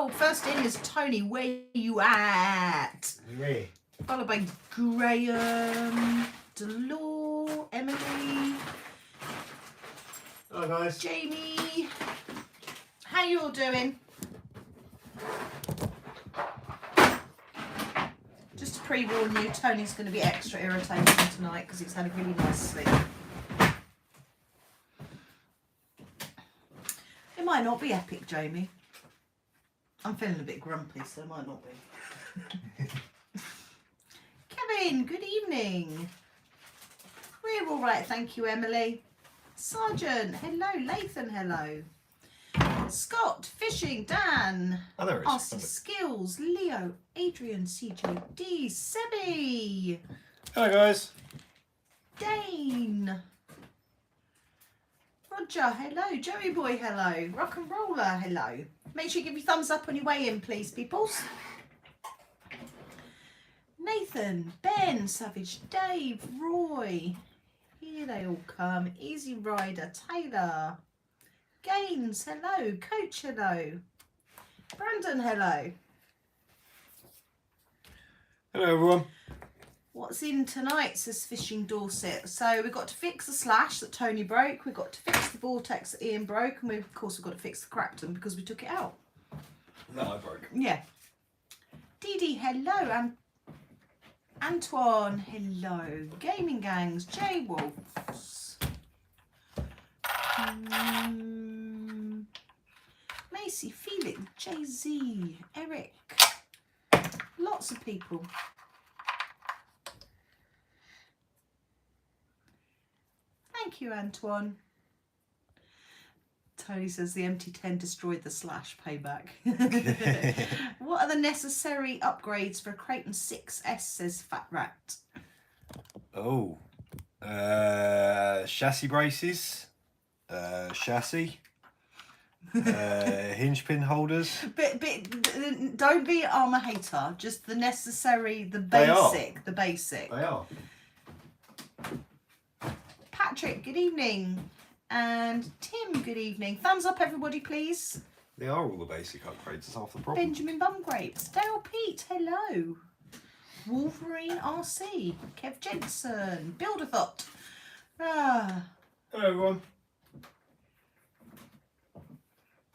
Oh, first in is Tony. Where you at? Where? Followed by Graham, Delore, Emily. Hello guys. Jamie. How you all doing? Just to pre-warn you, Tony's going to be extra irritating tonight because he's had a really nice sleep. It might not be epic, Jamie. I'm feeling a bit grumpy, so it might not be. Kevin, good evening. We're all right, thank you, Emily. Sergeant, hello. Lathan, hello. Scott, Fishing, Dan. Oh, there it is. RC Skills, Leo, Adrian, CJD, Sebi. Hello guys. Dane. Roger, hello. Joey Boy, hello. Rock and Roller, hello. Make sure you give me thumbs up on your way in, please, peoples. Nathan, Ben, Savage, Dave, Roy. Here they all come. Easy Rider, Taylor. Gaines, hello. Coach, hello. Brandon, hello. Hello everyone. What's in tonight, says Fishing Dorset. So we've got to fix the slash that Tony broke. We've got to fix the vortex that Ian broke. And of course, we've got to fix the Cracton because we took it out. That I broke. Yeah. Dee Dee, hello. And Antoine, hello. Gaming Gangs, J Wolves. Macy, Felix, Jay-Z, Eric. Lots of people. Thank you, Antoine. Tony says the MT10 destroyed the slash. Payback. What are the necessary upgrades for a Creighton 6S, says Fat Rat? Oh. Chassis braces. Chassis. Hinge pin holders. But don't be an armour hater. Just the necessary, the basic. The basic. They are. Patrick, good evening. And Tim, good evening. Thumbs up, everybody, please. They are all the basic upgrades. It's half the problem. Benjamin Bumgrapes. Dale Pete, hello. Wolverine RC. Kev Jensen. Builderthot. Ah. Hello everyone.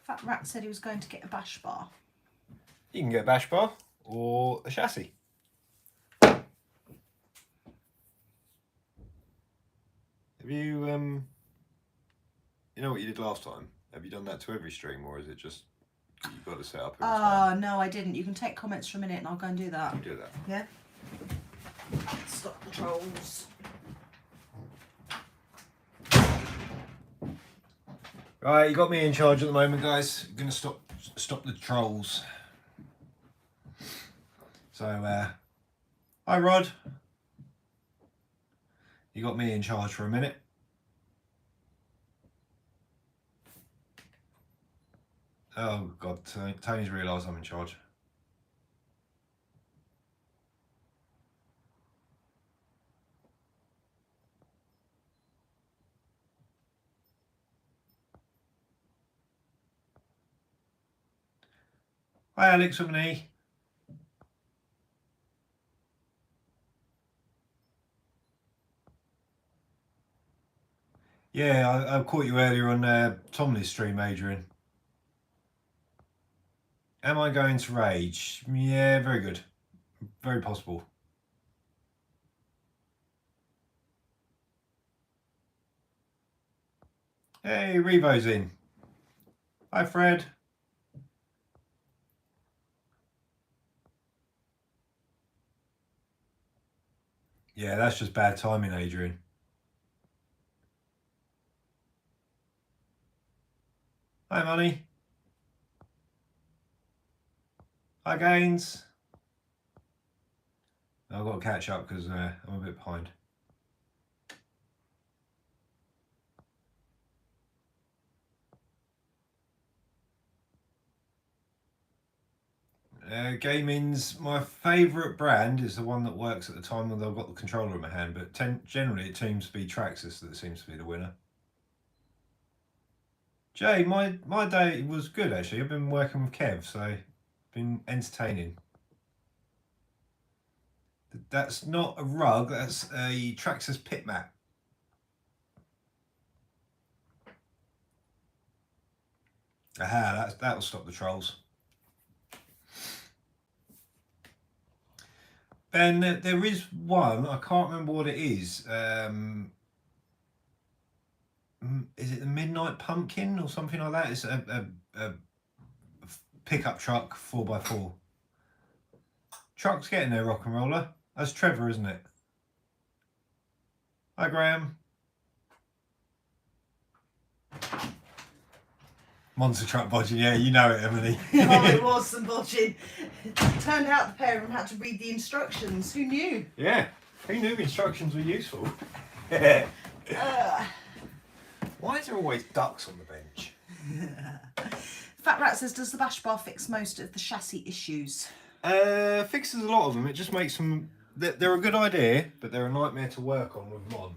Fat Rat said he was going to get a bash bar. You can get a bash bar or a chassis. Have you you know what you did last time? Have you done that to every stream, or is it just you've got to set up every time? No, I didn't. You can take comments for a minute and I'll go and do that. You do that. Yeah? Stop the trolls. Right, you got me in charge at the moment, guys. I'm gonna stop the trolls. So hi Rod. You got me in charge for a minute. Oh God, Tony's realised I'm in charge. Hi Alex with an E. Yeah, I caught you earlier on Tomley's stream, Adrian. Am I going to rage? Yeah, very good. Very possible. Hey, Revo's in. Hi, Fred. Yeah, that's just bad timing, Adrian. Hi, Money. Hi, Gaines. I've got to catch up because I'm a bit behind. Gaming's my favourite brand is the one that works at the time when I've got the controller in my hand, but generally it seems to be Traxxas that seems to be the winner. Jay, my day was good actually. I've been working with Kev, so Been entertaining. That's not a rug, that's a Traxxas pit mat. Aha, that'll stop the trolls. And there is one, I can't remember what it is. Is it the Midnight Pumpkin or something like that? It's a pickup truck 4x4. Truck's getting there, rock and roller. That's Trevor, isn't it? Hi, Graham. Monster truck bodging, yeah, you know it, Emily. Oh, it was some bodging. Turned out the pair of them had to read the instructions. Who knew? Yeah, who knew instructions were useful? Why is there always ducks on the bench? Fat Rat says, does the bash bar fix most of the chassis issues? Fixes a lot of them. It just makes them... They're a good idea, but they're a nightmare to work on with them on.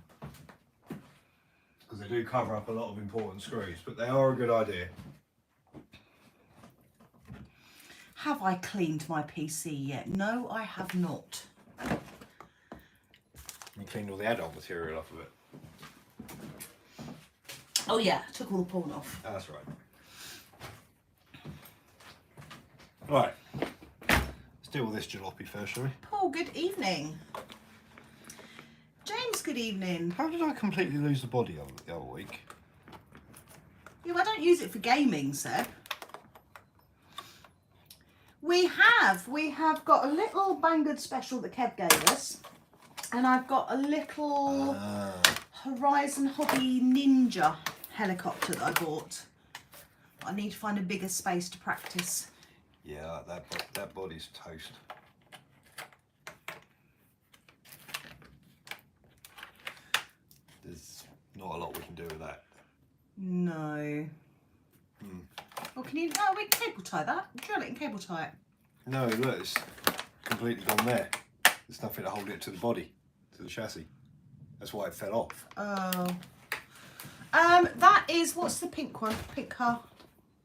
Because they do cover up a lot of important screws, but they are a good idea. Have I cleaned my PC yet? No, I have not. You cleaned all the adult material off of it. Oh yeah, took all the porn off. That's right. Right. Let's deal with this jalopy first, shall we? Paul, good evening. James, good evening. How did I completely lose the body the other week? Yeah, I don't use it for gaming, Seb. We have got a little Banggood special that Kev gave us. And I've got a little Horizon Hobby Ninja helicopter that I bought. I need to find a bigger space to practice. Yeah, that body's toast. There's not a lot we can do with that. No. Well, can you... Oh, we can cable tie that. Drill it and cable tie it. No, look, it's completely gone there. There's nothing to hold it to the body, to the chassis. That's why it fell off. Oh. That is... What's the pink one? Pink car?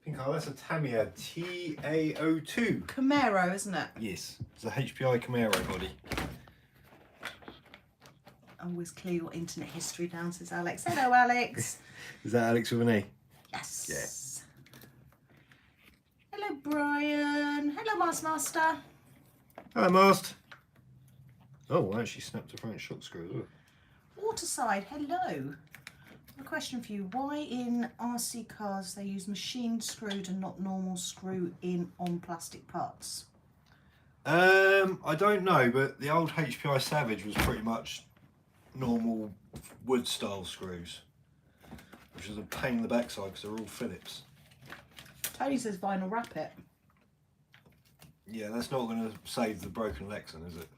Pink car, that's a Tamiya TA02. Camaro, isn't it? Yes, it's a HPI Camaro body. Always clear your internet history down, says Alex. Hello, Alex. Is that Alex with an E? Yes. Yeah. Hello, Brian. Hello, Master. Hello, Mast. Oh, I actually snapped a front shock screw as well. Waterside, hello. A question for you. Why in RC cars they use machine screwed and not normal screw in on plastic parts? I don't know, but the old HPI Savage was pretty much normal wood style screws, which is a pain in the backside because they're all Phillips. Tony says vinyl wrap it. Yeah, that's not going to save the broken Lexan, is it?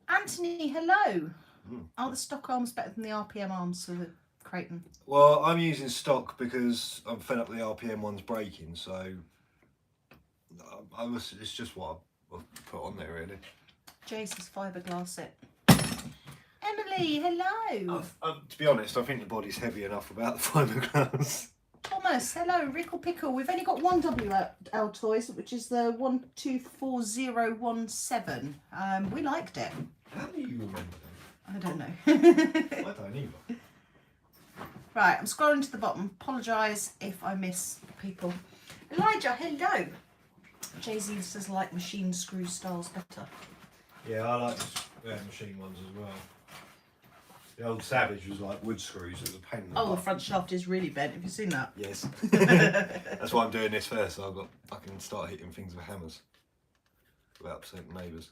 Anthony, hello. Are the stock arms better than the RPM arms for the Creighton? Well, I'm using stock because I'm fed up with the RPM ones breaking, so it's just what I've put on there, really. Jason's fiberglass it. Emily, hello. To be honest, I think the body's heavy enough without the fiberglass. Thomas, hello. Rickle Pickle. We've only got one WL toys, which is the 124017. We liked it. How do you remember them? I don't know. I don't either. Right, I'm scrolling to the bottom. Apologise if I miss people. Elijah, hello. Jay-Z says I like machine screw styles better. Yeah, I like machine ones as well. The old Savage was like wood screws. It was a pain in the Oh, butt. the front shaft is really bent. Have you seen that? Yes. That's why I'm doing this first. So I can start hitting things with hammers without upsetting neighbours.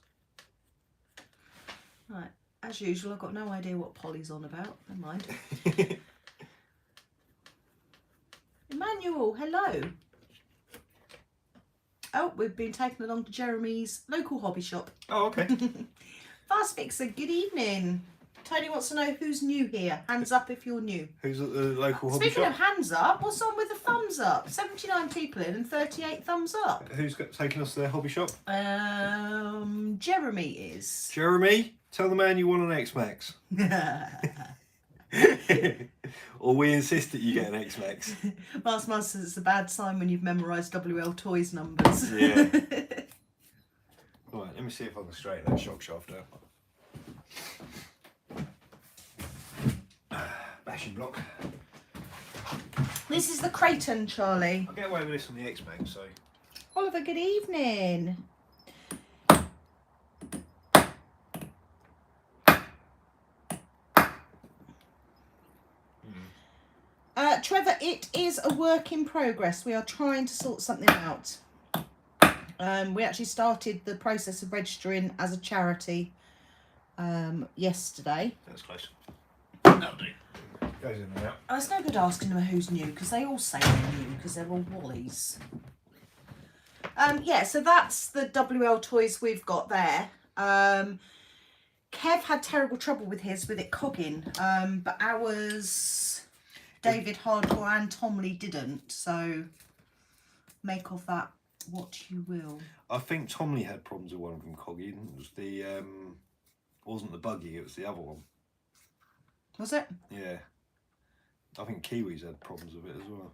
Right, as usual, I've got no idea what Polly's on about. Never mind. Emmanuel, hello. Oh, we've been taken along to Jeremy's local hobby shop. Oh, okay. Fast Fixer, good evening. Tony wants to know who's new here. Hands up if you're new. Who's at the local hobby Speaking shop? of hands up, what's on with the thumbs up? 79 people in and 38 thumbs up. Who's taking us to their hobby shop? Jeremy is. Jeremy, tell the man you want an X-Max. Or we insist that you get an X-Max. Mars says it's a bad sign when you've memorised WL Toys numbers. Yeah. Right, let me see if I can straighten that shock shaft out. Bashing block. This is the Creighton, Charlie. I'll get away with this on the X-Max, so... Oliver, good evening. Trevor, it is a work in progress. We are trying to sort something out. We actually started the process of registering as a charity yesterday. That's close. That'll do. Goes in and out. It's no good asking them who's new because they all say they're new because they're all Wallies. Yeah, so that's the WL Toys we've got there. Kev had terrible trouble with his, with it cogging, but ours, David Hardcore and Tom Lee didn't, so make of that what you will. I think Tom Lee had problems with one of them cogging. It was the, wasn't the buggy, it was the other one. Was it? Yeah. I think Kiwis had problems with it as well.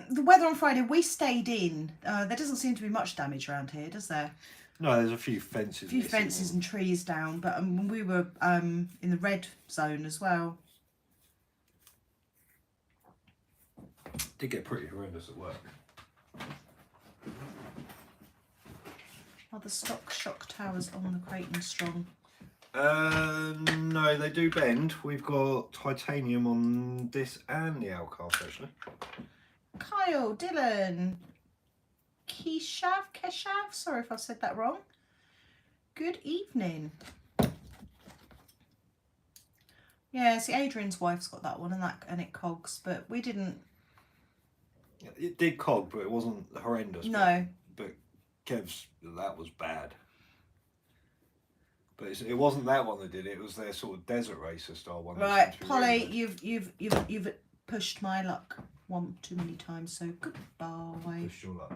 The weather on Friday, we stayed in. There doesn't seem to be much damage around here, does there? No, there's a few fences. A few fences and trees down, but we were in the red zone as well. Did get pretty horrendous at work. Are the stock shock towers on the Creighton strong? No, they do bend. We've got titanium on this and the Alcast actually. Kyle, Dylan, Keshav, sorry if I've said that wrong. Good evening. Yeah, see, Adrian's wife's got that one and it cogs, but we didn't. It did cog, but it wasn't horrendous. No. But Kev's, that was bad. But it wasn't that one that did it. It was their sort of desert racer style one. Right, Polly, you've pushed my luck one too many times. So goodbye. Push your luck.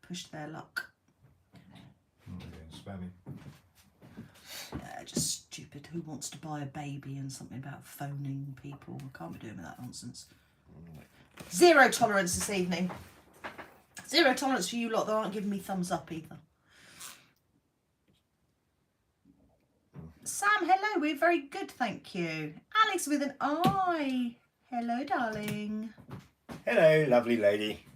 Push their luck. Spammy. Yeah, just stupid. Who wants to buy a baby and something about phoning people? I can't be doing with that nonsense. Zero tolerance this evening. Zero tolerance for you lot that aren't giving me thumbs up either. Sam, hello, we're very good, thank you. Alex with an I. Hello, darling. Hello, lovely lady.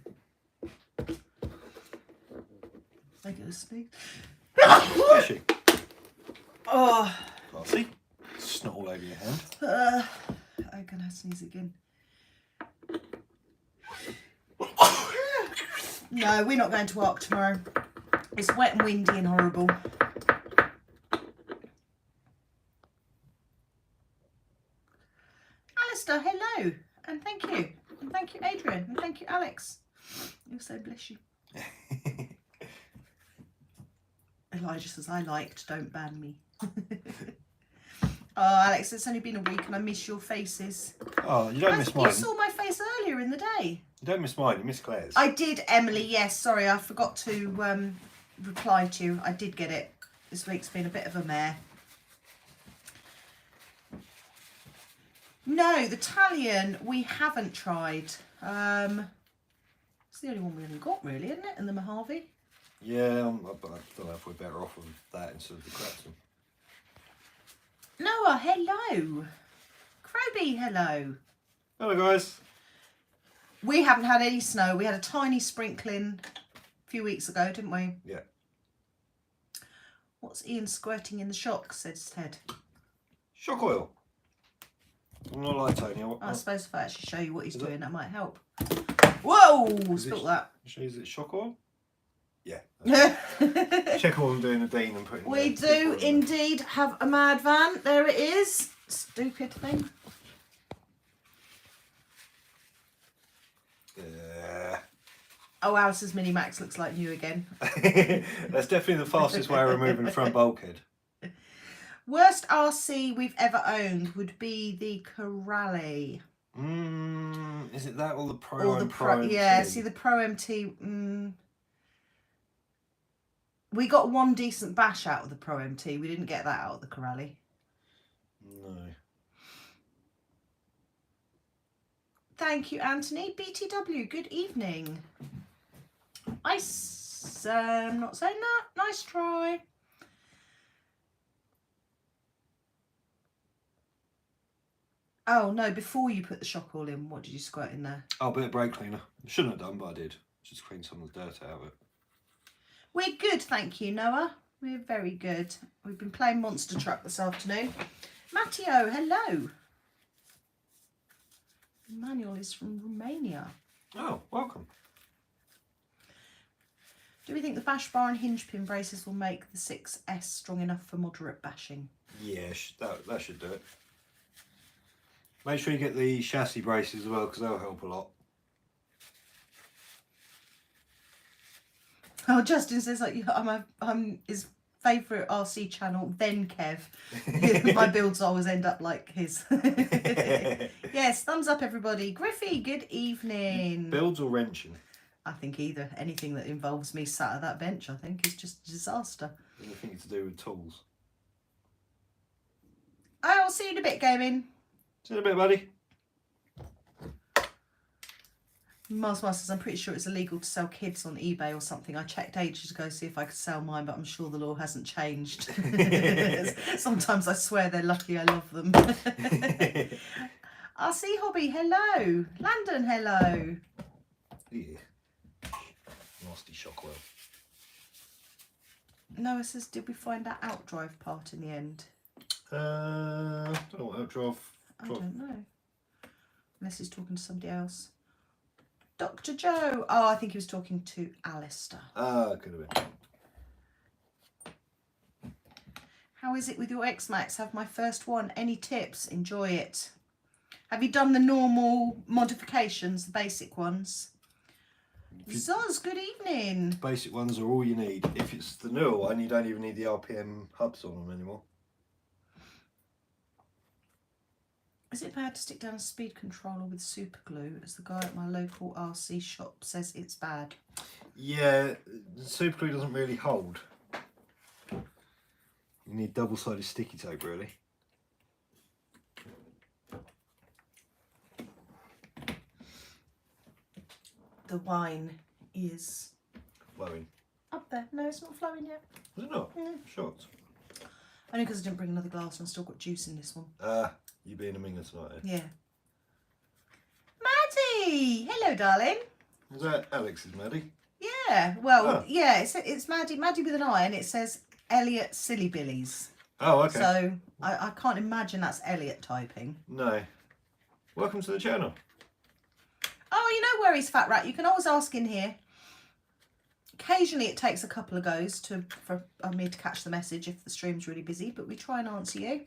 I go to speak. Is she? Oh. Classy. Snot all over your hand. I'm gonna sneeze again. No, we're not going to Ark tomorrow. It's wet and windy and horrible. Alistair, hello. And thank you. And thank you, Adrian. And thank you, Alex. You're so bless you. Elijah says, I liked, don't ban me. Oh, Alex, it's only been a week and I miss your faces. Oh, you don't miss mine. You saw my face earlier in the day. You don't miss mine, you miss Claire's. I did, Emily, yes. Sorry, I forgot to reply to you. I did get it. This week's been a bit of a mare. No, the Italian we haven't tried. It's the only one we haven't got, really, isn't it? And the Mojave. Yeah, I don't know if we're better off with that instead of the Crafton. Noah, hello. Croby, hello. Hello, guys. We haven't had any snow. We had a tiny sprinkling a few weeks ago, didn't we? Yeah. What's Ian squirting in the shock, says Ted. Shock oil. I'm not like Tony. I suppose if I actually show you what he's doing, that might help. Whoa! Spilt that. Shows it shock oil? Yeah. Check all I'm doing a Dean and putting. We do indeed have a mad van. There it is. Stupid thing. Yeah. Oh, Alice's Mini Max looks like new again. That's definitely the fastest way of removing the front bulkhead. Worst RC we've ever owned would be the Corrale. Is it that or the Pro? Or the Pro? Yeah. See the Pro MT. We got one decent bash out of the Pro MT. We didn't get that out of the Corale. No. Thank you, Anthony. BTW, good evening. Not saying that. Nice try. Oh, no, before you put the shock all in, what did you squirt in there? Oh, a bit of brake cleaner. Shouldn't have done, but I did. Just clean some of the dirt out of it. We're good, thank you, Noah. We're very good. We've been playing Monster Truck this afternoon. Matteo, hello. Emmanuel is from Romania. Oh, welcome. Do we think the bash bar and hinge pin braces will make the 6S strong enough for moderate bashing? Yeah, that should do it. Make sure you get the chassis braces as well, because they'll help a lot. Oh, Justin says like I'm his favourite RC channel, then Kev. My builds always end up like his. Yes, thumbs up everybody. Griffey, good evening. Builds or wrenching? I think either. Anything that involves me sat at that bench, I think, is just a disaster. Anything to do with tools? I'll see you in a bit, gaming. See you in a bit, buddy. Mars Masters, I'm pretty sure it's illegal to sell kids on eBay or something. I checked ages ago to see if I could sell mine, but I'm sure the law hasn't changed. Sometimes I swear they're lucky I love them. RC Hobby, hello. Landon, hello. Yeah. Nasty shockwell. Noah says, did we find that outdrive part in the end? I don't know what outdrive. I don't know. Unless he's talking to somebody else. Dr. Joe. Oh, I think he was talking to Alistair. Could have been. How is it with your X-Max? Have my first one. Any tips? Enjoy it. Have you done the normal modifications, the basic ones? Zoz, good evening. Basic ones are all you need. If it's the newer one, you don't even need the RPM hubs on them anymore. Is it bad to stick down a speed controller with super glue, as the guy at my local RC shop says it's bad? Yeah, the super glue doesn't really hold. You need double-sided sticky tape, really. The wine is Flowing. up there. No, it's not flowing yet. Is it not? Shots. Only because I didn't bring another glass and I've still got juice in this one. You being a minger tonight, eh? Yeah. Maddie! Hello, darling. Is that Alex's Maddie? Yeah, well, yeah, it's Maddie with an I, and it says Elliot Silly Billies. Oh, okay. So I can't imagine that's Elliot typing. No. Welcome to the channel. Oh, you know where he's Fat Rat? You can always ask in here. Occasionally it takes a couple of goes for me to catch the message if the stream's really busy, but we try and answer you.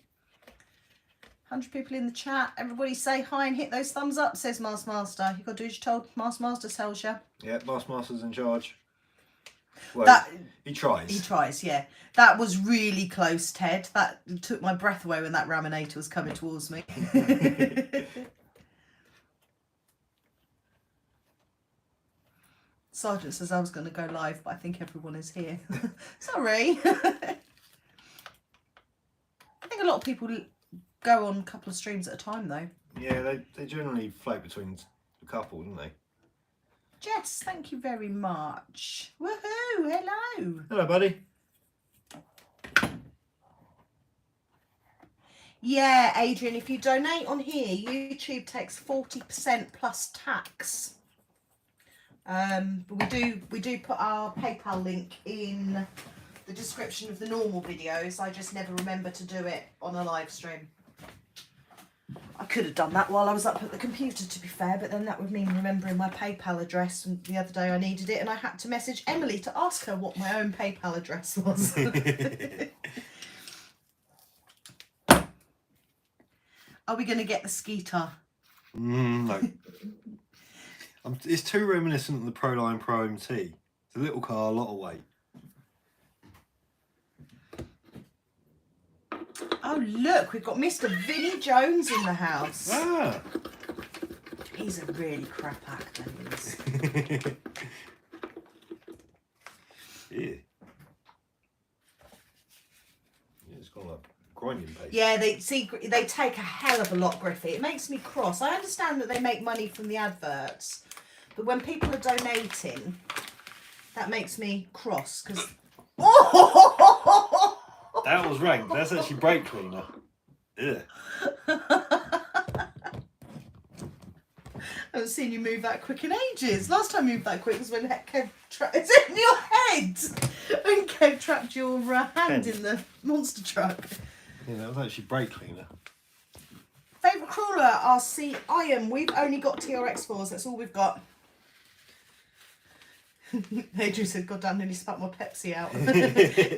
100 people in the chat. Everybody say hi and hit those thumbs up, says Mars Master. You got to do as you're told. Mars Master tells you. Yeah, Master's in charge. Well, he tries. He tries, yeah. That was really close, Ted. That took my breath away when that Raminator was coming towards me. Sergeant says I was going to go live, but I think everyone is here. Sorry. I think a lot of people go on a couple of streams at a time, though. Yeah, they generally float between a couple, don't they? Jess, thank you very much. Woohoo! Hello. Hello, buddy. Yeah, Adrian, if you donate on here, YouTube takes 40% plus tax. But we do put our PayPal link in the description of the normal videos. I just never remember to do it on a live stream. I could have done that while I was up at the computer, to be fair, but then that would mean remembering my PayPal address, and the other day I needed it and I had to message Emily to ask her what my own PayPal address was. Are we going to get the Skeeter? No. It's too reminiscent of the Proline Pro MT. It's a little car, a lot of weight. Oh, look, we've got Mr. Vinnie Jones in the house. Ah! He's a really crap actor, he is. Yeah. Yeah, it's got like grinding paper. Yeah, they take a hell of a lot, Griffey. It makes me cross. I understand that they make money from the adverts, but when people are donating, that makes me cross because. Oh! That was rank. That's actually brake cleaner. Yeah. I haven't seen you move that quick in ages. Last time you moved that quick was when Kev trapped. It's in your head! When Kev trapped your hand in the monster truck. Yeah, that was actually brake cleaner. Favourite crawler, RC Iron. We've only got TRX4s, that's all we've got. Adrian said, God damn, nearly spat my Pepsi out.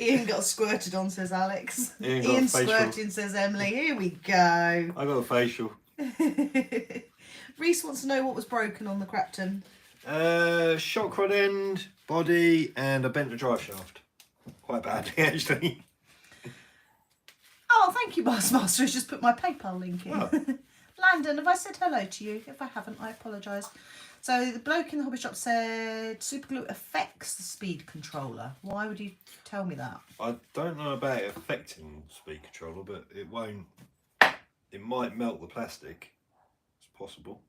Ian got squirted on, says Alex. Ian squirting, says Emily. Here we go. I got a facial. Reese wants to know what was broken on the Crapton. Shock rod end, body, and I bent the drive shaft. Quite badly, actually. Oh, thank you, Master. He's just put my PayPal link in. Oh. Landon, have I said hello to you? If I haven't, I apologise. So the bloke in the hobby shop said superglue affects the speed controller. Why would you tell me that? I don't know about it affecting the speed controller, but it won't. It might melt the plastic. It's possible.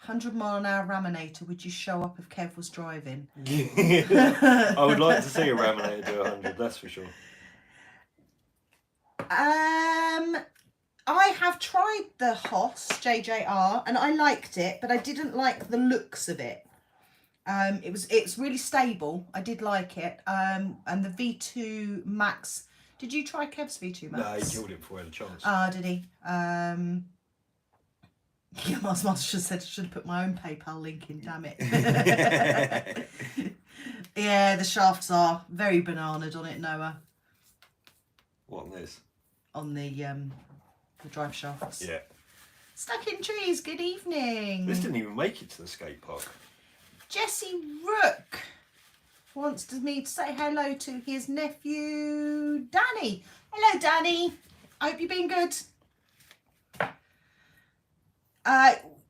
100-mile-an-hour raminator. Would you show up if Kev was driving? I would like to see a raminator do 100. That's for sure. I have tried the Hoss JJR and I liked it, but I didn't like the looks of it. It's really stable. I did like it. And the V2 Max. Did you try Kev's V2 Max? No, he killed it before he had a chance. Ah, did he? Yeah, Master just said I should have put my own PayPal link in. Damn it. Yeah, the shafts are very bananaed on it, Noah. What on this? On the drive shafts. Yeah. Stuck in trees. Good evening. This didn't even make it to the skate park. Jesse Rook wants me to say hello to his nephew Danny. Hello, Danny. I hope you've been good.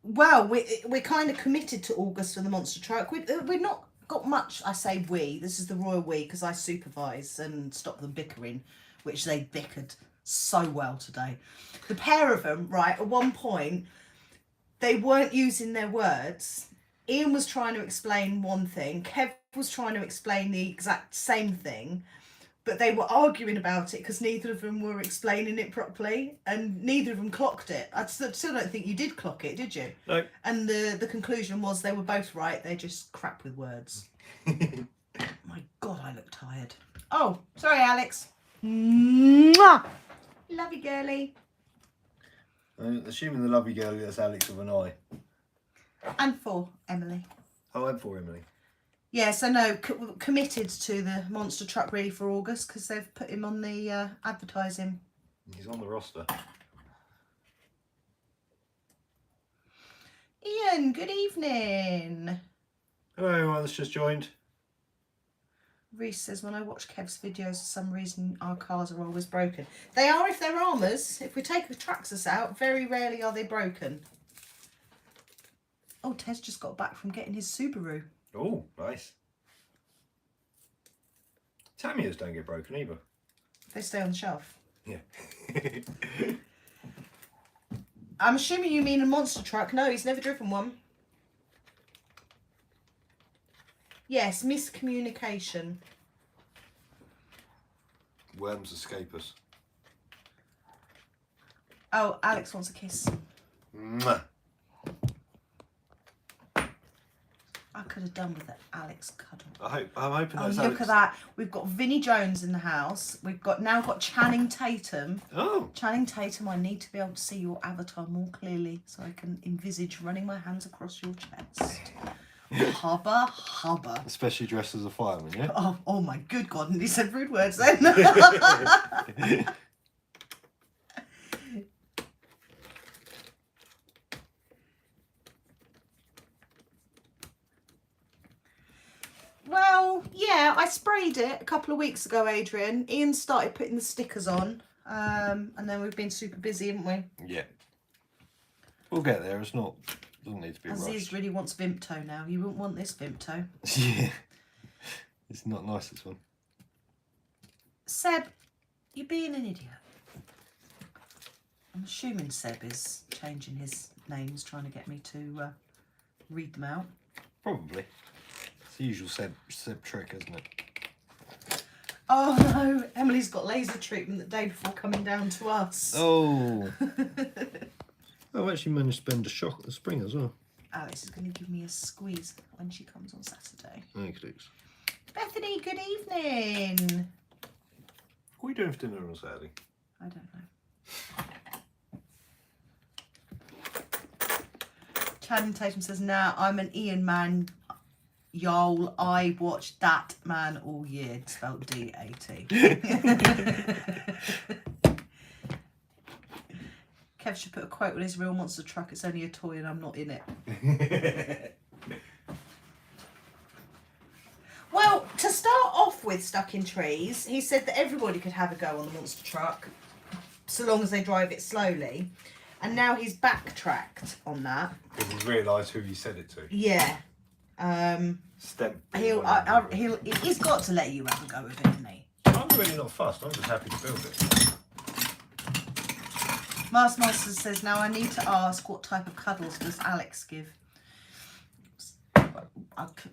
Well, we're kind of committed to August for the monster truck. We've not got much. I say we. This is the royal we because I supervise and stop them bickering, which they bickered so well today. The pair of them, right, at one point, they weren't using their words. Ian was trying to explain one thing. Kev was trying to explain the exact same thing. But they were arguing about it because neither of them were explaining it properly and neither of them clocked it. I still don't think you did clock it, did you? No. And the conclusion was they were both right. They're just crap with words. My God, I look tired. Oh, sorry, Alex. Mwah! Love you, girly. Assuming the lovely girl is Alex with an eye. And for Emily. Oh, and for Emily. Yeah, so no, committed to the monster truck really for August because they've put him on the advertising. He's on the roster. Ian, good evening. Hello, everyone that's just joined. Reese says, when I watch Kev's videos, for some reason our cars are always broken. They are if they're armours. If we take a Traxxas out, very rarely are they broken. Oh, Tez just got back from getting his Subaru. Oh, nice. Tamiya's don't get broken either. They stay on the shelf. Yeah. I'm assuming you mean a monster truck. No, he's never driven one. Yes, miscommunication. Worms escape us. Oh, Alex wants a kiss. Mwah. I could have done with it, Alex cuddle. I'm hoping Oh, that's look Alex. at that. We've got Vinnie Jones in the house. We've now got Channing Tatum. Oh. Channing Tatum, I need to be able to see your avatar more clearly so I can envisage running my hands across your chest. Hubba, hubba. Especially dressed as a fireman, yeah? Oh my good God. And he said rude words then. Well, yeah, I sprayed it a couple of weeks ago, Adrian. Ian started putting the stickers on, and then we've been super busy, haven't we? Yeah. We'll get there. It's not. Doesn't need to be Aziz rushed. really wants Vimto now. You wouldn't want this Vimto. Yeah. It's not nice, this one. Seb, You're being an idiot. I'm assuming Seb is changing his names, trying to get me to read them out. Probably. It's the usual Seb trick, isn't it? Oh no, Emily's got laser treatment the day before coming down to us. Oh. I've actually managed to bend a shock at the spring as well. Alex is going to give me a squeeze when she comes on Saturday. Thanks, Dukes. Bethany, good evening. What are you doing for dinner on Saturday? I don't know. Channing Tatum says, "Nah, I'm an Ian man. Y'all, I watched that man all year." Spelled D-A-T. Kev should put a quote on his real monster truck. It's only a toy and I'm not in it. Well, to start off with Stuck in Trees, he said that everybody could have a go on the monster truck so long as they drive it slowly. And now he's backtracked on that. Because he's realised who he said it to. Yeah. He's got to let you have a go with it, hasn't he? I'm really not fussed. I'm just happy to build it. Mars Monster says, "Now I need to ask, what type of cuddles does Alex give?"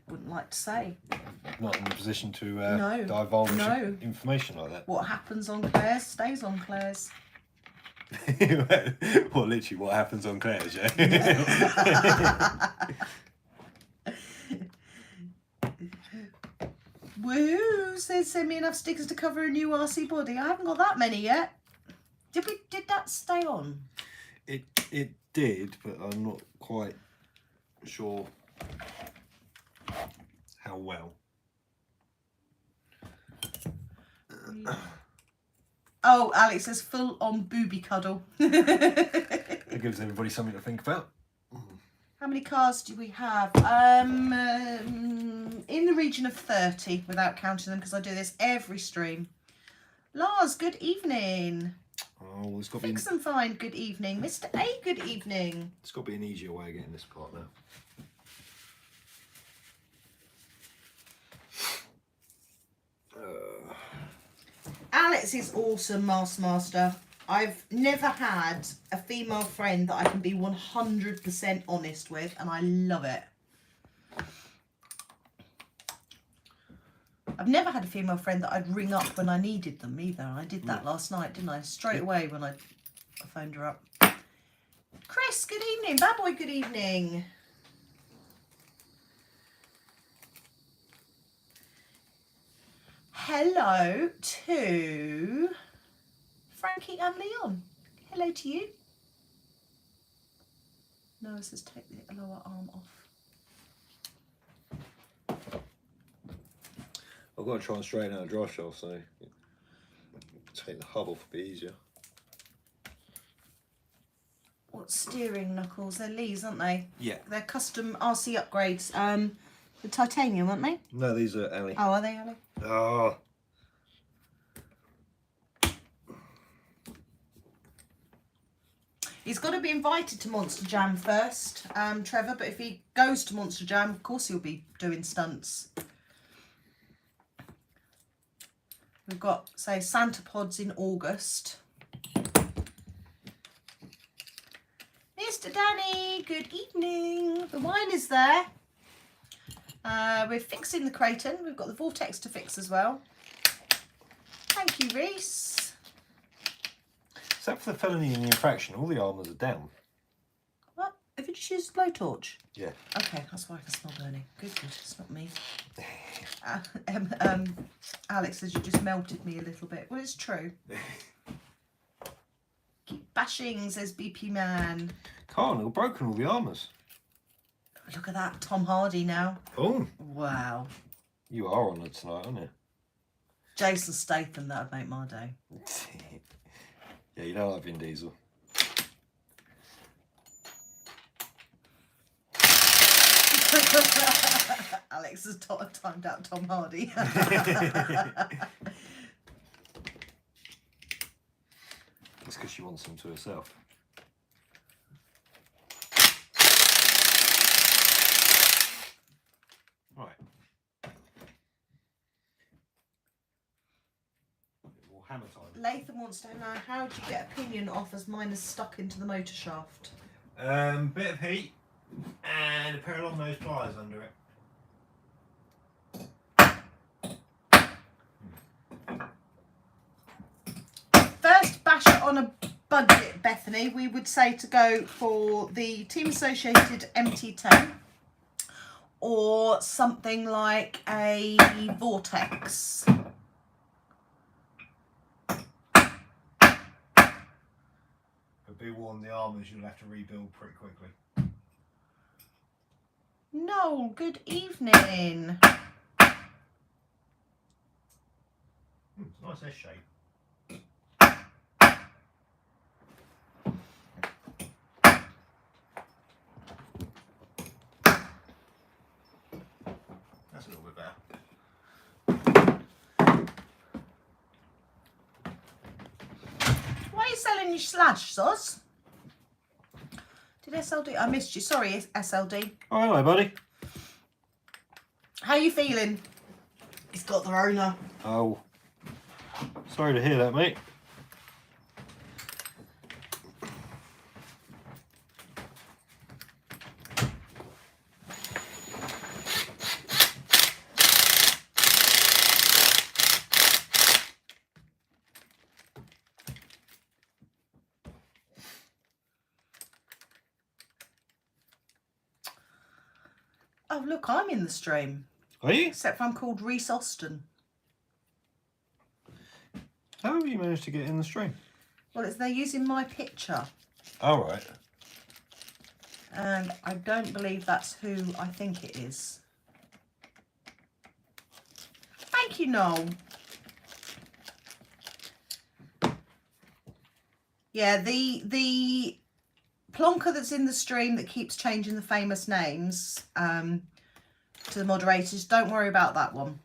Wouldn't like to say. Not in the position to No. divulge information like that. What happens on Claire's stays on Claire's. Well, literally, what happens on Claire's, yeah? Woohoo! Says, "Send me enough stickers to cover a new RC body." I haven't got that many yet. Did that stay on? It did, but I'm not quite sure how well. Oh, Alex says full on booby cuddle. It gives everybody something to think about. How many cars do we have? In the region of 30, without counting them, because I do this every stream. Lars, good evening. Oh, it's got to be. Fix and Find, good evening. Mr. A, good evening. It's got to be an easier way of getting this part now. Alex is awesome, Master. I've never had a female friend that I can be 100% honest with, and I love it. I've never had a female friend that I'd ring up when I needed them either. I did that last night, didn't I? Straight away when I phoned her up. Chris, good evening. Bad boy, good evening. Hello to Frankie and Leon. Hello to you. Noah says take the lower arm off. I've got to try and straighten out a drive shaft, so take the hub off a bit easier. What steering knuckles? They're Lee's, aren't they? Yeah. They're custom RC upgrades. The titanium, aren't they? No, these are Ali. Oh, are they, Ali? Oh. He's got to be invited to Monster Jam first, Trevor, but if he goes to Monster Jam, of course he'll be doing stunts. We've got, say, Santa Pods in August. Mr. Danny, good evening. The wine is there. We're fixing the Creighton. We've got the Vortex to fix as well. Thank you, Reese. Except for the felony and the infraction, all the armours are down. What? Have you just used blowtorch? Yeah. Okay, that's why I can smell burning. Good, it's not me. Alex says you just melted me a little bit. Well, it's true. Keep bashing, says BP Man. Carnal, broken all the armours. Look at that, Tom Hardy now. Oh. Wow. You are on it tonight, aren't you? Jason Statham, that would make my day. Yeah, you don't like Vin Diesel. Alex has timed out Tom Hardy. It's because she wants them to herself. Right. We'll Hammer time. Latham wants to know, how do you get a pinion off as mine is stuck into the motor shaft? Bit of heat and a pair of long nose pliers under it. First bash it on a budget, Bethany, we would say to go for the Team Associated MT10 or something like a Vortex. But be warned, the armours you'll have to rebuild pretty quickly. Noel, good evening. It's a nice S shape. That's a little bit better. Why are you selling your slash, Sos? Did SLD? I missed you. Sorry, SLD. Oh, hello, buddy. How you feeling? He's got the Rona. Oh, sorry to hear that, mate. Oh, look, I'm in the stream. Are you? Except for I'm called Reese Austin. How have you managed to get in the stream? Well, they're using my picture. All right. And I don't believe that's who I think it is. Thank you, Noel. Yeah, the plonker that's in the stream that keeps changing the famous names to the moderators, don't worry about that one.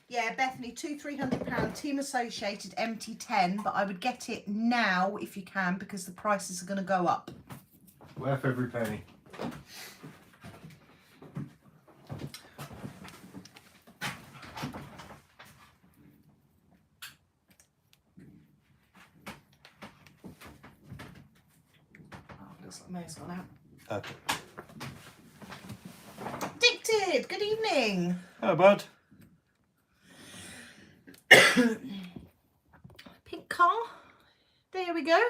Yeah, Bethany, £200-300 Team Associated MT10, but I would get it now if you can because the prices are going to go up. Worth every penny. Oh, looks like May's gone out. Okay. Addicted, good evening. Hello, bud. Pink car. There we go.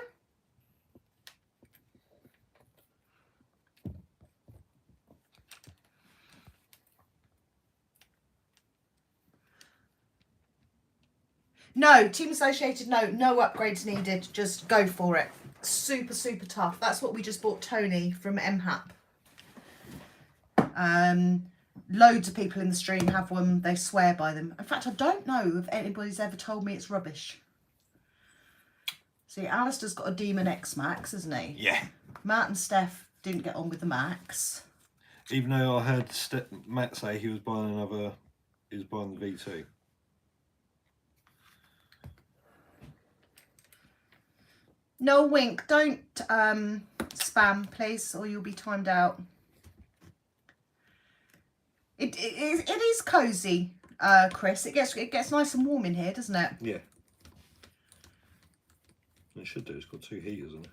No, Team Associated, no upgrades needed. Just go for it. Super, super tough. That's what we just bought Tony from MHAP. Loads of people in the stream have one. They swear by them. In fact, I don't know if anybody's ever told me it's rubbish. See, Alistair's got a Demon X Max, hasn't he? Yeah. Matt and Steph didn't get on with the Max. Even though I heard Matt say he was buying the V2. No wink. Don't spam, please, or you'll be timed out. It is cosy, Chris. It gets nice and warm in here, doesn't it? Yeah. It should do. It's got 2 heaters on it.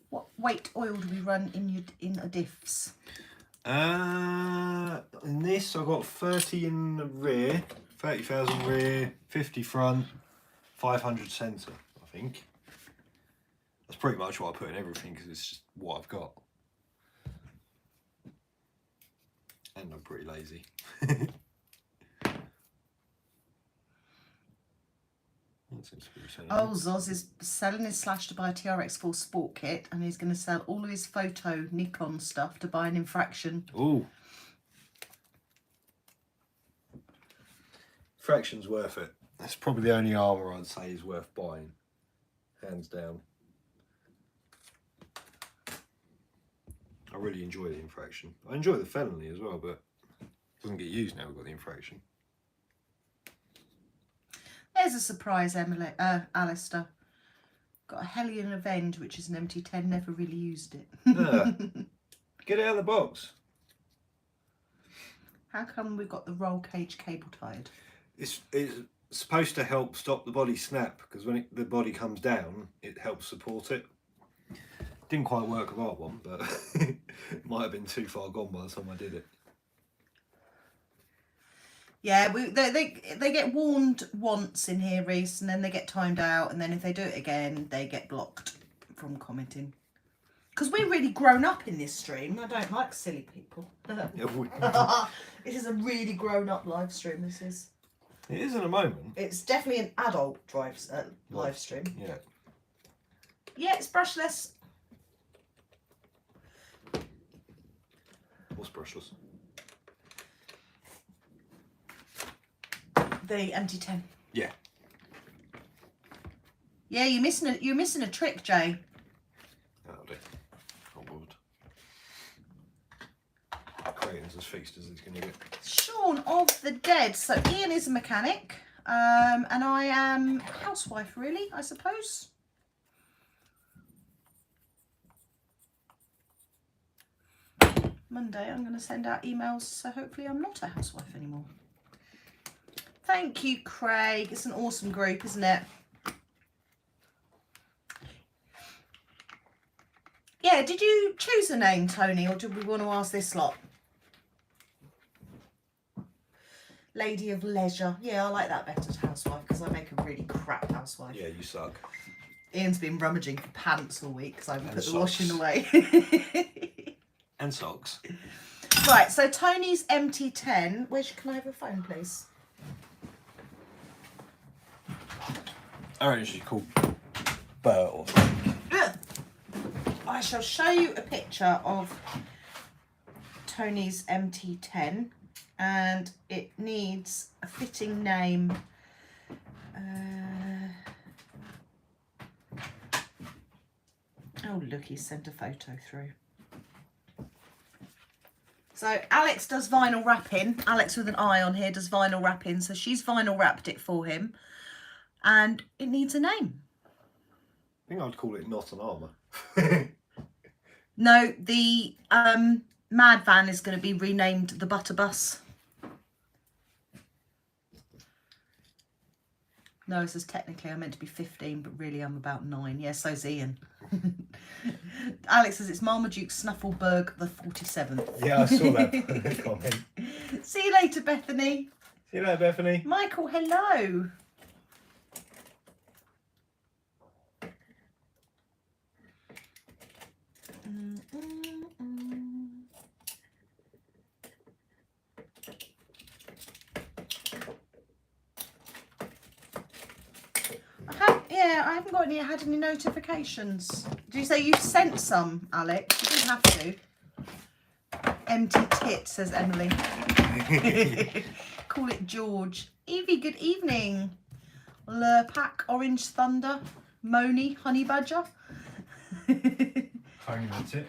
What weight oil do we run in a diffs? In this I got 30 in the rear, 30,000 rear, 50 front, 500 centre. I think that's pretty much what I put in everything because it's just what I've got. And I'm pretty lazy. Oh, Zoz is selling his slash to buy a TRX4 Sport Kit, and he's going to sell all of his photo Nikon stuff to buy an Infraction. Ooh. Fraction's worth it. That's probably the only armour I'd say is worth buying. Hands down. I really enjoy the Infraction. I enjoy the Felony as well, but it doesn't get used now we've got the Infraction. There's a surprise, Emily, Alistair. Got a Hellion Avenge, which is an MT10, never really used it. Yeah. Get it out of the box. How come we've got the roll cage cable tied? It's supposed to help stop the body snap, because when the body comes down, it helps support it. Didn't quite work with our one, but it might have been too far gone by the time I did it. Yeah, they get warned once in here, Reese, and then they get timed out, and then if they do it again, they get blocked from commenting. Because we're really grown up in this stream. I don't like silly people. This is a really grown up live stream, this is. It is in a moment. It's definitely an adult live stream. Yeah. Yeah, it's brushless. What's brushless? The MT10. Yeah. Yeah, you're missing a trick, Jay. That'll do. Not bothered. Creighton's as fixed as it's going to get. Shaun of the Dead. So Ian is a mechanic, and I am housewife, really, I suppose. Monday, I'm going to send out emails, so hopefully I'm not a housewife anymore. Thank you, Craig. It's an awesome group, isn't it? Yeah, did you choose a name, Tony, or did we want to ask this lot? Lady of Leisure. Yeah, I like that better to housewife, because I make a really crap housewife. Yeah, you suck. Ian's been rummaging for pants all week because I haven't put the socks. washing away. And socks. Right, so Tony's MT10. Can I have a phone, please? I reckon she's called Bert or something. I shall show you a picture of Tony's MT10, and it needs a fitting name. Oh, look, he sent a photo through. So Alex does vinyl wrapping. Alex with an eye on here does vinyl wrapping. So she's vinyl wrapped it for him. And it needs a name. I think I'd call it Not an Armour. No, the Mad Van is going to be renamed the Butter Bus. No, it says technically I'm meant to be 15, but really I'm about 9. Yeah, so's Ian. Alex says it's Marmaduke Snuffleberg the 47th. Yeah, I saw that comment. See you later, Bethany. See you later, Bethany. Michael, hello. I haven't had any notifications. Did you say you sent some, Alex? You didn't have to. Empty tit, says Emily. Call it George. Evie, good evening. Lurpak, Orange Thunder, Moni, Honey Badger. Only that's it.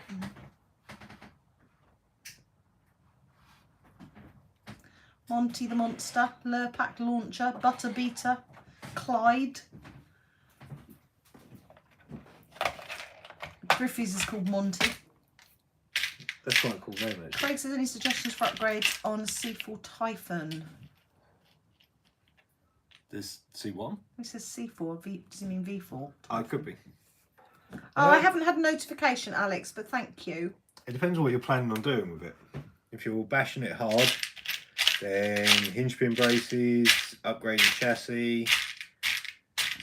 Monty the Monster, Lurpak Launcher, Butter Beater, Clyde. Griffey's is called Monty. That's quite a cool name, actually. Craig says any suggestions for upgrades on C4 Typhon? There's C1? He says C4. Does he mean V4? Oh, it could be. Oh, I haven't had a notification, Alex, but thank you. It depends on what you're planning on doing with it. If you're bashing it hard, then hinge pin braces, upgrading chassis,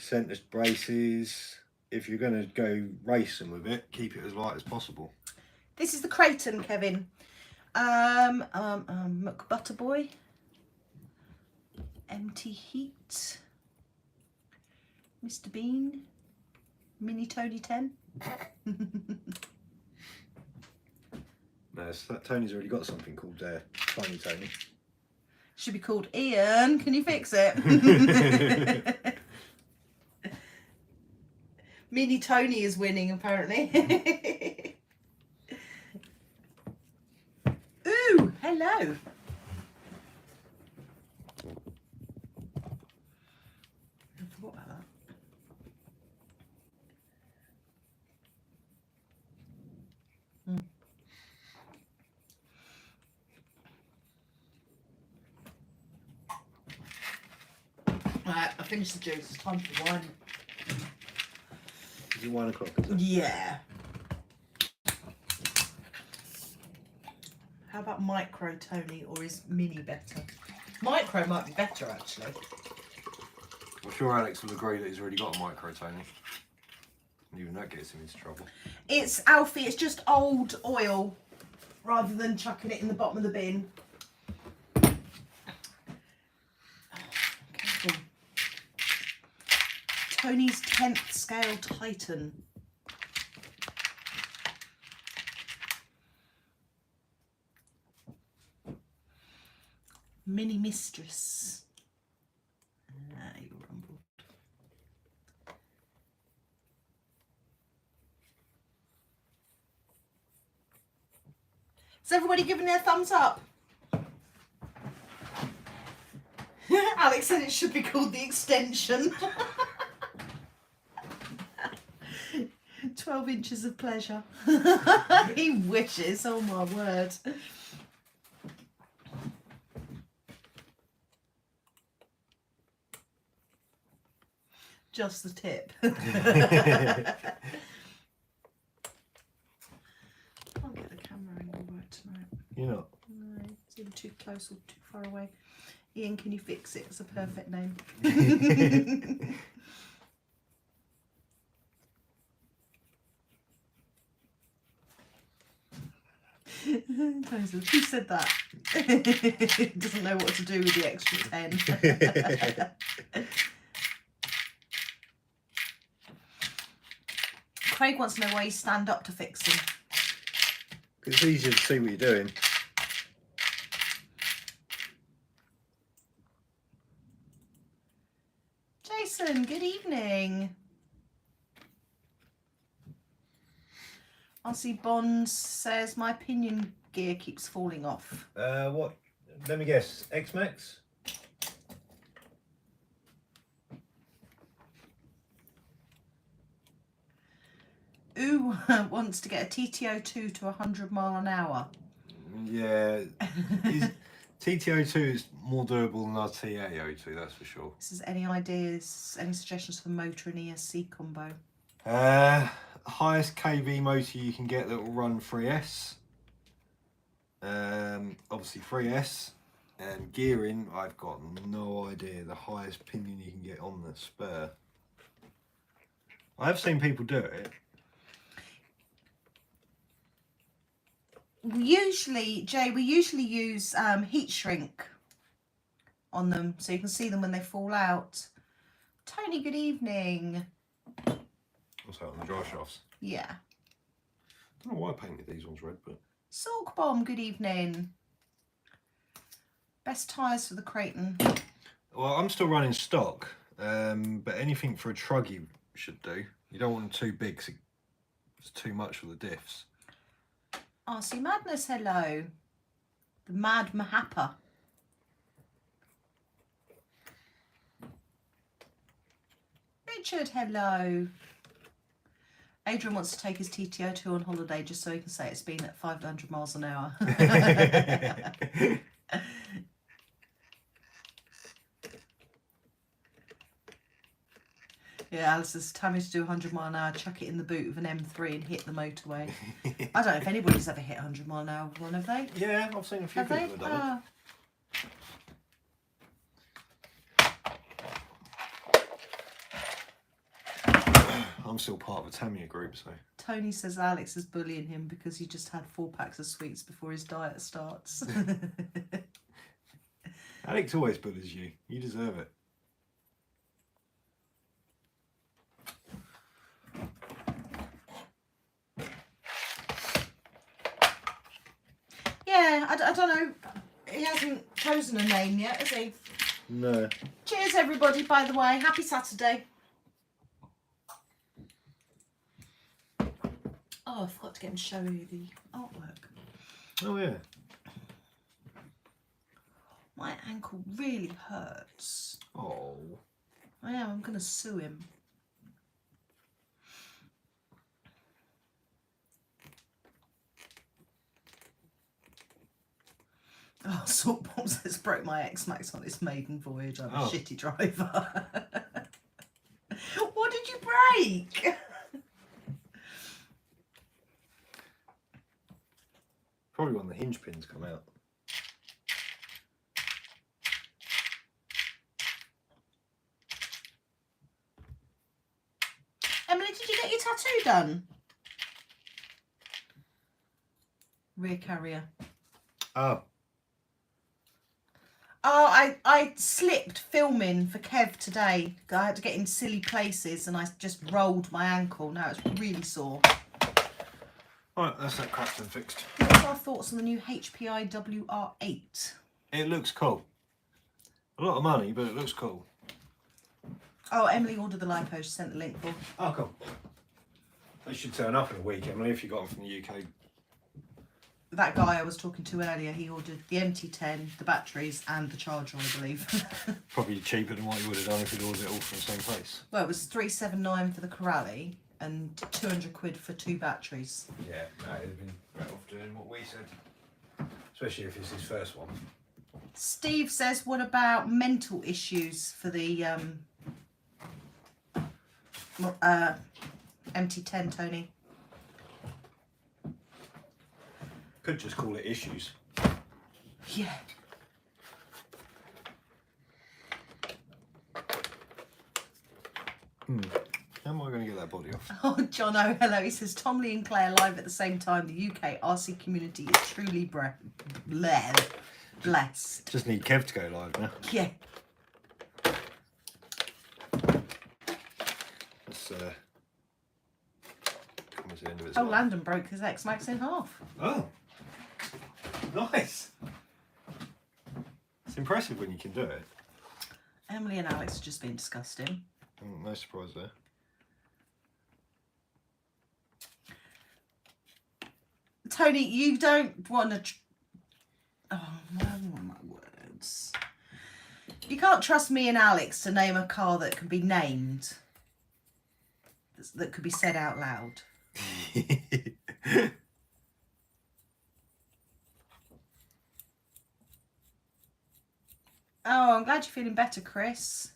centre braces. If you're going to go racing with it, keep it as light as possible. This is the Creighton, Kevin. McButterboy. Empty Heat. Mr. Bean. Mini Tony 10. No, Tony's already got something called Tiny Tony. Should be called Ian. Can you fix it? Mini Tony is winning, apparently. Ooh, hello. I forgot about that. finished the juice. It's time for wine. Is it 1 o'clock? Is it? Yeah. How about micro, Tony, or is mini better? Micro might be better, actually. I'm sure Alex will agree that he's already got a micro, Tony. Even that gets him into trouble. It's, Alfie, it's just old oil rather than chucking it in the bottom of the bin. Careful. Tony's 10th scale Titan. Mini mistress. Ah, you rumbled. Is everybody giving their thumbs up? Alex said it should be called the extension. 12 inches of pleasure. He wishes, oh my word. Just the tip. Can't get the camera angle right tonight. You're not? No, it's either too close or too far away. Ian, can you fix it? It's a perfect name. Who said that? Doesn't know what to do with the extra 10. Craig wants to know why you stand up to fix them. It's easier to see what you're doing. Jason, good evening. RC Bonds says my pinion gear keeps falling off. What? Let me guess. X-Max? Ooh wants to get a TTO2 to 100 mile an hour. Yeah. TTO2 is more durable than our TA02, that's for sure. This is any ideas, any suggestions for motor and ESC combo? Highest KV motor you can get that will run 3S. Obviously 3S. And gearing, I've got no idea the highest pinion you can get on the spur. I have seen people do it. We usually use heat shrink on them so you can see them when they fall out. Tony, good evening. What's that on the dry shafts? Yeah. I don't know why I painted these ones red, but... Sork Bomb, good evening. Best tyres for the Creighton. Well, I'm still running stock, but anything for a truggy should do. You don't want them too big, 'cause it's too much for the diffs. RC Madness, hello. The Mad Mahapa. Richard, hello. Adrian wants to take his TTO2 on holiday just so he can say it's been at 500 miles an hour. Yeah, Alice says, time to do 100 mile an hour, chuck it in the boot of an M3 and hit the motorway. I don't know if anybody's ever hit 100 mile an hour with one, have they? Yeah, I've seen a few people have done it. I'm still part of a Tamiya group, so... Tony says Alex is bullying him because he just had 4 packs of sweets before his diet starts. Alex always bullies you. You deserve it. Yeah, I don't know. He hasn't chosen a name yet, has he? No. Cheers, everybody, by the way. Happy Saturday. Oh, I forgot to get him to show you the artwork. Oh, yeah. My ankle really hurts. Oh. I am. I'm going to sue him. Oh, Salt Bomb says broke my X-Max on its maiden voyage. I'm a Oh. shitty driver. What did you break? Probably when the hinge pins come out. Emily, did you get your tattoo done? Rear carrier. Oh. Oh, I slipped filming for Kev today. I had to get in silly places and I just rolled my ankle. Now it's really sore. Right, that's that cracked and fixed. What's our thoughts on the new HPI WR8? It looks cool. A lot of money, but it looks cool. Oh, Emily ordered the lipo. She sent the link for. Oh, cool. They should turn up in a week, Emily, if you got them from the UK. That guy I was talking to earlier, he ordered the MT10, the batteries and the charger, I believe. Probably cheaper than what you would have done if you'd ordered it all from the same place. Well, it was 379 for the Corrali and 200 quid for 2 batteries. Yeah, no, it'd have been better off doing what we said. Especially if it's his first one. Steve says, what about mental issues for the MT10, Tony? Could just call it issues. Yeah. How am I going to get that body off? Oh, John O, hello. He says, Tom Lee and Claire live at the same time. The UK RC community is truly blessed. Just need Kev to go live now. Yeah. That's come to the end of it. Oh, Landon broke his X-Max in half. Oh, nice. It's impressive when you can do it. Emily and Alex have just been disgusting. No surprise there. Tony, you don't want to... Oh, I don't want my words. You can't trust me and Alex to name a car that can be named. That could be said out loud. Oh, I'm glad you're feeling better, Chris.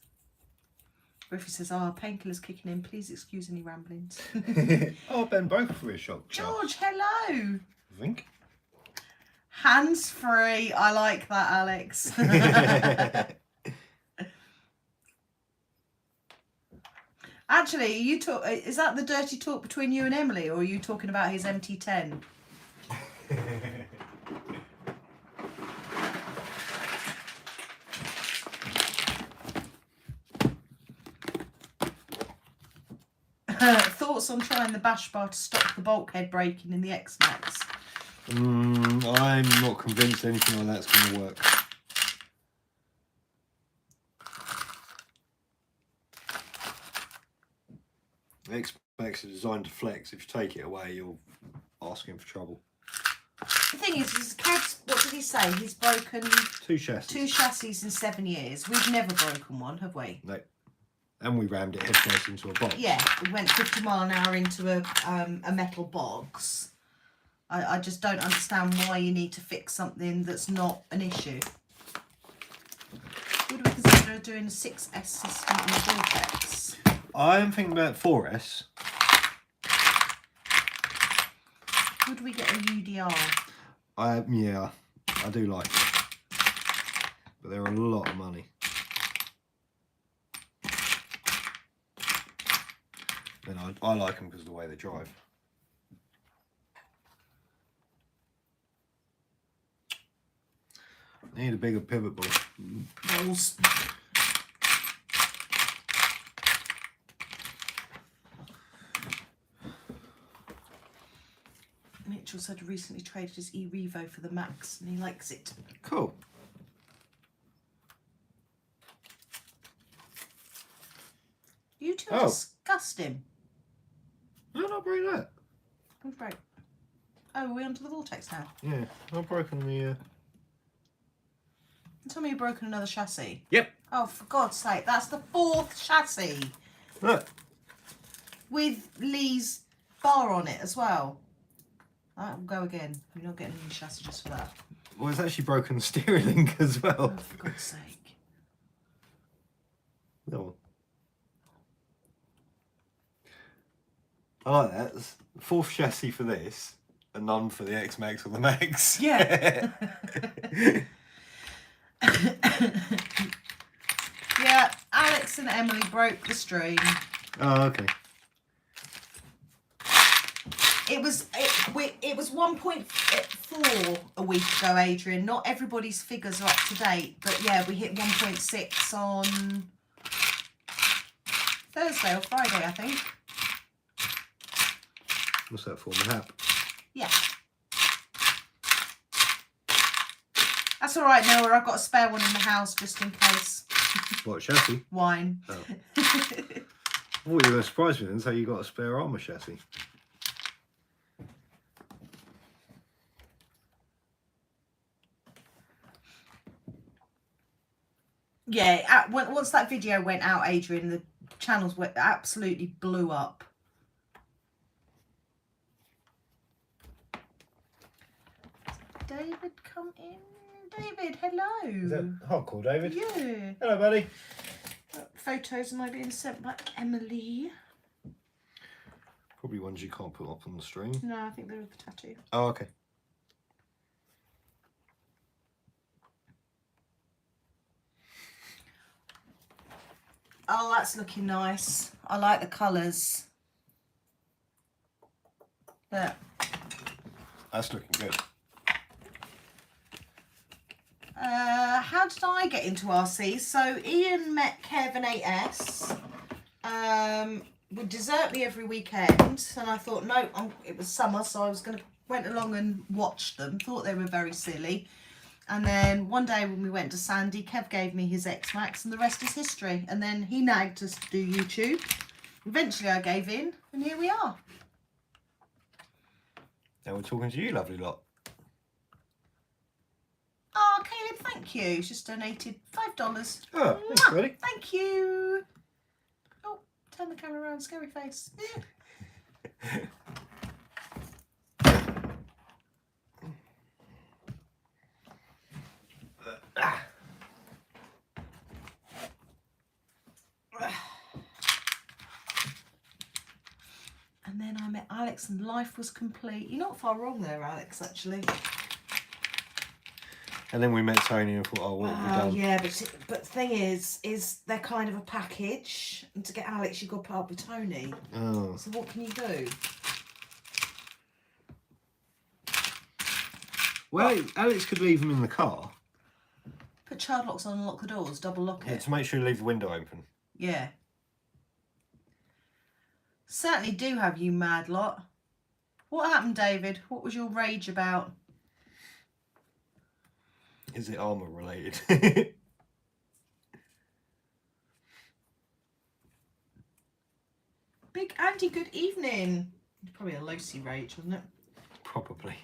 Griffey says, oh, painkiller's kicking in. Please excuse any ramblings. Oh, Ben broke for a shock. George, hello. I think. Hands free. I like that, Alex. Actually, is that the dirty talk between you and Emily, or are you talking about his MT10? Thoughts on trying the bash bar to stop the bulkhead breaking in the X-Max? I'm not convinced anything like that's going to work. X-Max are designed to flex. If you take it away, you're asking for trouble. The thing is Kev's, what did he say? He's broken 2 chassis. 2 chassis in 7 years. We've never broken one, have we? No. And we rammed it headfirst into a box. Yeah, we went 50 mile an hour into a metal box. I just don't understand why you need to fix something that's not an issue. Would we consider doing a 6S system in the Vortex? I'm thinking about 4S. Would we get a UDR? Yeah, I do like it. But they're a lot of money. Then I like them because of the way they drive. Need a bigger pivot ball. Balls. Mitchell said he recently traded his e-Revo for the Max and he likes it. Cool. You two are disgusting. No, not bring that. Who's broke? Oh, are we onto the Vortex now? Yeah, I've broken the... Tell me you've broken another chassis. Yep. Oh, for God's sake, that's the 4th chassis. Look. With Lee's bar on it as well. That will go again. You're not getting any chassis just for that. Well, it's actually broken the steering link as well. Oh, for God's sake. No. I like that. It's the 4th chassis for this, and none for the X-Max or the Max. Yeah. Yeah, Alex and Emily broke the stream. Oh, okay. It was 1.4 a week ago, Adrian. Not everybody's figures are up to date, but yeah, we hit 1.6 on Thursday or Friday, I think. What's that for? The hap? Yeah. That's all right, Noah. I've got a spare one in the house just in case. What, chassis? Wine. Oh. I thought you were going to surprise me and say you got a spare armour chassis. Yeah, once that video went out, Adrian, the channels absolutely blew up. David, come in. David, hello. Is that hardcore, David? Yeah. Hello, buddy. Photos am I being sent by Emily? Probably ones you can't put up on the stream. No, I think they're with the tattoo. Oh, okay. Oh, that's looking nice. I like the colours. Look. That's looking good. How did I get into RC? So Ian met Kev and 8S. Would desert me every weekend, and I thought, no, it was summer, so I was went along and watched them. Thought they were very silly. And then one day when we went to Sandy, Kev gave me his X-Max, and the rest is history. And then he nagged us to do YouTube. Eventually I gave in, and here we are. Now we're talking to you, lovely lot. Oh, Caleb, thank you. He's just donated $5. Oh, thanks, buddy. Thank you. Oh, turn the camera around, scary face. And then I met Alex and life was complete. You're not far wrong there, Alex, actually. And then we met Tony and thought, oh, what have we done? Yeah, but the thing is they're kind of a package. And to get Alex, you've got to put up with Tony. Oh. So what can you do? Well, Alex could leave them in the car. Put child locks on and lock the doors, double lock Yeah, it. to make sure you leave the window open. Yeah. Certainly do have, you mad lot. What happened, David? What was your rage about? Is it armour related? Big Andy, good evening. Probably a Lucy rage, wasn't it? Probably.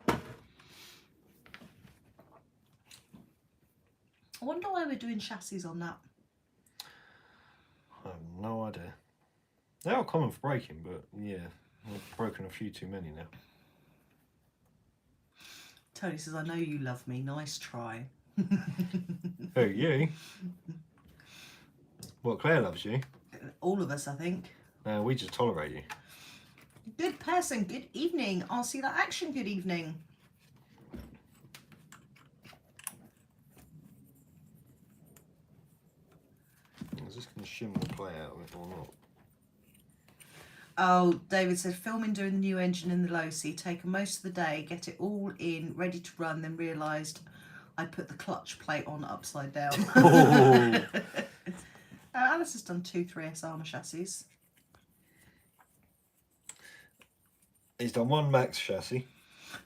I wonder why we're doing chassis on that. I have no idea. They are common for breaking, but yeah, I've broken a few too many now. Tony says, I know you love me. Nice try. Who, you? What, Claire loves you? All of us, I think. No, we just tolerate you. Good person, good evening. I'll see that action, good evening. Is this going to shim the play out of it or not? Oh, David said, filming doing the new engine in the low C, taken most of the day, get it all in, ready to run, then realised I put the clutch plate on upside down. Oh. Alice has done 2 3S armour chassis. He's done 1 Max chassis.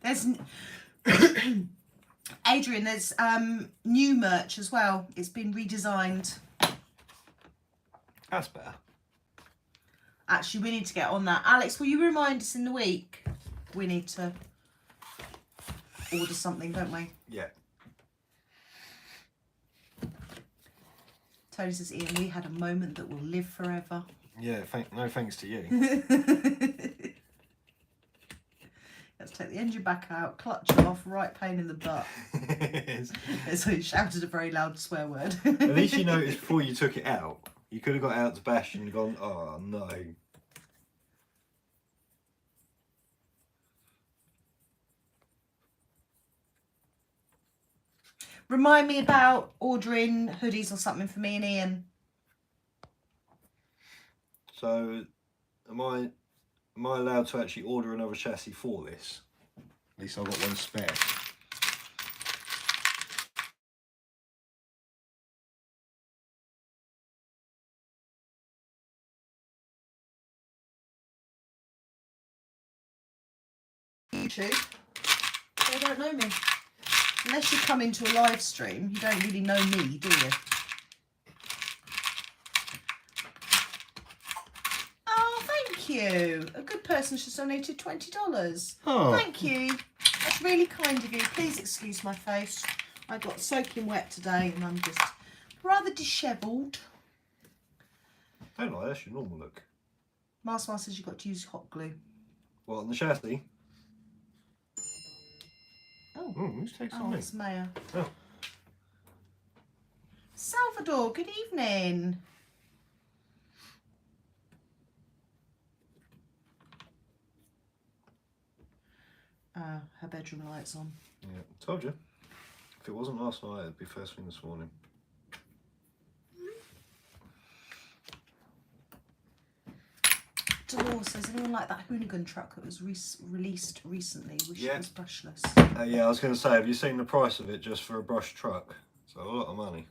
There's Adrian, there's new merch as well. It's been redesigned. That's better. Actually, we need to get on that. Alex, will you remind us in the week? We need to order something, don't we? Yeah. Tony says, Ian, we had a moment that will live forever. Yeah, no thanks to you. to take the engine back out, clutch it off, right pain in the butt. So he shouted a very loud swear word. At least you noticed before you took it out. You could have got out to bash and gone, oh no. Remind me about ordering hoodies or something for me and Ian. So, am I allowed to actually order another chassis for this? At least I've got one spare. YouTube, they don't know me. Unless you come into a live stream, you don't really know me, do you? Oh, thank you. A good person just donated $20. Oh. Thank you. That's really kind of you. Please excuse my face. I got soaking wet today and I'm just rather dishevelled. Don't lie, that's your normal look. Marsmar says you've got to use hot glue. What, on the chassis? Oh, who's takes on me? it's Maya. Oh. Salvador, good evening. Her bedroom light's on. Yeah, told you. If it wasn't last night, it'd be first thing this morning. Dolores says, anyone like that Hoonigan truck that was released recently? Wish it was brushless. Yeah, I was going to say, have you seen the price of it just for a brush truck? It's a lot of money.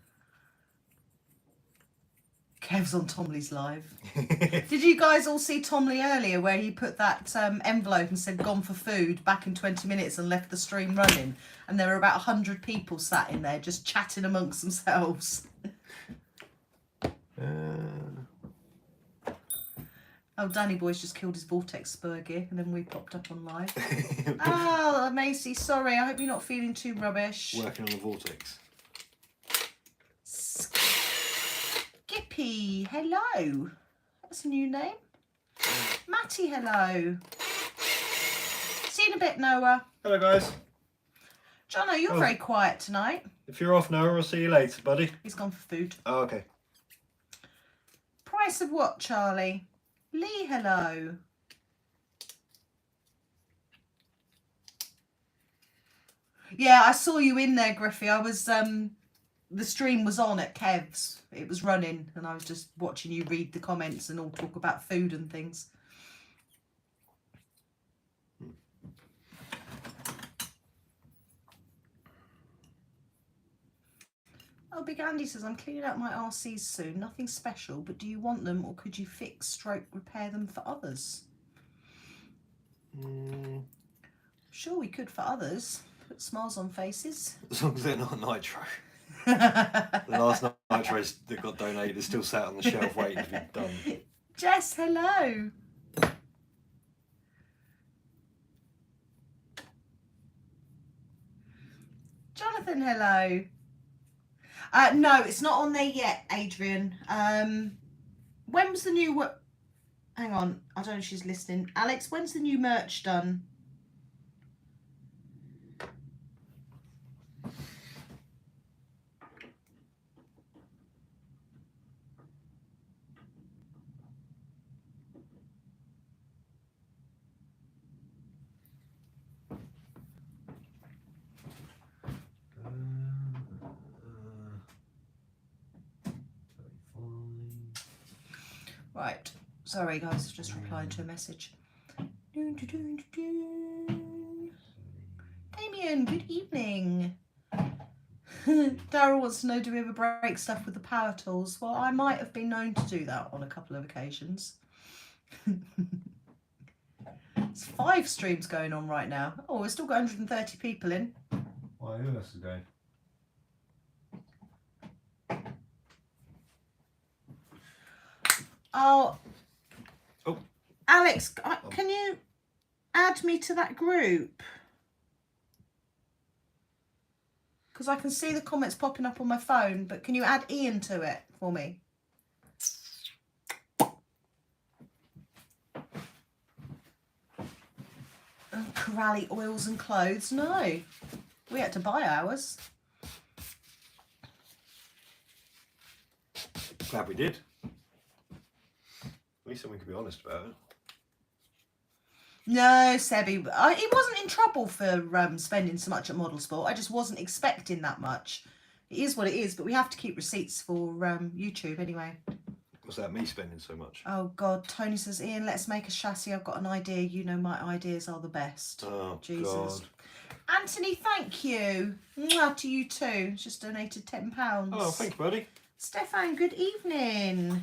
Kev's on Tomley's live. Did you guys all see Tomley earlier where he put that envelope and said gone for food back in 20 minutes and left the stream running? And there were about 100 people sat in there just chatting amongst themselves. Oh, Danny Boy's just killed his Vortex spur gear and then we popped up on live. Oh, Macy, sorry. I hope you're not feeling too rubbish. Working on the Vortex. Skippy, hello. That's a new name. Matty, hello. See you in a bit, Noah. Hello, guys. Jono, you're very quiet tonight. If you're off, Noah, I'll see you later, buddy. He's gone for food. Oh, okay. Price of what, Charlie? Lee, hello. Yeah, I saw you in there, Griffey. I was, the stream was on at Kev's. It was running, and I was just watching you read the comments and all talk about food and things. Oh, Big Andy says, I'm cleaning out my RCs soon. Nothing special, but do you want them or could you fix, stroke, repair them for others? Sure, we could for others. Put smiles on faces. As long as they're not nitro. The last nitros that got donated are still sat on the shelf waiting to be done. Jess, hello. Jonathan, hello. No, it's not on there yet, Adrian. When was the new... Hang on, I don't know if she's listening. Alex, when's the new merch done? Right, sorry guys, just replying to a message. Damien, good evening. Daryl wants to know, do we ever break stuff with the power tools? Well, I might have been known to do that on a couple of occasions. There's 5 streams going on right now. Oh, we've still got 130 people in. Why, who else is going? Oh, Alex, Oh. can you add me to that group? Because I can see the comments popping up on my phone, but can you add Ian to it for me? Oh, Corally oils and clothes. No, we had to buy ours. Glad we did. At least someone could be honest about it. No, Sebby, he wasn't in trouble for spending so much at Model Sport. I just wasn't expecting that much. It is what it is, but we have to keep receipts for YouTube anyway. Was that me spending so much? Oh God, Tony says, Ian, let's make a chassis. I've got an idea. You know my ideas are the best. Oh, Jesus. God. Anthony, thank you. Mwah, to you too. Just donated £10. Oh, thank you, buddy. Stefan, good evening.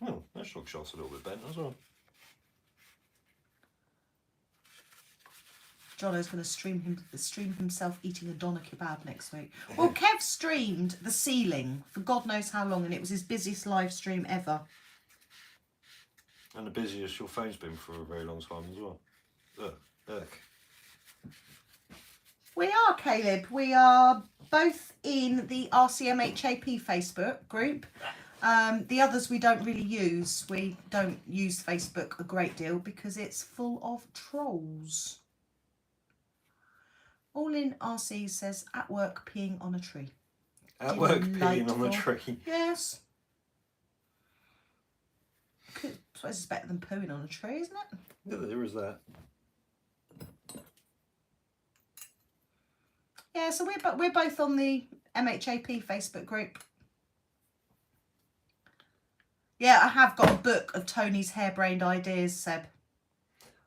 Oh, that shock shot's a little bit bent as well. Jono's going to stream himself eating a doner kebab next week. Well, Kev streamed the ceiling for God knows how long, and it was his busiest live stream ever. And the busiest your phone's been for a very long time as well. Look. We are, Caleb. We are both in the RCMHAP Facebook group. The others we don't really use. We don't use Facebook a great deal because it's full of trolls. All in RC says, at work peeing on a tree. At work peeing on a tree. Yes. I suppose it's better than pooing on a tree, isn't it? Yeah, there is that. Yeah, so we're both on the MHAP Facebook group. Yeah, I have got a book of Tony's harebrained ideas, Seb.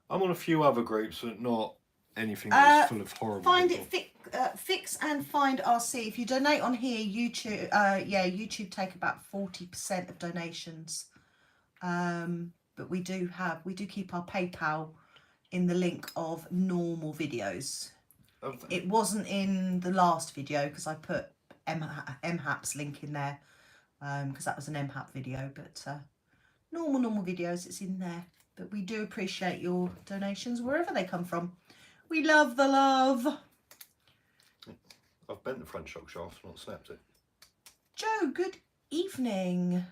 I'm on a few other groups, but not anything that's full of horrible Find people. it, Fix and Find RC. If you donate on here, YouTube, YouTube take about 40% of donations. But we do keep our PayPal in the link of normal videos. Okay. It wasn't in the last video because I put MHAP's link in there because that was an MHAP video, but normal videos, it's in there. But we do appreciate your donations wherever they come from. We love the love. I've bent the front shock shaft, not snapped it. Joe, good evening.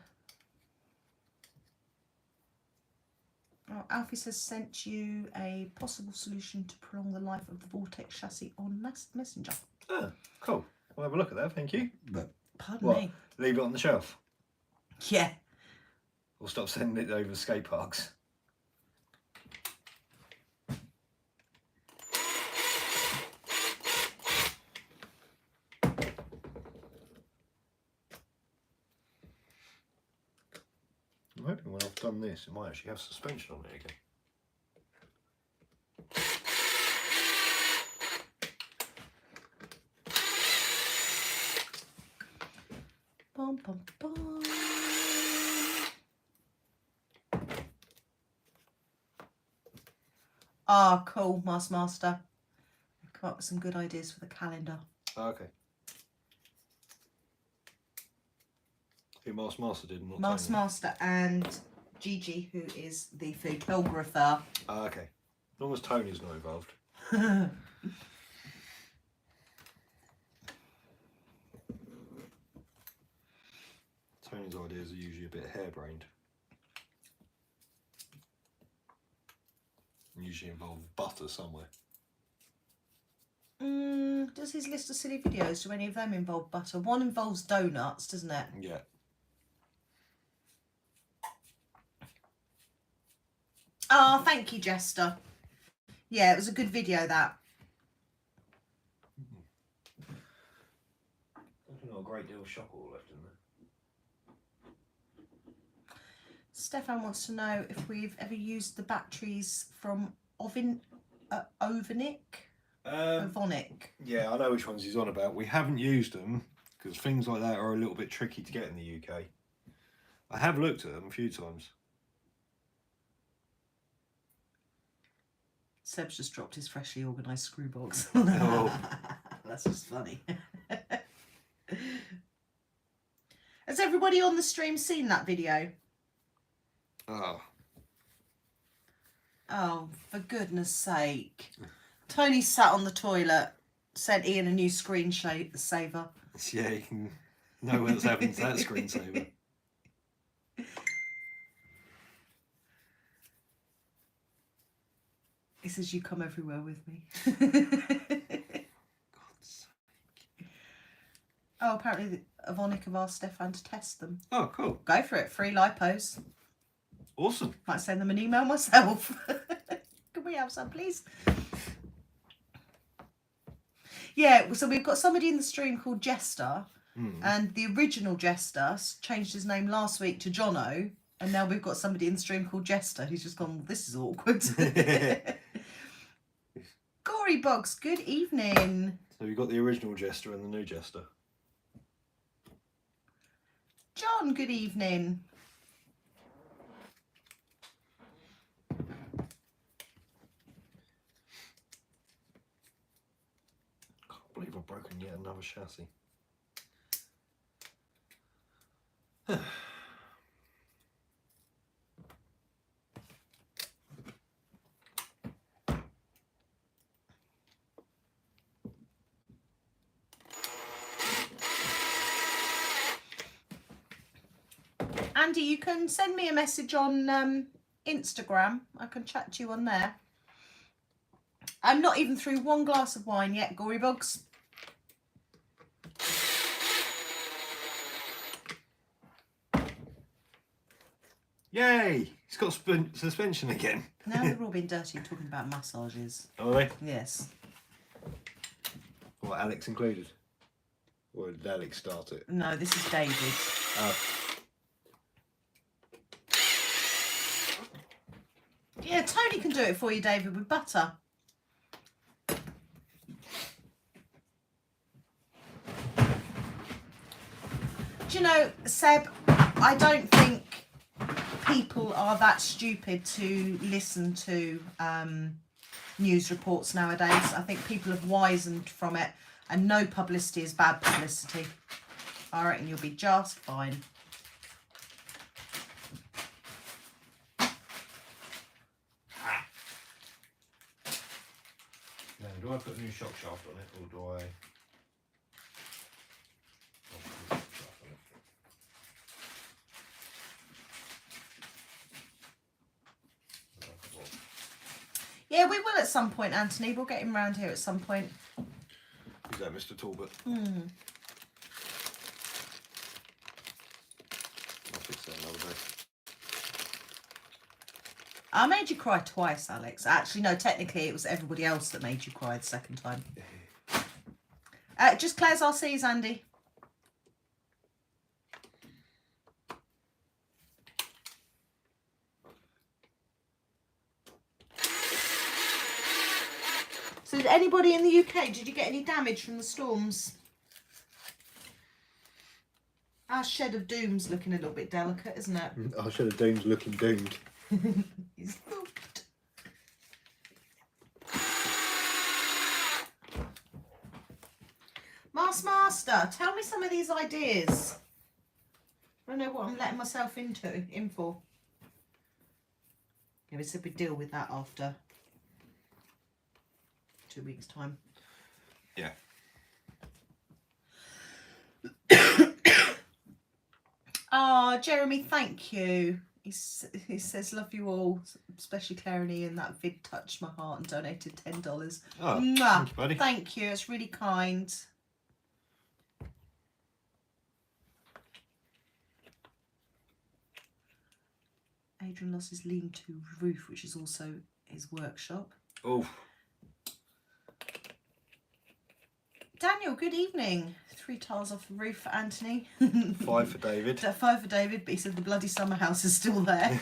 Oh, Alfie says sent you a possible solution to prolong the life of the Vortex chassis on Messenger. Ah, cool. I'll have a look at that, thank you. Pardon What? me. Leave it on the shelf? Yeah. Or stop sending it over skate parks? I'm hoping when I've done this, it might actually have suspension on it again. Bum, bum, bum. Ah, cool, Master. I've come up with some good ideas for the calendar. Oh, okay. Who Master did, not Tony. Master and Gigi, who is the photographer. Oh, okay. As long as Tony's not involved. Tony's ideas are usually a bit harebrained. Usually involve butter somewhere. Does his list of silly videos, do any of them involve butter? One involves donuts, doesn't it? Yeah. Oh, thank you, Jester. Yeah, it was a good video, that. There's not a great deal of shock oil left in there. Stefan wants to know if we've ever used the batteries from Ovonic. Yeah, I know which ones he's on about. We haven't used them because things like that are a little bit tricky to get in the UK. I have looked at them a few times. Seb's just dropped his freshly organised screw box. Oh. That's just funny. Has everybody on the stream seen that video? Oh. Oh, for goodness sake. Tony sat on the toilet, sent Ian a new screensaver. Yeah, you can know what's happened to that screensaver. He says you come everywhere with me. God's sake. Oh, apparently Avonik have asked Stefan to test them. Oh, cool. Go for it. Free lipos. Awesome. Might send them an email myself. Can we have some, please? Yeah, so we've got somebody in the stream called Jester, and the original Jester changed his name last week to Jono, and now we've got somebody in the stream called Jester who's just gone, well, this is awkward. Gory Bogs, good evening. So you've got the original Jester and the new Jester. John, good evening. Can't believe I've broken yet another chassis. Andy, you can send me a message on Instagram. I can chat to you on there. I'm not even through one glass of wine yet, Gory Bugs. Yay! It's got suspension again. Now they're all being dirty and talking about massages. Are they? Yes. What, Alex included? Or did Alex start it? No, this is David. Oh. Yeah, Tony can do it for you, David, with butter. Do you know, Seb, I don't think people are that stupid to listen to news reports nowadays. I think people have wisened from it, and no publicity is bad publicity. I reckon you'll be just fine. Now, do I put a new shock shaft on it, or do I... Yeah, we will at some point, Anthony. We'll get him round here at some point. Is that Mr. Talbot? Hmm. I'll fix that another day. I made you cry twice, Alex. Actually, no, technically it was everybody else that made you cry the second time. Just Claire's RCs, Andy. So did anybody in the UK, did you get any damage from the storms? Our shed of doom's looking a little bit delicate, isn't it? Our shed of doom's looking doomed. He's hooked. Master, tell me some of these ideas. I don't know what I'm letting myself in for. Yeah, we said we'd deal with that after 2 weeks' time. Yeah. Ah, Jeremy, thank you. He says, love you all, especially Claire and Ian. That vid touched my heart and donated $10. Oh, Mwah. thank you, buddy. Thank you, it's really kind. Adrian lost his lean-to roof, which is also his workshop. Oh. Daniel, good evening. 3 tiles off the roof for Anthony. 5 for David. 5 for David, but he said the bloody summer house is still there.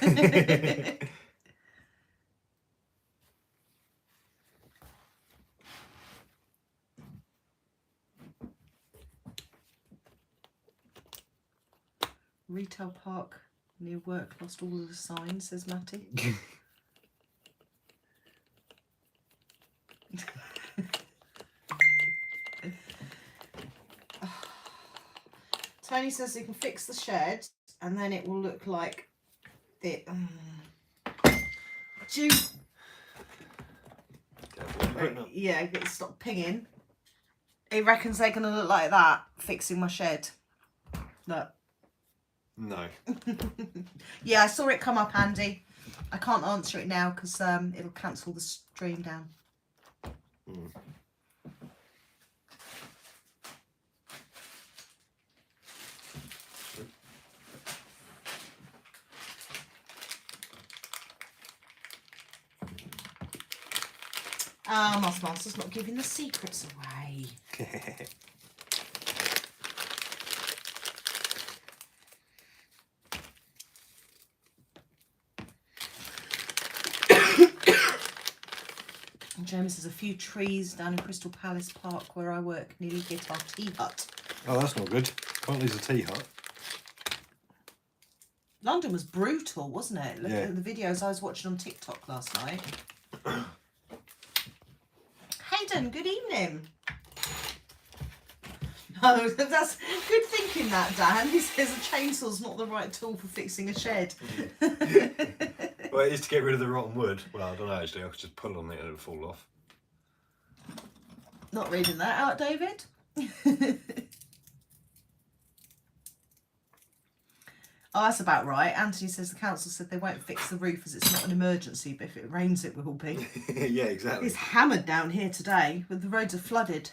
Retail park near work lost all of the signs, says Matty. Tony says he can fix the shed and then it will look like the yeah, it stopped pinging. He reckons they're gonna look like that fixing my shed. Look. No. Yeah, I saw it come up, Andy. I can't answer it now because it'll cancel the stream down. Mm. Master's not giving the secrets away. James, there's a few trees down in Crystal Palace Park where I work nearly hit our tea hut. Oh, that's not good. Can't lose a tea hut. London was brutal, wasn't it? Look Yeah. at the videos I was watching on TikTok last night. Hayden, good evening. Oh, that's good thinking that, Dan. He says a chainsaw's not the right tool for fixing a shed. Well, it is to get rid of the rotten wood. Well, I don't know actually. I could just pull on it and it would fall off. Not reading that out, David. Oh, that's about right. Anthony says the council said they won't fix the roof as it's not an emergency, but if it rains it will be. Yeah, exactly. It's hammered down here today, but the roads are flooded.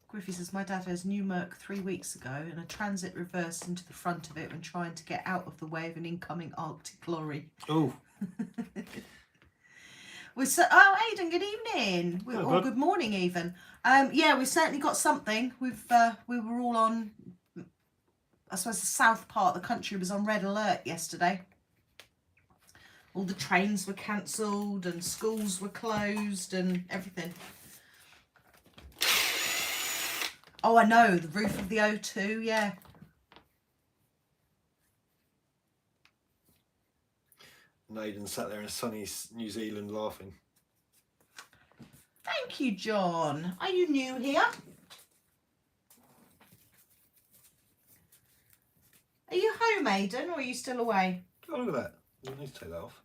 Griffey says, my dad has new Merc 3 weeks ago and a transit reversed into the front of it when trying to get out of the way of an incoming Arctic lorry. Oh. Oh, Aidan, good evening. Hello, Or good morning even. Yeah, we've certainly got something. We were all on, I suppose the south part of the country was on red alert yesterday. All the trains were cancelled and schools were closed and everything. Oh, I know, the roof of the O2, yeah. Aidan sat there in sunny New Zealand laughing. Thank you, John. Are you new here? Are you home, Aidan, or are you still away? Oh, look at that. You don't need to take that off.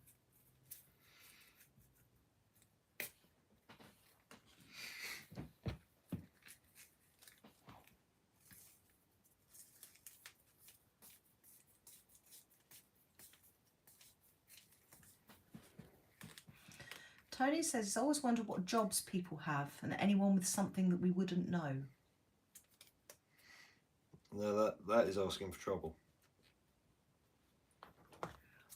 Tony says he's always wondered what jobs people have and anyone with something that we wouldn't know. No, that is asking for trouble.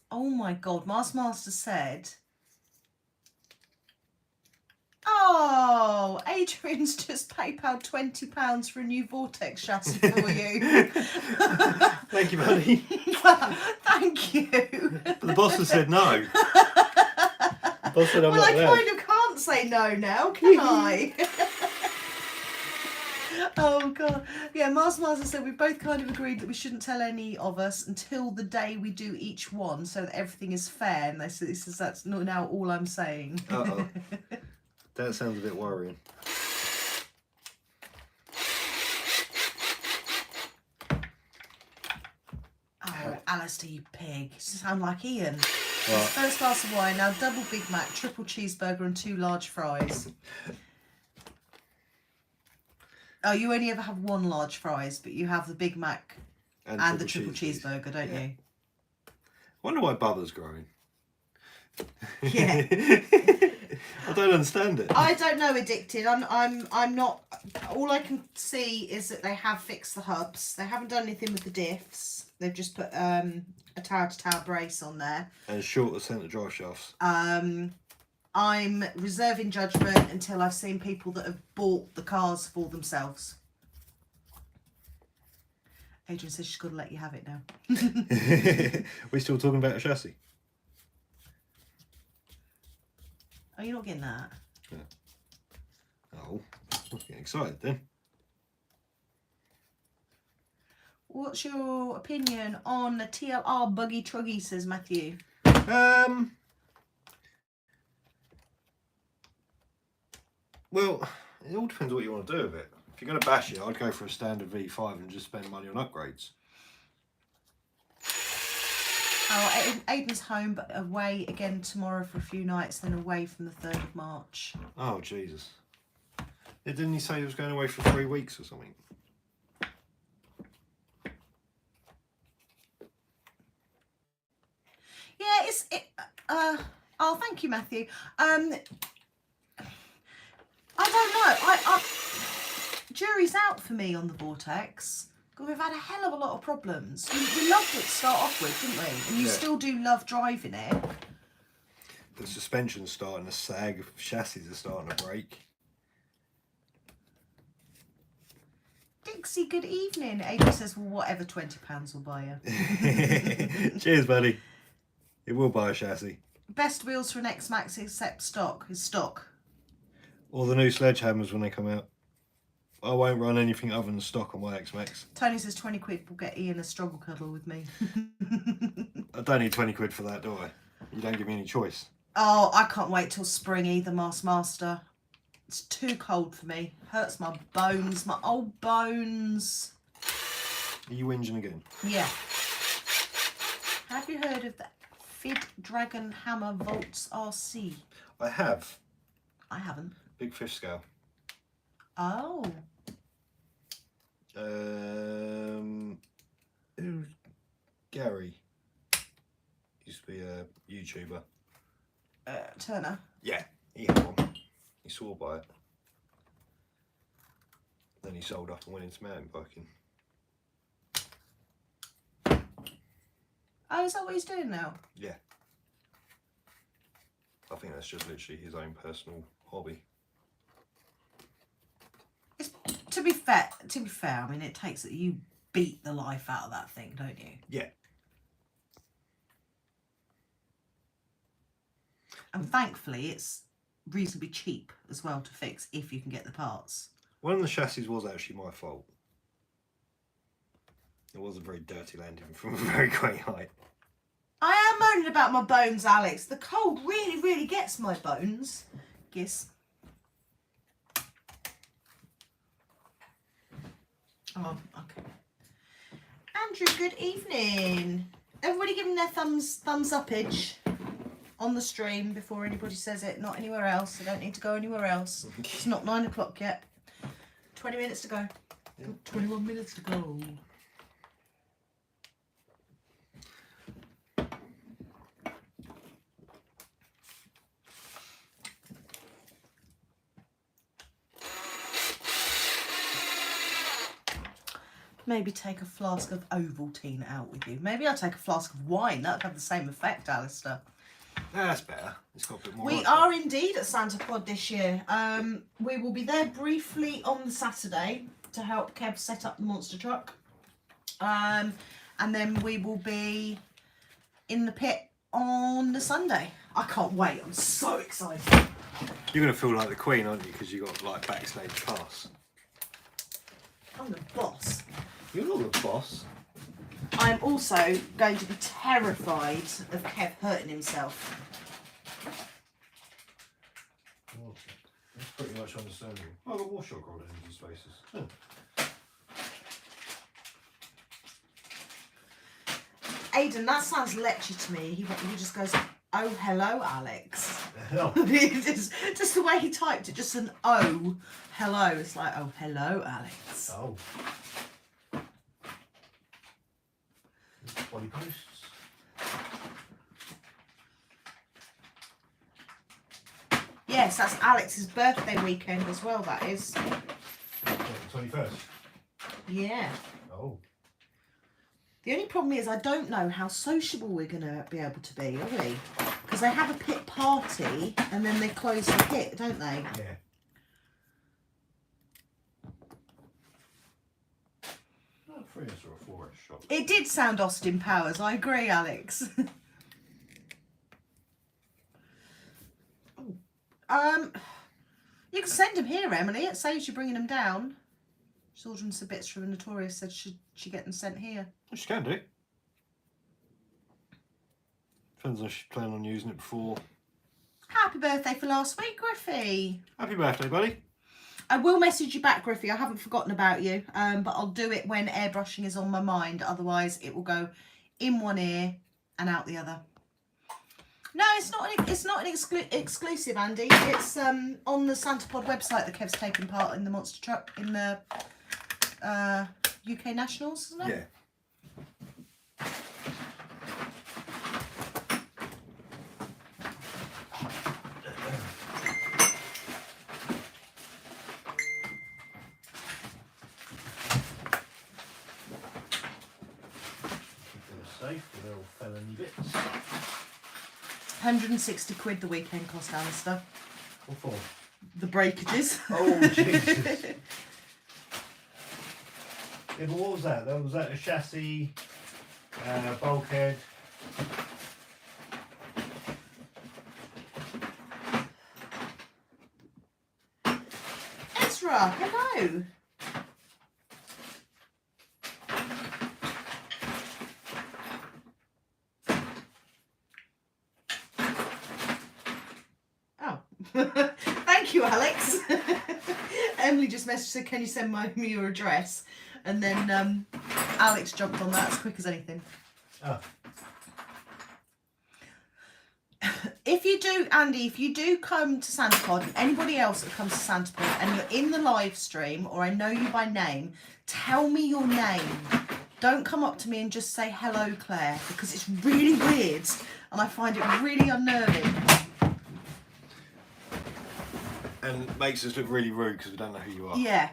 Oh my God, Master said... Oh, Adrian's just PayPal £20 for a new Vortex chassis for you. Thank you, buddy. Thank you. But the boss has said no. The boss said I'm Well, not I allowed. kind of can't say no now, can I? Oh God. Yeah, Master said we both kind of agreed that we shouldn't tell any of us until the day we do each one so that everything is fair. And they said, he says that's not now all I'm saying. Uh-oh. That sounds a bit worrying. Oh, Alistair, you pig. You sound like Ian. Right. First glass of wine, now double Big Mac, triple cheeseburger and 2 large fries. Oh, you only ever have 1 large fries, but you have the Big Mac and the triple cheeseburger, don't Yeah. you? Wonder why Bubba's growing. Yeah. I don't understand it. I don't know, Addicted. I'm not. All I can see is that they have fixed the hubs. They haven't done anything with the diffs. They've just put a tower-to-tower brace on there. And shorter centre drive shafts. I'm reserving judgment until I've seen people that have bought the cars for themselves. Adrian says she's got to let you have it now. We're still talking about a chassis. Are you not getting that? Yeah. Oh, I'm getting excited then. What's your opinion on the TLR buggy truggy, says Matthew? Well, it all depends what you want to do with it. If you're going to bash it, I'd go for a standard V5 and just spend money on upgrades. Oh, Aiden's home, but away again tomorrow for a few nights, then away from the 3rd of March. Oh, Jesus. Yeah, didn't he say he was going away for 3 weeks or something? Yeah, oh, thank you, Matthew. I don't know. Jury's out for me on the Vortex. God, we've had a hell of a lot of problems. We loved it to start off with, didn't we? And you still do love driving it. The suspension's starting to sag, chassis are starting to break. Dixie, good evening. Amy says, well, whatever, £20 will buy you. Cheers, buddy. It will buy a chassis. Best wheels for an X-Max except stock is stock. Or the new sledgehammers when they come out. I won't run anything other than stock on my X-Max. Tony says 20 quid will get Ian a struggle cuddle with me. I don't need 20 quid for that, do I? You don't give me any choice. Oh, I can't wait till spring either, Master. It's too cold for me. Hurts my bones, my old bones. Are you whinging again? Yeah. Have you heard of the Fid Dragon Hammer Volts RC? I have. I haven't. Big fish scale. Oh. Who's Gary? Used to be a YouTuber. Turner. Yeah, he had one. He swore by it. Then he sold up and went into mountain biking. Oh, is that what he's doing now? Yeah. I think that's just literally his own personal hobby. It's, to be fair, I mean, it takes that you beat the life out of that thing, don't you? Yeah. And thankfully, it's reasonably cheap as well to fix if you can get the parts. One of the chassis was actually my fault. It was a very dirty landing from a very great height. I am moaning about my bones, Alex. The cold really, really gets my bones. Giss. Oh, okay. Andrew, good evening. Everybody giving their thumbs uppage on the stream before anybody says it. Not anywhere else. I don't need to go anywhere else. It's not 9 o'clock yet. 20 minutes to go. Yeah. 21 minutes to go. Maybe take a flask of Ovaltine out with you. Maybe I'll take a flask of wine. That would have the same effect, Alistair. That's better. It's got a bit more. We are indeed at Santa Pod this year. We will be there briefly on the Saturday to help Kev set up the monster truck. And then we will be in the pit on the Sunday. I can't wait. I'm so excited. You're going to feel like the Queen, aren't you? Because you got like backstage pass. I'm the boss. You're not the boss. I'm also going to be terrified of Kev hurting himself. Well, that's pretty much understandable. Oh, the washer got it into spaces. Huh. Aidan, that sounds lecture to me. He just goes, oh, hello, Alex. Hell. just the way he typed it, just an oh, hello. It's like, oh, hello, Alex. Oh. Body posts. Yes, that's Alex's birthday weekend as well, that is. What, the 21st? Yeah. Oh. The only problem is I don't know how sociable we're going to be able to be, are we? Because they have a pit party and then they close the pit, don't they? Yeah. Oh, 3S or a 4S shot. It did sound Austin Powers, I agree, Alex. You can send them here, Emily. It saves you bringing them down. She's ordering some bits from Notorious. Said should she get them sent here? She can do. Depends if she's planning on using it before. Happy birthday for last week, Griffey. Happy birthday, buddy. I will message you back, Griffey. I haven't forgotten about you, but I'll do it when airbrushing is on my mind. Otherwise, it will go in one ear and out the other. No, it's not an exclusive, Andy. It's on the Santa Pod website that Kev's taken part in the monster truck in the UK Nationals, isn't it? Yeah. Safe with all felony bits. 160 quid the weekend cost, Alistair. What for? The breakages. Oh, Jesus. Yeah, but what was that? Was that a chassis, bulkhead? Ezra, hello. Thank you, Alex. Emily just messaged, said, can you send me your address? And then Alex jumped on that as quick as anything. Oh. If you do, Andy, if you do come to Santa Pod, anybody else that comes to Santa Pod and you're in the live stream, or I know you by name, tell me your name. Don't come up to me and just say, hello, Claire, because it's really weird and I find it really unnerving. And makes us look really rude because we don't know who you are. Yeah.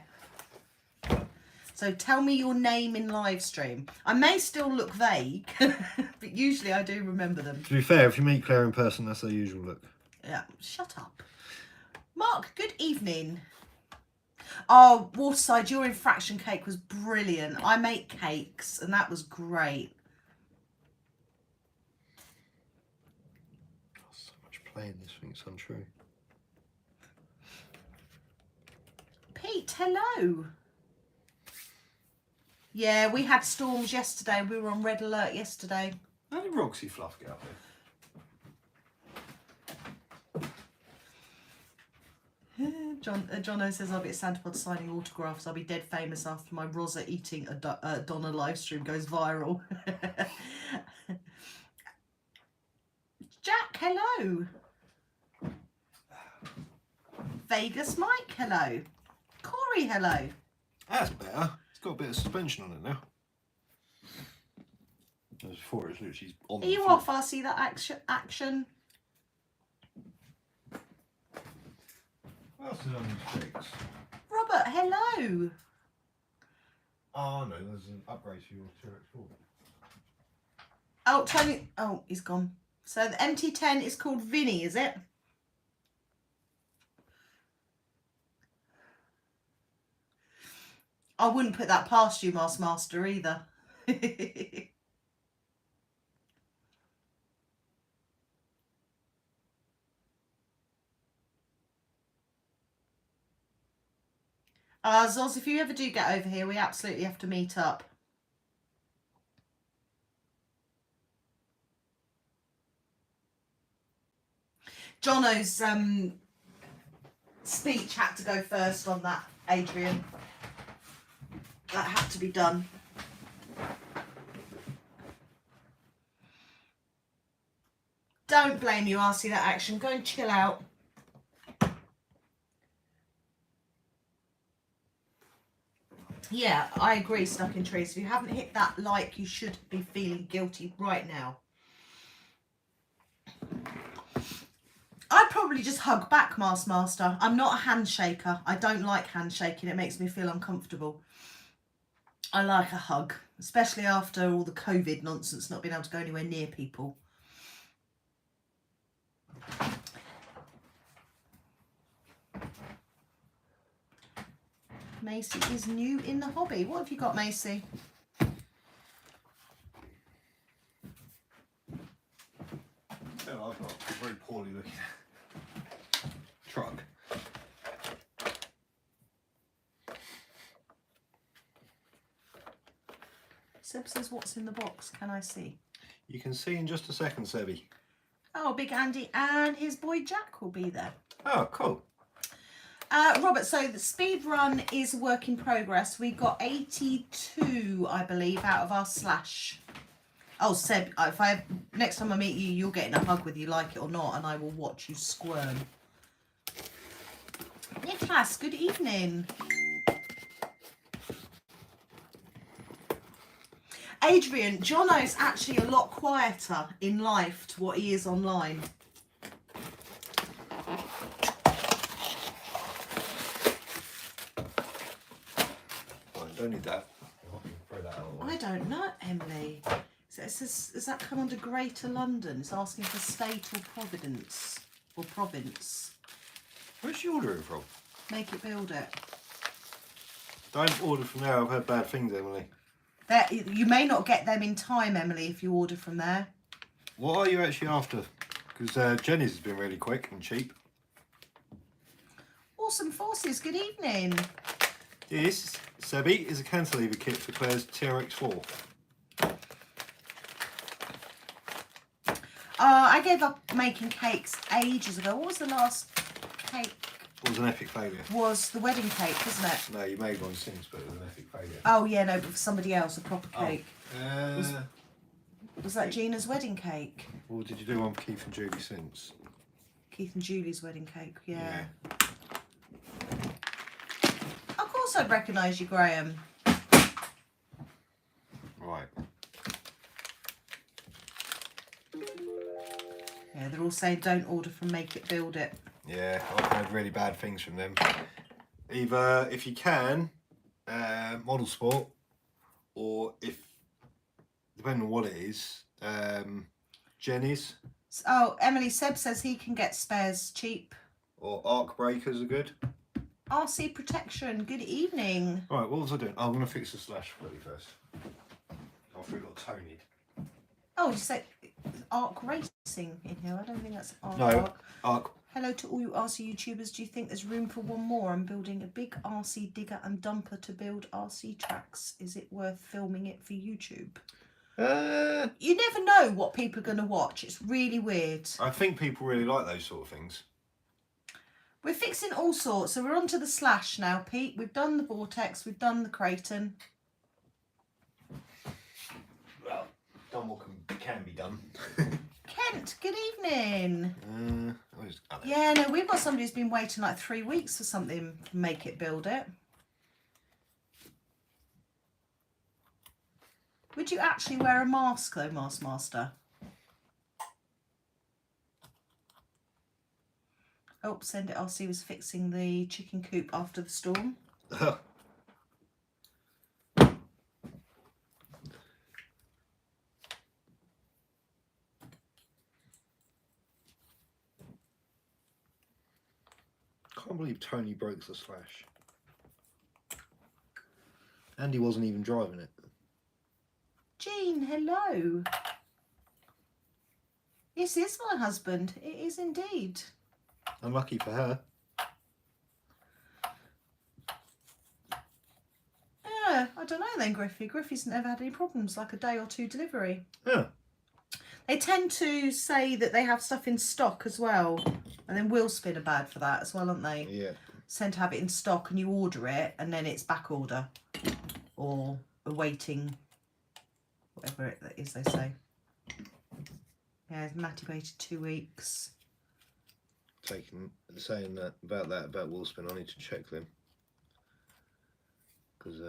So tell me your name in live stream. I may still look vague, but usually I do remember them. To be fair, if you meet Claire in person, that's their usual look. Yeah, shut up. Mark, good evening. Oh, Waterside, your infraction cake was brilliant. I make cakes and that was great. Oh, so much play in this thing, it's untrue. Pete, hello. Yeah, we had storms yesterday. We were on red alert yesterday. How did Roxy Fluff get up there? Jono says I'll be at Santa Pod signing autographs. I'll be dead famous after my Rosa eating a Donna live stream goes viral. Jack, hello. Vegas Mike, hello. Corey, hello. That's better. It's got a bit of suspension on it now. As before, it's literally on Are the you floor. off? I see that action. What else is on these sticks? Robert, hello. Oh no, there's an upgrade to your T-Rex 4. Oh, Tony. Oh, he's gone. So the MT10 is called Vinny, is it? I wouldn't put that past you, Master either. Zoz, if you ever do get over here, we absolutely have to meet up. Jono's speech had to go first on that, Adrian. That had to be done. Don't blame you, RC, that action. Go and chill out. Yeah, I agree, Stuck in Trees. If you haven't hit that like, you should be feeling guilty right now. I'd probably just hug back, Master. I'm not a handshaker. I don't like handshaking. It makes me feel uncomfortable. I like a hug, especially after all the COVID nonsense, not being able to go anywhere near people. Macy is new in the hobby. What have you got, Macy? Oh, I've got a very poorly looking truck. Seb says, what's in the box? Can I see? You can see in just a second, Sebby. Oh, Big Andy and his boy Jack will be there. Oh, cool. Robert, so the speed run is a work in progress. We got 82, I believe, out of our slash. Oh, Seb, next time I meet you, you'll get in a hug whether you like it or not, and I will watch you squirm. Nicholas, good evening. Adrian, Jono's actually a lot quieter in life to what he is online. Oh, I don't need that. Throw that out. I don't know, Emily. Does that come under Greater London? It's asking for state or providence or province. Where's she ordering from? Make it, build it. Don't order from there. I've heard bad things, Emily. You may not get them in time, Emily, if you order from there. What are you actually after? Because Jenny's has been really quick and cheap. Awesome Forces, good evening. This, Sebi, is a cantilever kit for Claire's TRX4. I gave up making cakes ages ago. What was the last cake? It was an epic failure. Was the wedding cake, wasn't it? No, you made one since, but it was an epic failure. Oh, yeah, no, but for somebody else, a proper cake. Oh. Was that Gina's wedding cake? Or did you do one for Keith and Julie since? Keith and Julie's wedding cake, yeah. Of course I'd recognise you, Graham. Right. Yeah, they're all saying don't order from Make It, Build It. Yeah, I've heard really bad things from them. Either, if you can, Model Sport, or if, depending on what it is, Jenny's. Oh, Emily, Seb says he can get spares cheap. Or Arc Breakers are good. RC Protection, good evening. Right, what was I doing? Oh, I'm going to fix the slash quickly first. I forgot Tony. Oh, you say Arc Racing in here? I don't think that's Arc. No, Arc. Hello to all you RC YouTubers. Do you think there's room for one more? I'm building a big RC digger and dumper to build RC tracks. Is it worth filming it for YouTube? You never know what people are going to watch. It's really weird. I think people really like those sort of things. We're fixing all sorts. So we're on to the slash now, Pete. We've done the Vortex. We've done the Creighton. Well, done what can be done. Kent, good evening. Alex. Yeah, no, we've got somebody who's been waiting like 3 weeks for something to Make It, Build It. Would you actually wear a mask though, Mask Master? Oh, send it. RC was fixing the chicken coop after the storm. Can't believe Tony broke the slash. And he wasn't even driving it. Jean, hello. This is my husband. It is indeed. Unlucky for her. Yeah, I don't know then, Griffey. Griffey's never had any problems, like a day or two delivery. Yeah. They tend to say that they have stuff in stock as well. And then Willspin are bad for that as well, aren't they? Yeah. Tend to have it in stock and you order it and then it's back order. Or awaiting, whatever it is they say. Yeah, Matty waited 2 weeks. Saying that about Willspin, I need to check them. Because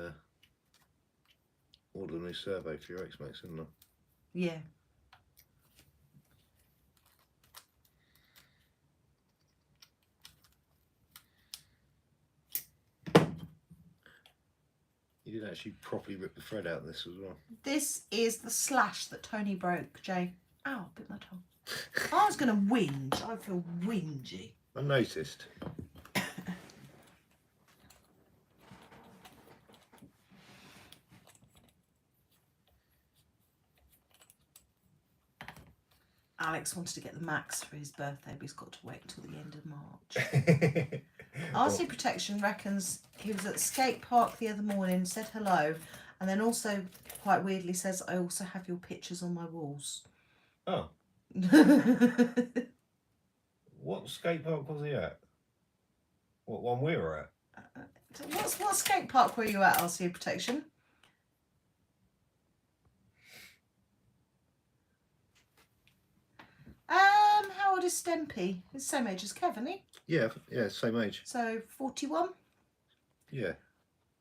ordered a new survey for your X-Max, didn't I? Yeah. You did actually properly rip the thread out of this as well. This is the slash that Tony broke, Jay. Ow, bit my tongue. I was going to whinge. I feel whingy. I noticed. Alex wanted to get the Max for his birthday, but he's got to wait until the end of March. RC Protection reckons he was at the skate park the other morning, said hello, and then also, quite weirdly, says, I also have your pictures on my walls. Oh. What skate park was he at? What one we were at? What skate park were you at, RC Protection? How old is Stempy? He's the same age as Kev, isn't he? Yeah, same age. So 41. Yeah.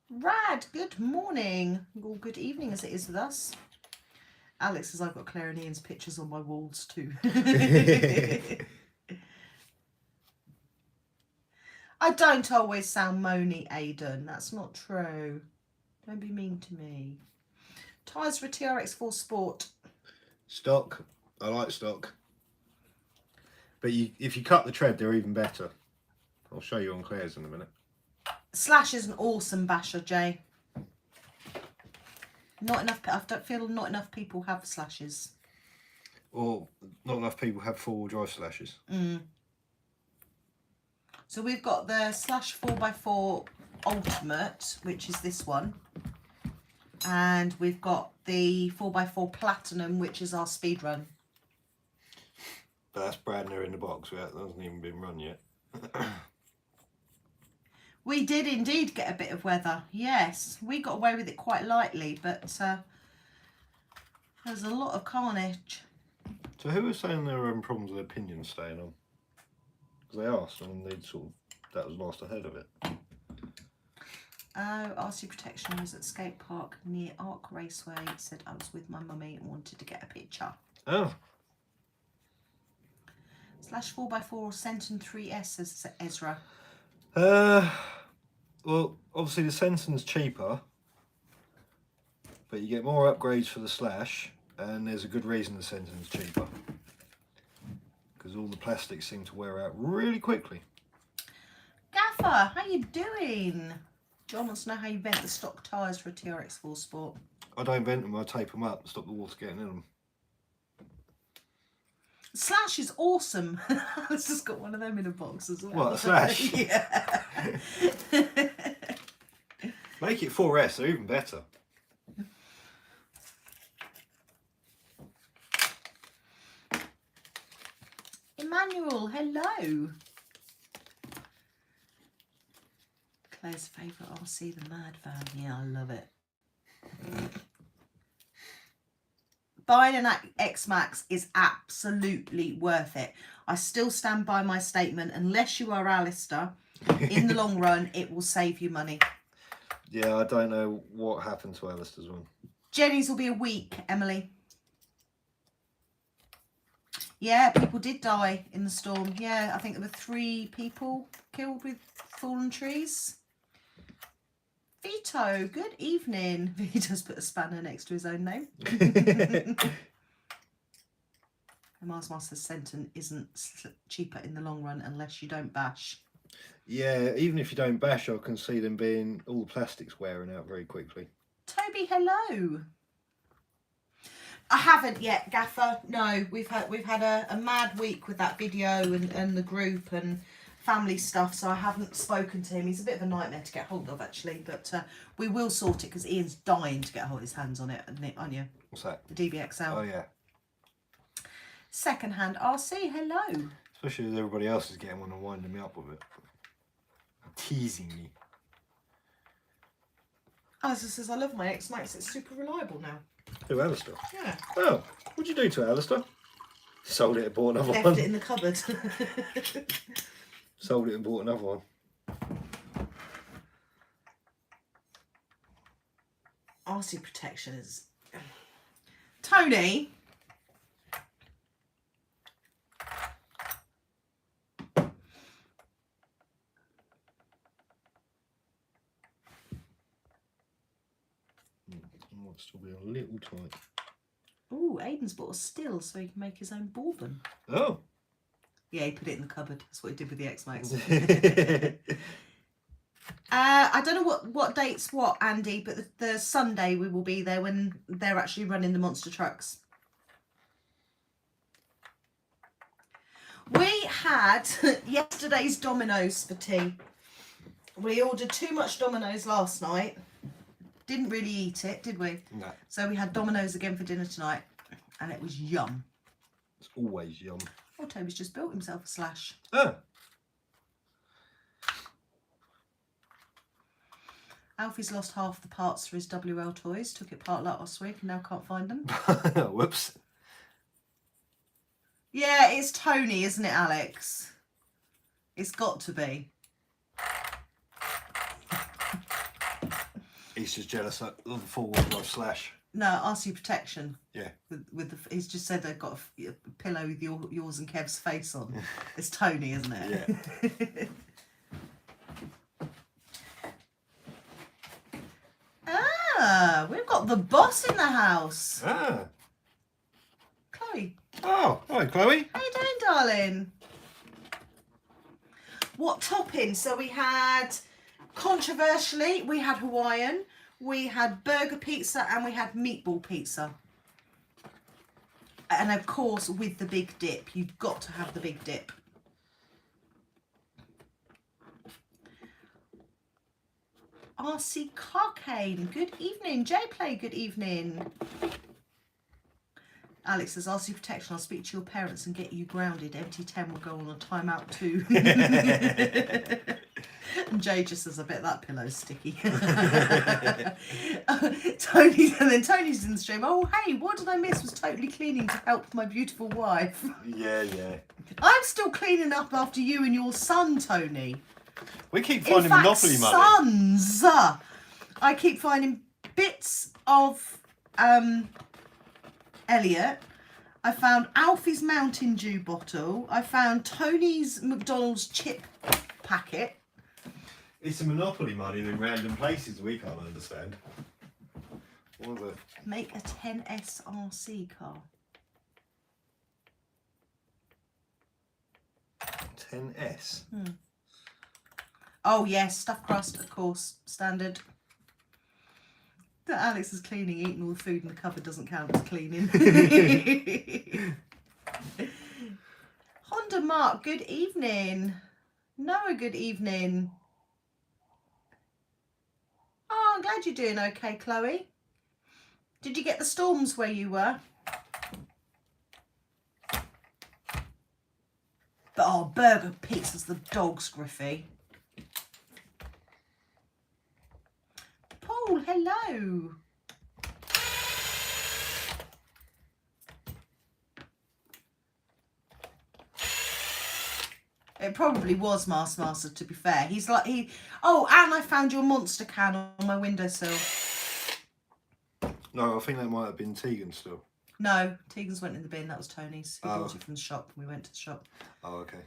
Rad, good morning. Or good evening as it is with us. Alex says I've got Claire and Ian's pictures on my walls too. I don't always sound moany, Aidan. That's not true. Don't be mean to me. Tyres for a TRX4 Sport. Stock. I like stock. But if you cut the tread, they're even better. I'll show you on Claire's in a minute. Slash is an awesome basher, Jay. Not enough. I don't feel not enough people have slashes. Or not enough people have four-wheel drive slashes. So we've got the Slash 4x4 Ultimate, which is this one. And we've got the 4x4 Platinum, which is our speed run. But that's brand new in the box. That hasn't even been run yet. We did indeed get a bit of weather. Yes, we got away with it quite lightly, but there's a lot of carnage. So who was saying there were having problems with their pinions staying on? Because they asked and they'd sort of, that was last I heard of it. RC Protection was at skate park near Arc Raceway. Said I was with my mummy and wanted to get a picture. Oh. Slash 4x4 or Centon 3S, says Ezra. Well, obviously the Senton's cheaper, but you get more upgrades for the Slash, and there's a good reason the Senton's cheaper. Because all the plastics seem to wear out really quickly. Gaffer, how you doing? John wants to know how you vent the stock tyres for a TRX4 Sport. I don't vent them, I tape them up and stop the water getting in them. Slash is awesome. I've just got one of them in a box as well. What, a Slash? Yeah. Make it 4S, they're even better. Emmanuel, hello. Claire's favourite RC, the Mad Van. Yeah, I love it. Buying an X-Max is absolutely worth it. I still stand by my statement. Unless you are Alistair, in the long run, it will save you money. Yeah, I don't know what happened to Alistair's one. Jenny's will be a week, Emily. Yeah, people did die in the storm. Yeah, I think there were 3 people killed with fallen trees. Vito, good evening. Vito's put a spanner next to his own name. Mars Master Centon isn't cheaper in the long run unless you don't bash. Yeah, even if you don't bash, I can see them being all the plastics wearing out very quickly. Toby, hello. I haven't yet, Gaffer. No, we've had a mad week with that video and the group and family stuff, so I haven't spoken to him. He's a bit of a nightmare to get hold of, actually, but we will sort it because Ian's dying to get his hands on it, aren't you? What's that? The DBXL. Oh, yeah. Second-hand RC, hello. Especially as everybody else is getting one and winding me up with it. Teasing me. Alistair says, I love my X-Max, it's super reliable now. Who, Alistair? Yeah. Oh, what'd you do to it, Alistair? Sold it and bought another one. Left it in the cupboard. Sold it and bought another one. RC Protection is... Tony... Might still be a little tight. Ooh, Aidan's bought a still so he can make his own bourbon. Oh. Yeah, he put it in the cupboard. That's what he did with the X-Max. I don't know what date's what, Andy, but the Sunday we will be there when they're actually running the monster trucks. We had yesterday's Domino's for tea. We ordered too much Domino's last night. Didn't really eat it, did we? No. So we had Domino's again for dinner tonight, and it was yum. It's always yum. Oh, Toby's just built himself a Slash. Oh. Alfie's lost half the parts for his WL toys. Took it part last week and now can't find them. Whoops. Yeah, it's Tony, isn't it, Alex? It's got to be. He's just jealous of the four-wheel drive Slash. No, RC Protection. Yeah. With the, he's just said they've got a pillow with yours and Kev's face on. It's Tony, isn't it? Yeah. Ah, we've got the boss in the house. Ah. Chloe. Oh, hi, Chloe. How you doing, darling? What toppings? So we had, controversially, we had Hawaiian, we had burger pizza, and we had meatball pizza. And of course, with the big dip. You've got to have the big dip. RC Carcane, good evening. J-Play, good evening. Alex says, RC Protection, I'll speak to your parents and get you grounded. MT10 will go on a timeout too. And Jay just says, I bet that pillow's sticky. Tony's in the stream. Oh, hey, what did I miss? Was totally cleaning to help my beautiful wife. Yeah. I'm still cleaning up after you and your son, Tony. We keep finding Monopoly money. Sons! I keep finding bits of Elliot. I found Alfie's Mountain Dew bottle. I found Tony's McDonald's chip packet. It's a Monopoly money in random places we can't understand. What was it? Make a 10S RC car. 10S? Oh yes, stuffed crust, of course, standard. That Alex is cleaning, eating all the food in the cupboard doesn't count as cleaning. Honda Mark, good evening. Noah, good evening. Oh, I'm glad you're doing okay, Chloe. Did you get the storms where you were? But oh, burger pizza's the dogs, Griffey. Paul, hello. It probably was Master, to be fair. He's like, oh, and I found your monster can on my windowsill. No, I think that might have been Tegan still. No, Tegan's went in the bin. That was Tony's. He bought it from the shop when we went to the shop. Oh, okay.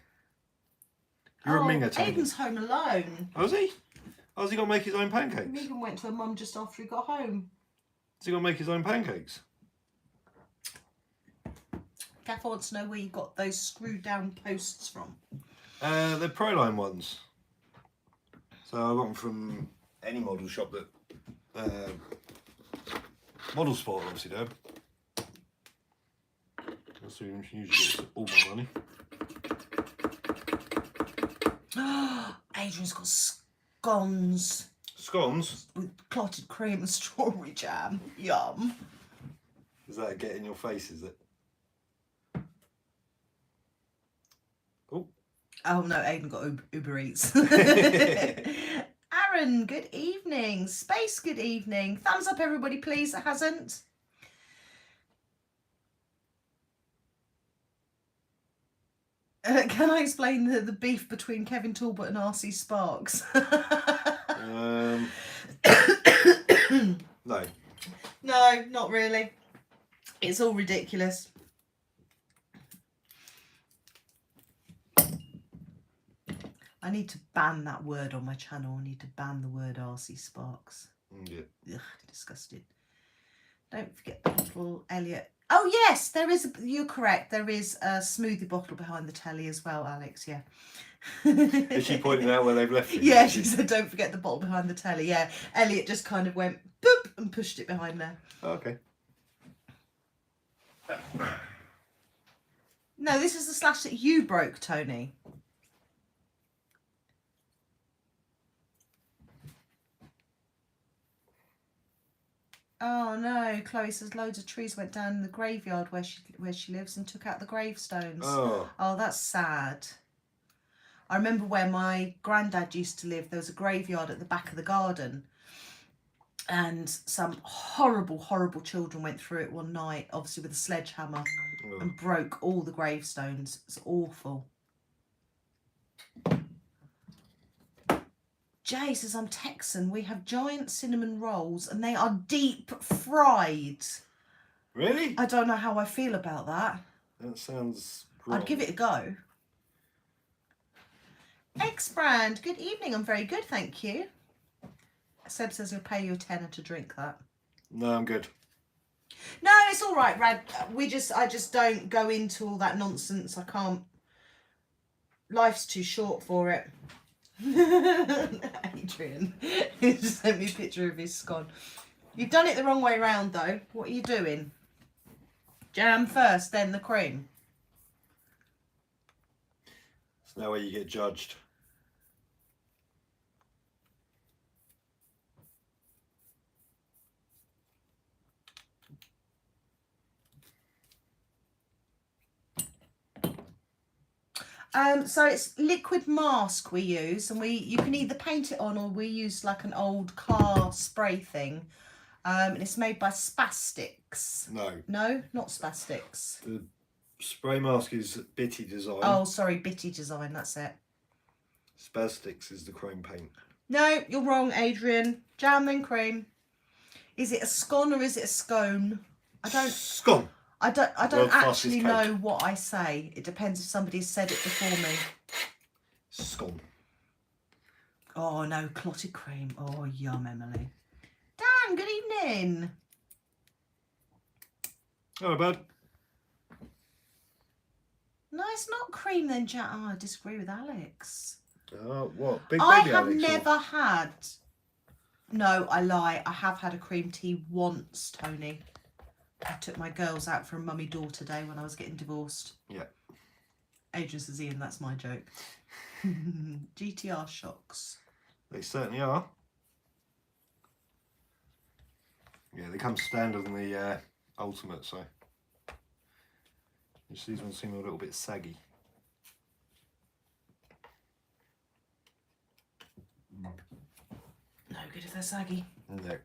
You're a minger, Tegan. Aiden's home alone. Oh, is he? Oh, has he got to make his own pancakes? Megan went to her mum just after he got home. Has he got to make his own pancakes? Gaffer wants to know where you got those screwed down posts from. They're Proline ones. So I got them from any model shop that Model Sport obviously do. That's who usually gets all my money. Adrian's got scones. Scones? With clotted cream and strawberry jam. Yum. Does that get in your face, is it? Oh no, Aiden got Uber Eats. Aaron, good evening. Space, good evening. Thumbs up, everybody, please, that hasn't. Can I explain the beef between Kevin Talbot and RC Sparks? No. No, not really. It's all ridiculous. I need to ban that word on my channel. I need to ban the word RC Sparks. Yeah. Ugh, disgusted. Don't forget the bottle, Elliot. Oh yes, there is. You're correct. There is a smoothie bottle behind the telly as well, Alex. Yeah. Is she pointing out where they've left it? Yeah, she said, "Don't forget the bottle behind the telly." Yeah, Elliot just kind of went boop and pushed it behind there. Oh, okay. No, this is the slash that you broke, Tony. Oh no, Chloe says loads of trees went down in the graveyard where she lives and took out the gravestones. Oh, that's sad. I remember where my granddad used to live, there was a graveyard at the back of the garden. And some horrible, horrible children went through it one night, obviously with a sledgehammer. and broke all the gravestones. It's awful. Jay says, I'm Texan. We have giant cinnamon rolls and they are deep fried. Really? I don't know how I feel about that. That sounds wrong. I'd give it a go. X-Brand, good evening. I'm very good, thank you. Seb says he'll pay you a tenner to drink that. No, I'm good. No, it's all right, Rad. I just don't go into all that nonsense. I can't. Life's too short for it. Adrian, he just sent me a picture of his scone. You've done it the wrong way round, though. What are you doing? Jam first, then the cream. It's no way you get judged. So it's liquid mask we use, and you can either paint it on or we use like an old car spray thing. And it's made by Spastics. No, not Spastics. The spray mask is Bitty Design. Oh, sorry, Bitty Design, that's it. Spastics is the chrome paint. No, you're wrong, Adrian. Jam then cream. Is it a scone or is it a scone? Scone. I don't World's actually fastest know cake. what I say. It depends if somebody's said it before me. Scone. Oh no, clotted cream. Oh yum, Emily. Dan, good evening. Oh, bad. No, it's not cream then, Jack. Oh, I disagree with Alex. What? Big I baby have Alex, or- never had. No, I lie. I have had a cream tea once, Tony. I took my girls out for a mummy-daughter day when I was getting divorced. Yeah. Adrian says, Ian, that's my joke. GTR shocks. They certainly are. Yeah, they come standard in the Ultimate, so. Just these ones seem a little bit saggy. No good if they're saggy. No.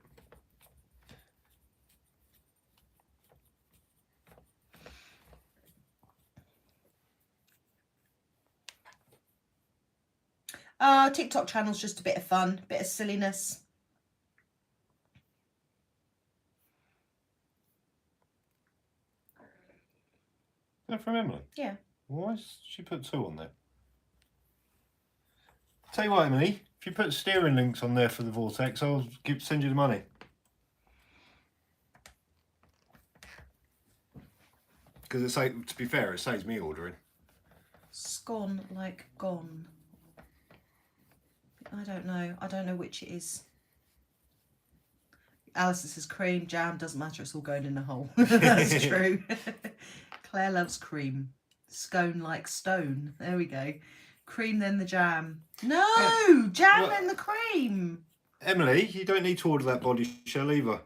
TikTok channel's just a bit of fun, a bit of silliness. Is that from Emily? Yeah. Why has she put 2 on there? Tell you what, Emily, if you put steering links on there for the Vortex, I'll send you the money. Because to be fair, it saves me ordering. Scone like gone. I don't know. I don't know which it is. Alison says cream, jam, doesn't matter. It's all going in the hole. That's true. Claire loves cream. Scone like stone. There we go. Cream then the jam. No! Jam What? then the cream. Emily, you don't need to order that body shell either.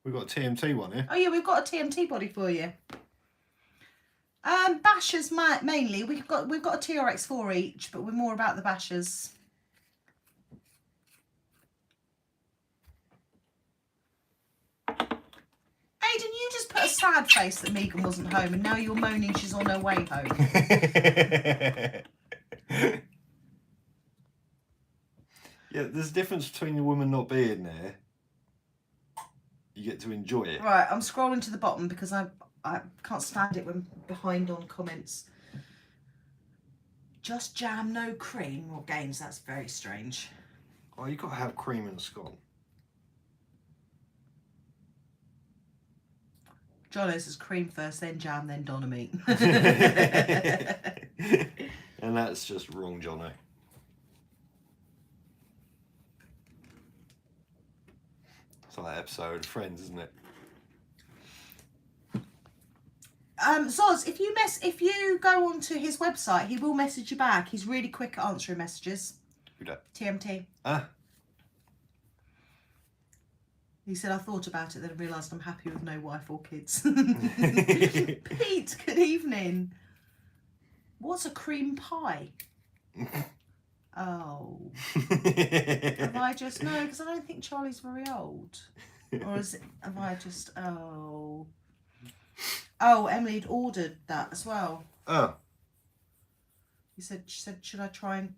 We've got a TMT one here. Oh yeah, we've got a TMT body for you. Bashers mainly. We've got a TRX4 each, but we're more about the bashers. Aidan, you just put a sad face that Megan wasn't home, and now you're moaning she's on her way home. Yeah, there's a difference between a woman not being there. You get to enjoy it. Right, I'm scrolling to the bottom because I can't stand it when behind on comments. Just jam, no cream or games. That's very strange. Oh, you got to have cream and scone. Jono says cream first, then jam, then doner meat. And that's just wrong, Jono. It's like that episode of Friends, isn't it? Zoz, if you go onto his website, he will message you back. He's really quick at answering messages. Who that? TMT. Ah. He said, I thought about it, then realised I'm happy with no wife or kids. Pete, good evening. What's a cream pie? Oh. Have I just... No, because I don't think Charlie's very old. Or is it... Have I just... Oh. Oh, Emily had ordered that as well. Oh. She said, should I try and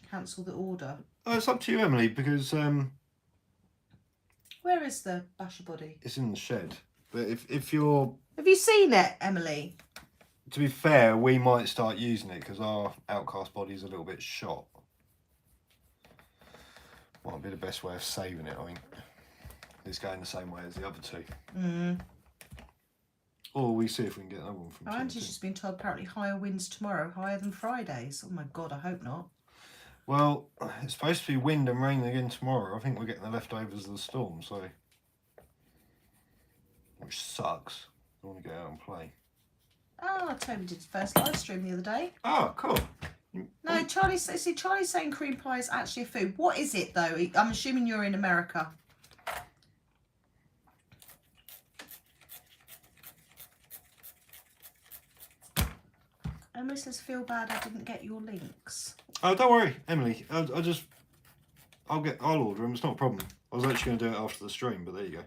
cancel the order? Oh, it's up to you, Emily, because Where is the basher body? it's in the shed. But if you're... Have you seen it, Emily? To be fair, we might start using it because our Outcast body's a little bit shot. Might be the best way of saving it, I think. It's going the same way as the other two. Or we see if we can get another one from Angie's just been told apparently higher winds tomorrow, higher than Fridays. Oh my God, I hope not. Well, it's supposed to be wind and rain again tomorrow. I think we're getting the leftovers of the storm, so... Which sucks. I want to go out and play. Oh, Toby did his first live stream the other day. Oh, cool. No, Charlie's saying cream pie is actually a food. What is it, though? I'm assuming you're in America. Emily says, feel bad I didn't get your links. Oh, don't worry, Emily. I'll order them. It's not a problem. I was actually going to do it after the stream, but there you go.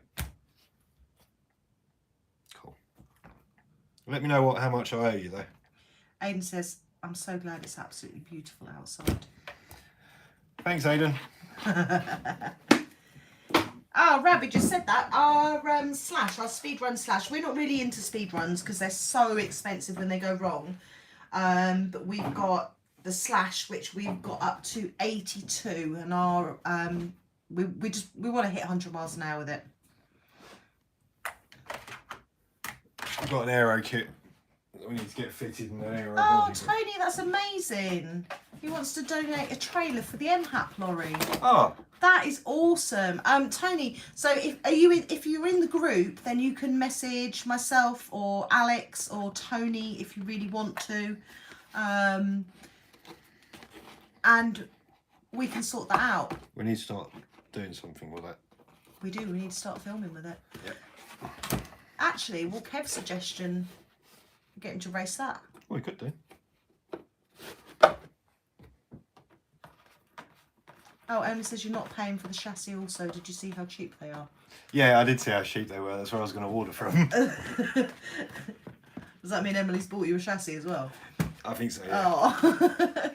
Cool. Let me know how much I owe you, though. Aidan says, I'm so glad it's absolutely beautiful outside. Thanks, Aidan. Oh, Rabbit just said that. Our speedrun slash. We're not really into speedruns because they're so expensive when they go wrong. But we've got the slash, which we've got up to 82, and our we want to hit 100 miles an hour with it. I've got an aero kit. We need to get fitted in an aero. Oh, Tony, that's amazing. He wants to donate a trailer for the MHAP lorry. Oh. That is awesome. Tony, so if you're in the group, then you can message myself or Alex or Tony if you really want to. And we can sort that out. We need to start doing something with that. We do. We need to start filming with it. Yep. Actually, well, Kev's suggestion, get him to race that. Well, we could do. Oh, Emily says you're not paying for the chassis also. Did you see how cheap they are? Yeah, I did see how cheap they were. That's where I was going to order from. Does that mean Emily's bought you a chassis as well? I think so, yeah. Oh.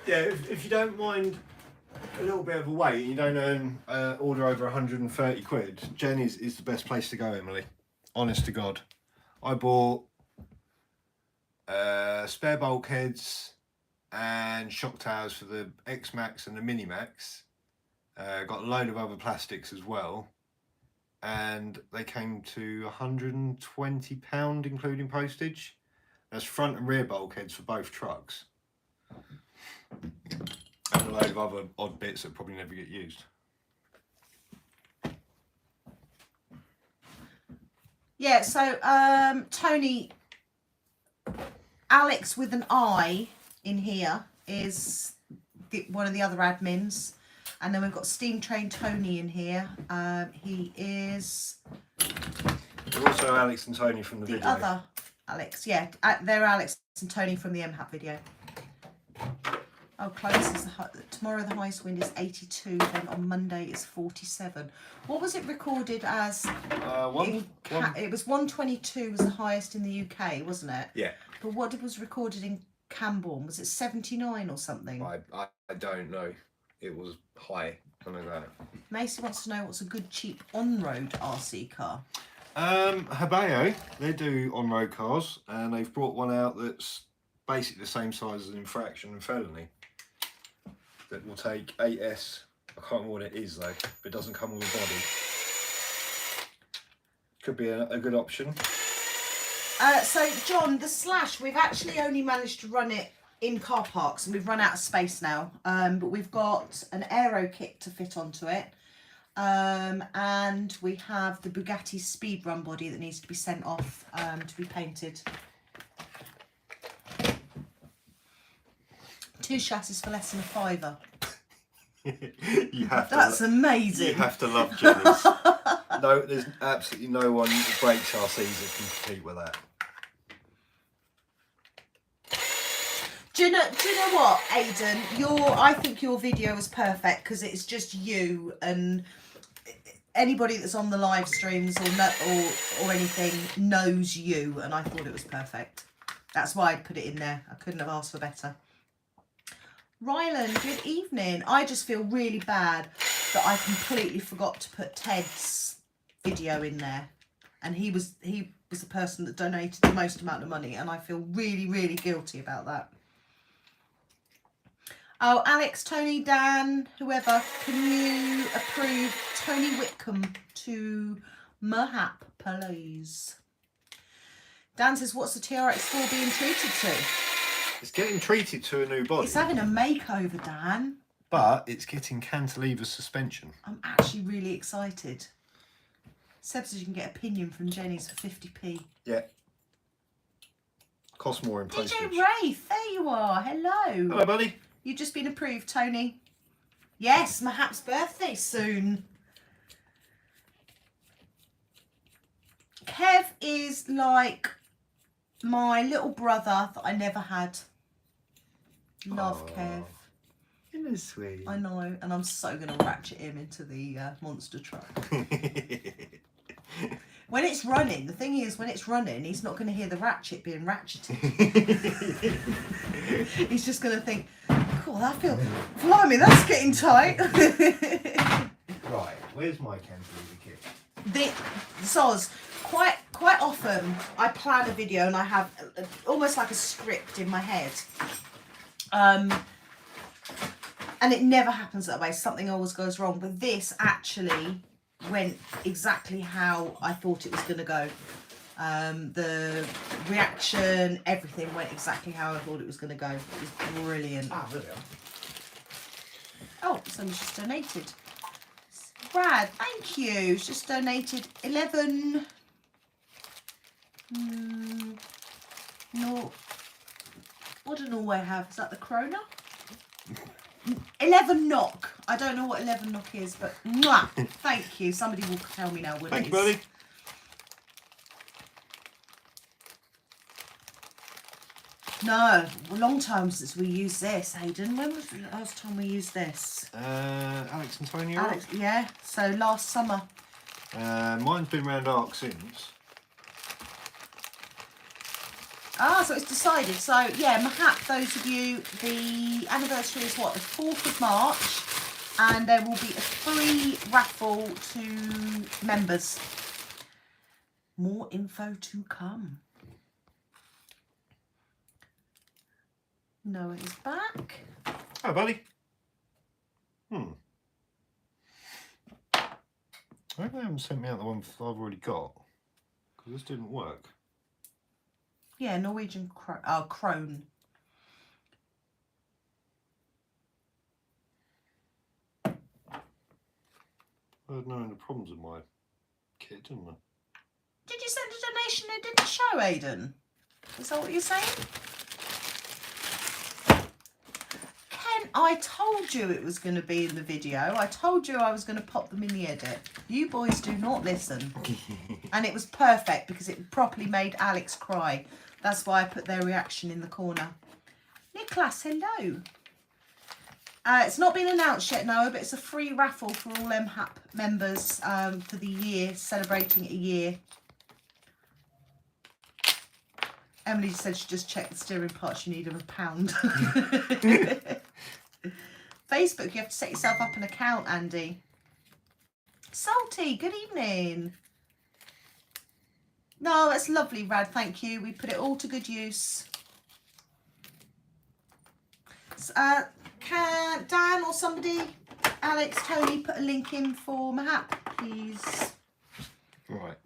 Yeah, if you don't mind a little bit of a wait and you don't order over 130 quid, Jen is the best place to go, Emily. Honest to God. I bought spare bulkheads and shock towers for the X-Max and the Mini-Max. Got a load of other plastics as well. And they came to £120 including postage. That's front and rear bulkheads for both trucks. And a load of other odd bits that probably never get used. Yeah, so Tony, Alex with an I in here is one of the other admins. And then we've got Steam Train Tony in here. He is... They're also Alex and Tony from the video. The other Alex, yeah. They're Alex and Tony from the MHAP video. Oh, Chloe says tomorrow the highest wind is 82, then on Monday it's 47. What was it recorded as? It was 122 was the highest in the UK, wasn't it? Yeah. But what was recorded in Camborne? Was it 79 or something? I don't know. It was high. I know that. Macy wants to know what's a good cheap on-road RC car. Habeo, they do on-road cars, and they've brought one out that's basically the same size as infraction and felony. That will take 8S. I can't remember what it is though, but it doesn't come with a body. Could be a good option. So John, the Slash, we've actually only managed to run it in car parks and we've run out of space now. But we've got an aero kit to fit onto it. And we have the Bugatti Speedrun body that needs to be sent off to be painted. 2 chassis for less than £5. That's amazing. You have to love Jenny's. No, there's absolutely no one with brake chassis that can compete with that. Do you know what, Aidan? I think your video was perfect because it's just you and anybody that's on the live streams or anything knows you, and I thought it was perfect. That's why I put it in there. I couldn't have asked for better. Ryland, good evening. I just feel really bad that I completely forgot to put Ted's video in there, and he was the person that donated the most amount of money, and I feel really, really guilty about that. Oh, Alex, Tony, Dan, whoever, can you approve Tony Whitcomb to Merhap, please? Dan says, what's the TRX4 being treated to? It's getting treated to a new body. It's having a makeover, Dan. But it's getting cantilever suspension. I'm actually really excited. Seb says you can get opinion from Jenny's for 50p. Yeah. Costs more in postage. DJ Wraith, there you are. Hello. Hello, buddy. You've just been approved, Tony. Yes, Mahap's birthday soon. Kev is like my little brother that I never had. Love Kev. Isn't it sweet? I know, and I'm so going to ratchet him into the monster truck. When it's running, the thing is, when it's running, he's not going to hear the ratchet being ratcheted. He's just going to think, cool, that feels, blimey, that's getting tight. Right, where's my cantilever kit? Quite often, I plan a video and I have almost like a script in my head. And it never happens that way. Something always goes wrong. But this actually went exactly how I thought it was going to go. The reaction, everything went exactly how I thought it was going to go. It was brilliant. Ah, there we are. Oh, someone's just donated. Brad, thank you. It's just donated 11. No. What do Norway have? Is that the krona? 11 knock. I don't know what 11 knock is, but mwah, thank you. Somebody will tell me now what Thank it you, is. buddy. No, a long time since we used this, Hayden. When was the last time we used this? Alex and Tony. Alex, yeah. So last summer. Mine's been round Arc since. Ah, so it's decided. So, yeah, Mahap, those of you, the anniversary is what, the 4th of March, and there will be a free raffle to members. More info to come. Noah is back. Hi, buddy. I hope they haven't sent me out the one I've already got, because this didn't work. Yeah, Norwegian crone. I had no problems with my kit, didn't I? Did you send a donation it didn't show, Aidan? Is that what you're saying? Ken, I told you it was going to be in the video. I told you I was going to pop them in the edit. You boys do not listen. And it was perfect because it properly made Alex cry. That's why I put their reaction in the corner. Nicholas, hello. It's not been announced yet, Noah, but it's a free raffle for all MHAP members for the year, celebrating a year. Emily said she just checked the steering parts. You need £1. Facebook, you have to set yourself up an account, Andy. Salty, good evening. No, that's lovely, Rad. Thank you. We put it all to good use. Can Dan or somebody, Alex, Tony, put a link in for Mahap, please? Right.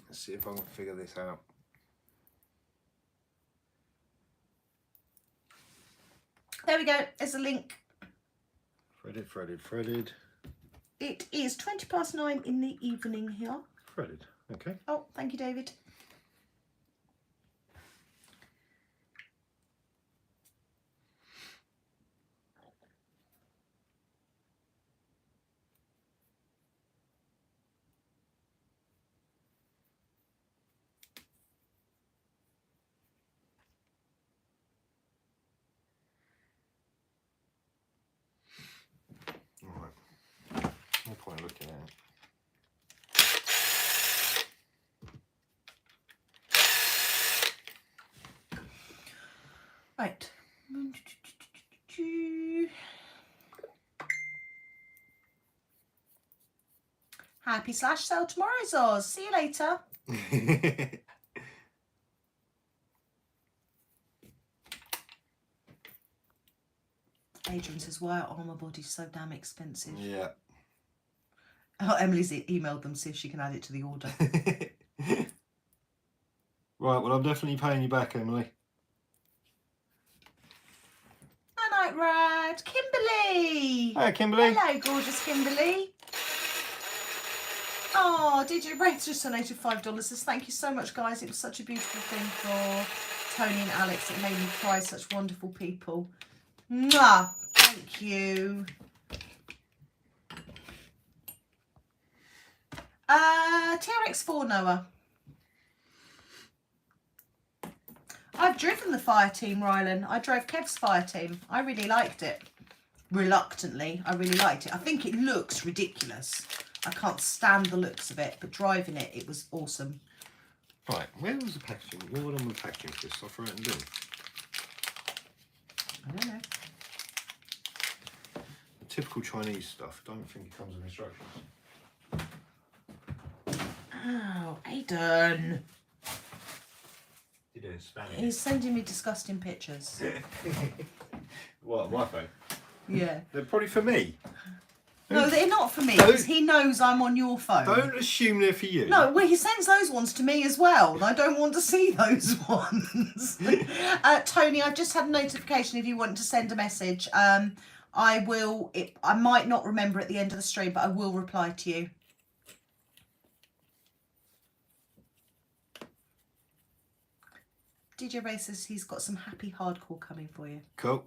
Let's see if I can figure this out. There we go. There's a link. Threaded. It is 9:20 in the evening here. Threaded. Okay. Oh, thank you, David. Right. Happy slash sale tomorrow, Zoz. See you later. Adrian says, why are armour bodies so damn expensive? Yeah. Oh, Emily's emailed them, see if she can add it to the order. Right, well, I'm definitely paying you back, Emily. Night, Rad. Kimberly. Hi, Kimberly. Hello, gorgeous Kimberly. Oh, DJ Wraith just donated $5. Says, thank you so much, guys. It was such a beautiful thing for Tony and Alex. It made me cry. Such wonderful people. Mwah. Thank you. TRX4 Noah. I've driven the fire team, Rylan. I drove Kev's fire team. I really liked it. Reluctantly, I really liked it. I think it looks ridiculous. I can't stand the looks of it, but driving it, it was awesome. Right, where was the packaging? What was on the packaging for this? I'll throw it in the bin. I don't know. Typical Chinese stuff. Don't think it comes with instructions. Oh, Aiden. You do, Spanish. He's sending me disgusting pictures. What, my phone? Yeah. They're probably for me. No, they're not for me, because he knows I'm on your phone. Don't assume they're for you. No, well, he sends those ones to me as well, and I don't want to see those ones. Tony, I've just had a notification if you want to send a message. I might not remember at the end of the stream, but I will reply to you. DJ Ray says he's got some happy hardcore coming for you. Cool.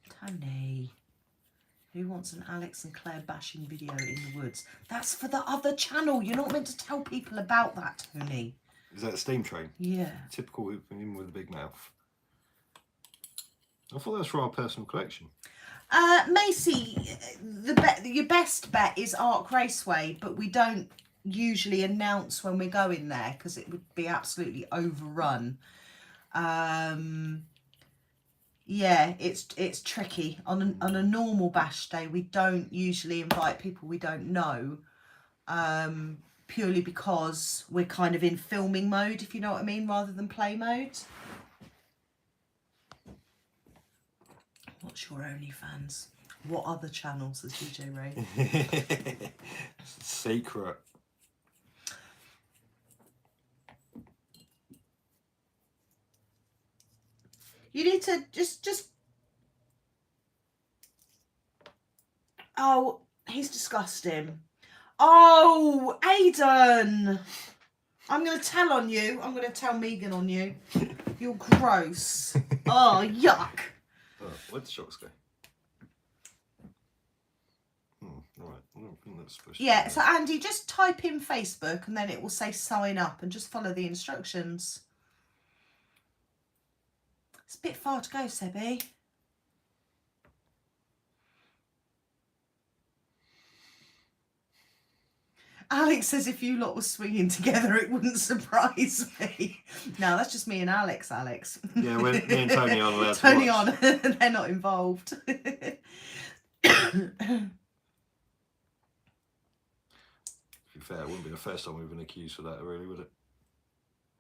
Tony, who wants an Alex and Claire bashing video in the woods? That's for the other channel. You're not meant to tell people about that, Tony. Is that a steam train? Yeah. Typical women with a big mouth. I thought that was for our personal collection. Macy, your best bet is Arc Raceway, but we don't usually announce when we're going there because it would be absolutely overrun. Yeah, it's tricky. On a normal bash day, we don't usually invite people we don't know, purely because we're kind of in filming mode, if you know what I mean, rather than play mode. What's your OnlyFans? What other channels says DJ Ray? Secret. You need to just. Oh, he's disgusting. Oh, Aiden. I'm going to tell on you. I'm going to tell Megan on you. You're gross. Oh, yuck. Oh, where'd the shocks go? Right. I don't think that's supposed to Yeah, be so Andy, just type in Facebook and then it will say sign up and just follow the instructions. It's a bit far to go, Sebby. Alex says if you lot were swinging together, it wouldn't surprise me. No, that's just me and Alex, Yeah, me and Tony aren't allowed Tony to watch. on, they're not involved. To be fair, it wouldn't be the first time we've been accused for that, really, would it?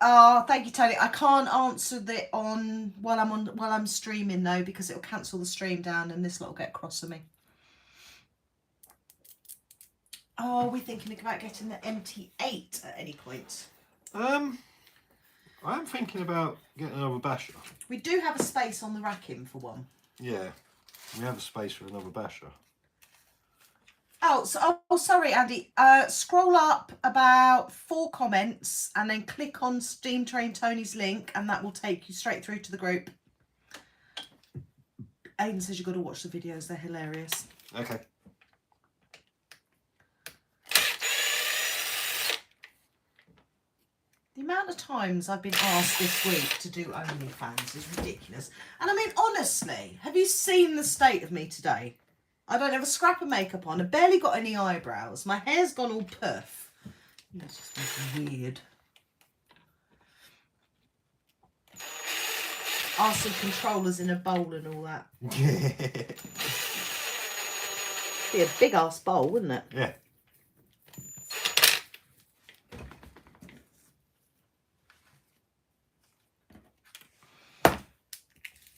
Oh, thank you, Tony. I can't answer that while I'm streaming though, because it'll cancel the stream down and this lot will get cross with me. Oh, we're thinking about getting the MT8 at any point. I'm thinking about getting another basher. We do have a space on the racking for one. Yeah, we have a space for another basher. Oh, sorry, Andy. Scroll up about 4 comments and then click on Steam Train Tony's link and that will take you straight through to the group. Aiden says you've got to watch the videos. They're hilarious. Okay. The amount of times I've been asked this week to do OnlyFans is ridiculous. And I mean, honestly, have you seen the state of me today? I don't have a scrap of makeup on. I barely got any eyebrows. My hair's gone all puff. It's just weird. RC controllers in a bowl and all that. Be a big ass bowl, wouldn't it? Yeah.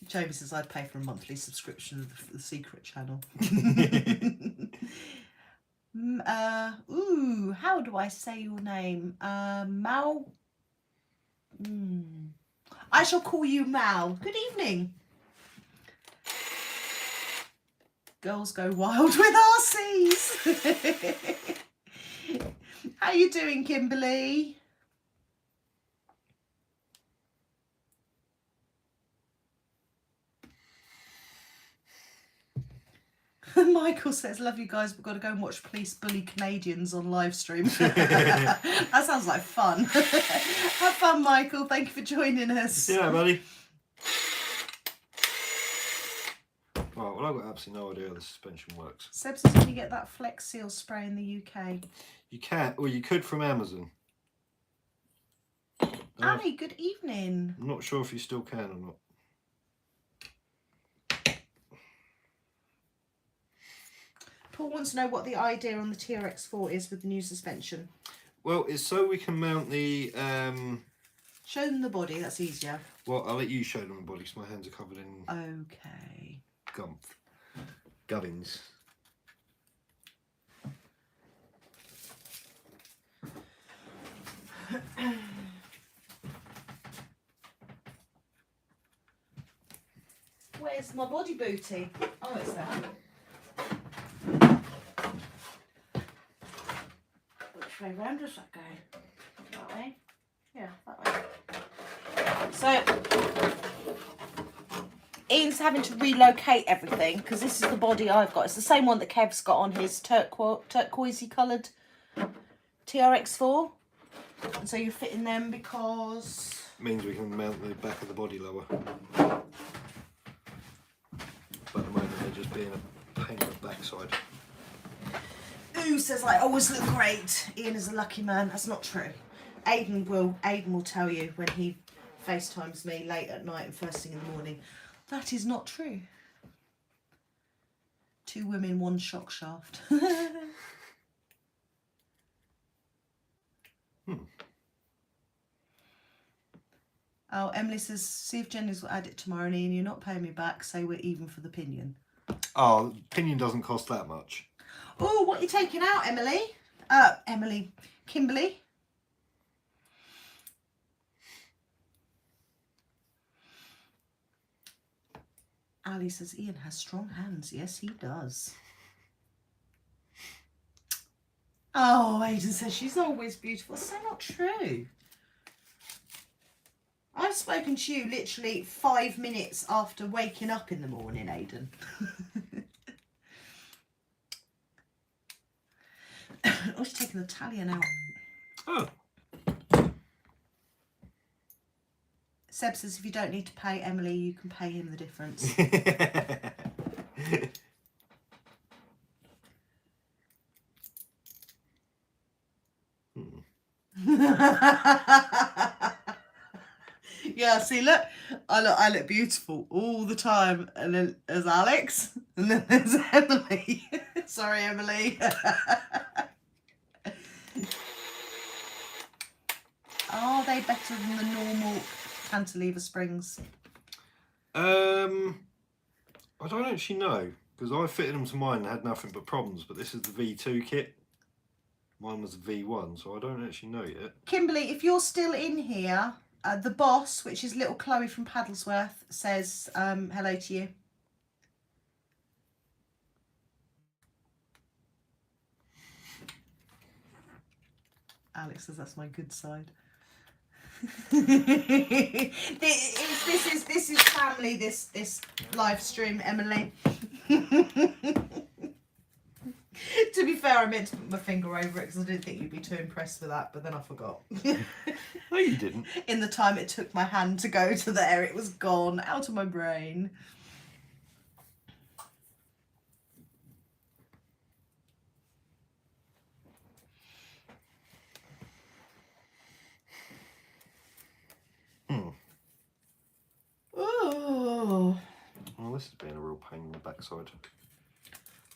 Jamie says I'd pay for a monthly subscription of the Secret Channel. Ooh, how do I say your name? Mal. I shall call you Mal. Good evening. Girls go wild with RCs. How you doing, Kimberly? Michael says, love you guys, but got to go and watch police bully Canadians on live stream. That sounds like fun. Have fun, Michael. Thank you for joining us. See you later, buddy. Right, well, I've got absolutely no idea how the suspension works. Seb says, can you get that Flex Seal spray in the UK? You can, or you could from Amazon. Ali, good evening. I'm not sure if you still can or not. Paul wants to know what the idea on the TRX4 is with the new suspension. Well, it's so we can mount the... Show them the body, that's easier. Well, I'll let you show them the body because my hands are covered in... Okay. Gubbins. Where's my body booty? Oh, it's there. Which way round does that go? That way? Yeah, that way. So, Ian's having to relocate everything because this is the body I've got. It's the same one that Kev's got on his turquoisey coloured TRX4. And so you're fitting them because... Means we can mount the back of the body lower. But at the moment they're just being a pain in the backside. Ooh says I always look great. Ian is a lucky man. That's not true. Aiden will tell you when he FaceTimes me late at night and first thing in the morning. That is not true. 2 women, 1 shock shaft. Oh, Emily says, see if Jenny's will add it tomorrow, and Ian, you're not paying me back, so we're even for the pinion. Oh, pinion doesn't cost that much. Oh, what are you taking out, Emily? Kimberly? Ali says, Ian has strong hands. Yes, he does. Oh, Aidan says, she's always beautiful. That's so not true. I've spoken to you literally 5 minutes after waking up in the morning, Aidan. Oh, she's taking the Italian out. Oh. Seb says if you don't need to pay Emily, you can pay him the difference. Yeah, see, look, I look beautiful all the time. And then there's Alex, and then there's Emily. Sorry, Emily. Are they better than the normal cantilever springs? I don't actually know, because I fitted them to mine and had nothing but problems, but this is the V2 kit. Mine was the V1, so I don't actually know yet. Kimberly, if you're still in here, the boss, which is little Chloe from Paddlesworth, says hello to you. Alex says that's my good side. This is family, this live stream, Emily. To be fair, I meant to put my finger over it because I didn't think you'd be too impressed with that, but then I forgot. No, you didn't. In the time it took my hand to go to there, it was gone, out of my brain. Ooh. this has been a real pain in the backside.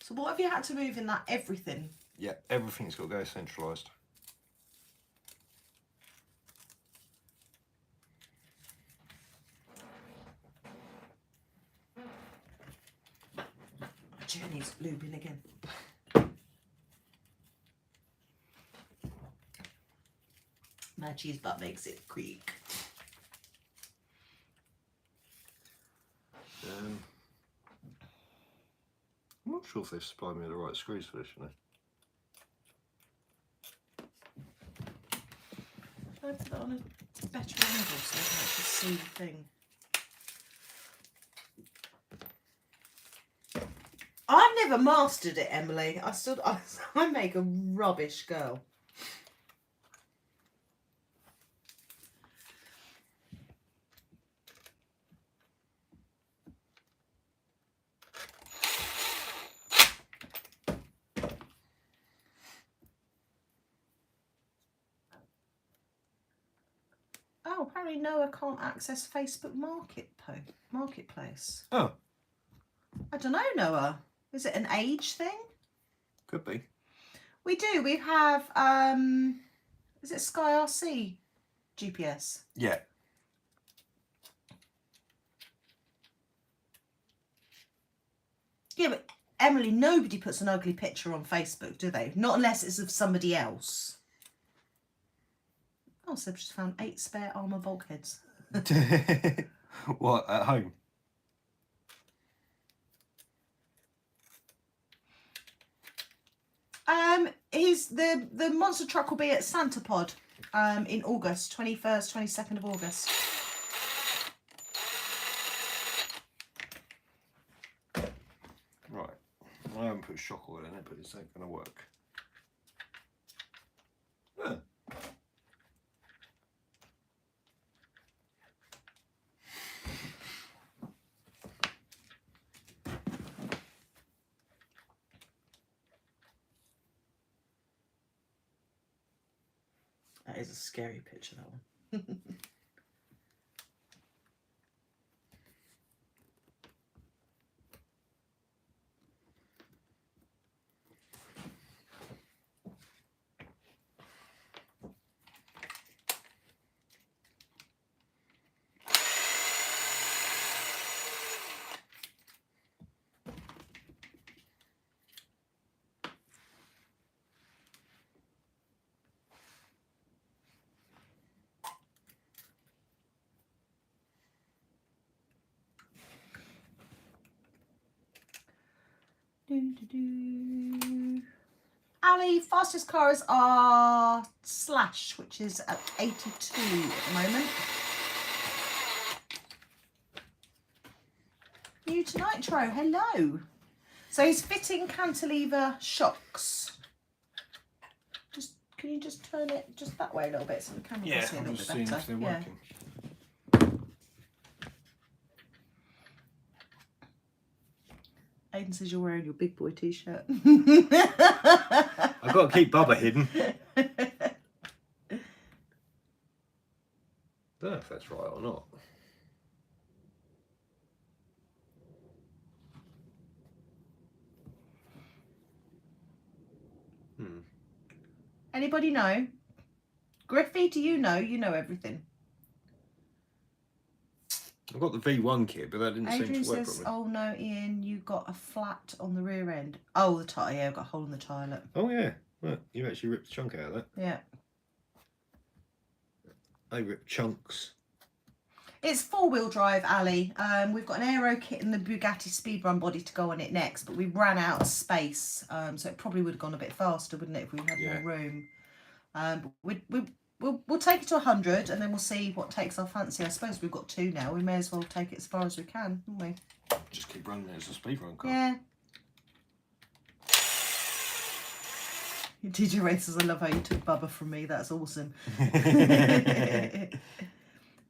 So what have you had to move in that? Everything? Yeah, everything's got to go centralised. Jenny's lubing again. My cheese butt makes it creak. I'm not sure if they've supplied me with the right screws for this, you know. Should I put that on a better angle so I can actually see the thing? I've never mastered it, Emily. I make a rubbish girl. Oh, apparently Noah can't access Facebook Marketplace. Oh. I don't know, Noah. Is it an age thing? Could be. We do. We have, is it Sky RC GPS? Yeah. Yeah, but Emily, nobody puts an ugly picture on Facebook, do they? Not unless it's of somebody else. Oh, Seb just found 8 spare armour bulkheads. What, at home? The monster truck will be at Santa Pod in August, 21st, 22nd of August. Right. I haven't put shock oil in it, but it's not going to work. Yeah. That is a scary picture, that one. Ali, fastest cars are Slash, which is at 82 at the moment. New to Nitro, hello. So he's fitting cantilever shocks. Can you just turn it just that way a little bit so the camera can see a little bit better? If they're working. Aiden says you're wearing your big boy t-shirt. I've got to keep Bubba hidden. Don't know if that's right or not. Anybody know? Griffey, do you know? You know everything. I've got the V1 kit, but that didn't Adrian seem to work says, properly. oh no, Ian, you got a flat on the rear end. Oh, the tyre, yeah, I've got a hole in the toilet. Oh yeah, look, you actually ripped a chunk out of that. Yeah. I ripped chunks. It's 4-wheel drive, Ali. We've got an aero kit and the Bugatti Speedrun body to go on it next, but we ran out of space, so it probably would have gone a bit faster, wouldn't it, if we had more room. But we'll take it to 100 and then we'll see what takes our fancy. I suppose we've got 2 now. We may as well take it as far as we can, haven't we? Just keep running it as a speedrun car. Yeah. DJ Ray says, I love how you took Bubba from me. That's awesome.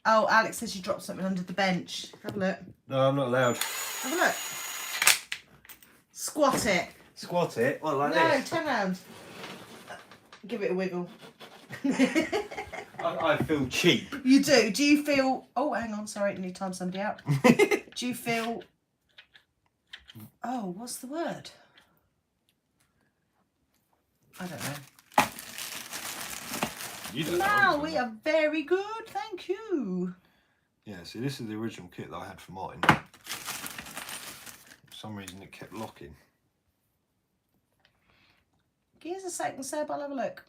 Oh, Alex says you dropped something under the bench. Have a look. No, I'm not allowed. Have a look. Squat it. Squat it? What, like No, this? turn around. Give it a wiggle. I feel cheap. You do. Do you feel... Oh, hang on. Sorry, I need to time somebody out. Do you feel Oh, what's the word? I don't know. You don't Now know. we are very good, thank you. Yeah, see, this is the original kit that I had for mine. For some reason, it kept locking. Give us a second, Seb, I'll have a look.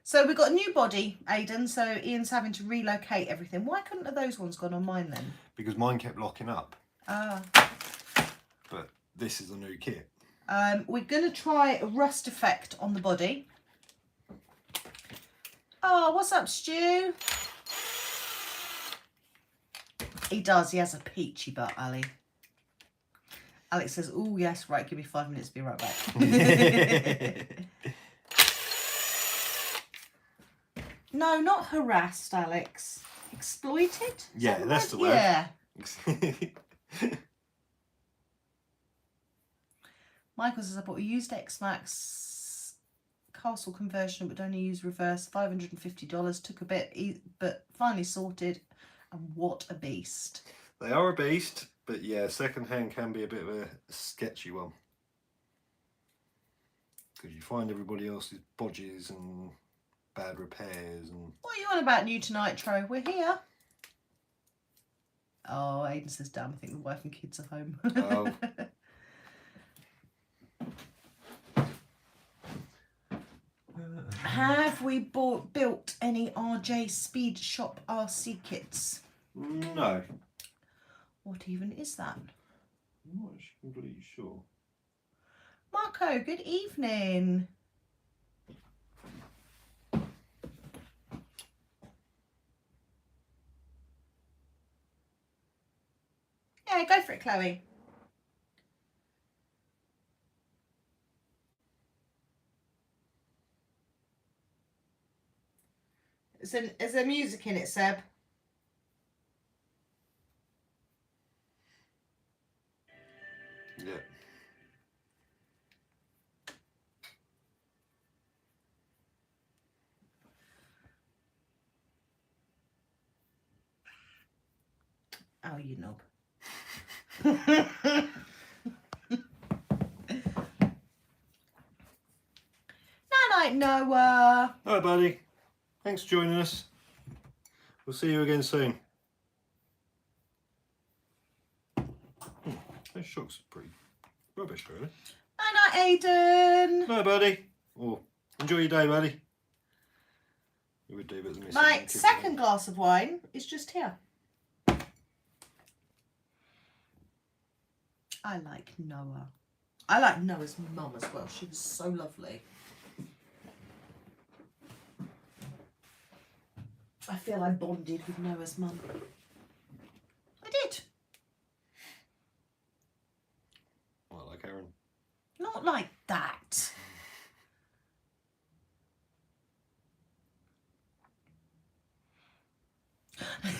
So we've got a new body, Aidan, so Ian's having to relocate everything. Why couldn't have those ones gone on mine then? Because mine kept locking up. Ah. But this is the new kit. We're going to try a rust effect on the body. Oh, what's up, Stu? He does, he has a peachy butt, Ali. Alex says, oh yes, right, give me 5 minutes, be right back. No, not harassed, Alex. Exploited? Yeah, that's the word. Yeah. Michael says, I bought a used X-Max Castle conversion, but only used reverse, $550. Took a bit, but finally sorted. And what a beast. They are a beast, but yeah, second hand can be a bit of a sketchy one. Because you find everybody else's bodges and bad repairs. And what are you on about, new to Nitro? We're here. Oh, Aidan says, damn, I think the wife and kids are home. oh, Have we built any RJ Speed Shop RC kits? no. What even is that? I'm not completely sure. Marco, good evening. Yeah, go for it, Chloe. Is there music in it, Seb? Yeah. Oh, you knob. Night, Noah. Hi, buddy. Thanks for joining us. We'll see you again soon. Those shocks are pretty rubbish, really. Night, Aidan. Hi, buddy. Oh, enjoy your day, buddy. You would do, but the My second glass of wine is just here. I like Noah. I like Noah's mum as well. She was so lovely. I feel I bonded with Noah's mum. I did. Well, like Aaron. Not like that.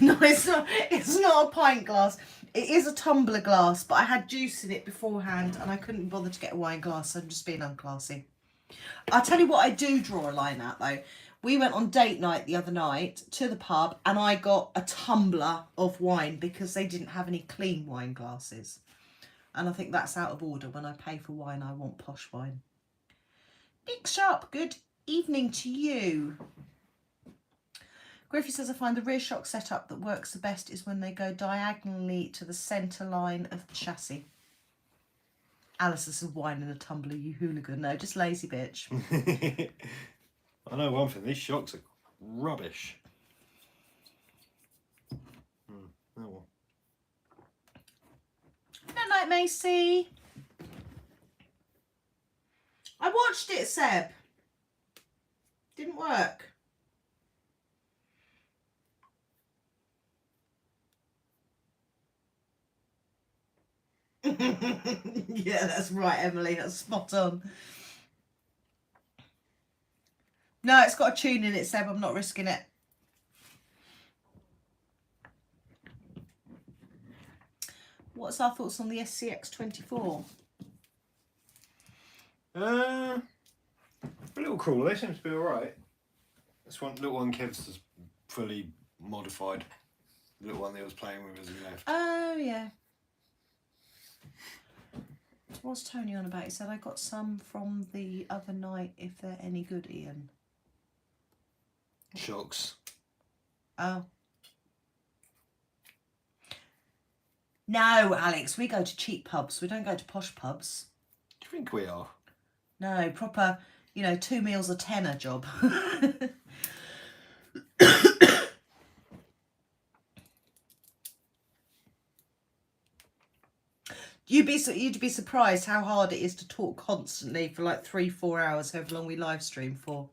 No, it's not. It's not a pint glass. It is a tumbler glass, but I had juice in it beforehand and I couldn't bother to get a wine glass, so I'm just being unclassy. I'll tell you what I do draw a line at though. We went on date night the other night to the pub and I got a tumbler of wine because they didn't have any clean wine glasses. And I think that's out of order. When I pay for wine, I want posh wine. Big Sharp, good evening to you. Griffey says, I find the rear shock setup that works the best is when they go diagonally to the centre line of the chassis. Alice says, wine in a tumbler, you hooligan. No, just lazy bitch. I know one thing, these shocks are rubbish. Oh well. Good night, Macy. I watched it, Seb. Didn't work. Yeah, that's right, Emily. That's spot on. No, it's got a tune in it, Seb. I'm not risking it. What's our thoughts on the SCX24? A little crawler. They seem to be alright. This one, little one, Kev's is fully modified. The little one that I was playing with as he left. Oh, yeah. What's Tony on about? He said, I got some from the other night, if they're any good, Ian. Shocks. Oh. No, Alex, we go to cheap pubs. We don't go to posh pubs. Do you think we are? No, proper, you know, 2 meals a tenner job. You'd be surprised how hard it is to talk constantly for like 3-4 hours, however long we live stream for.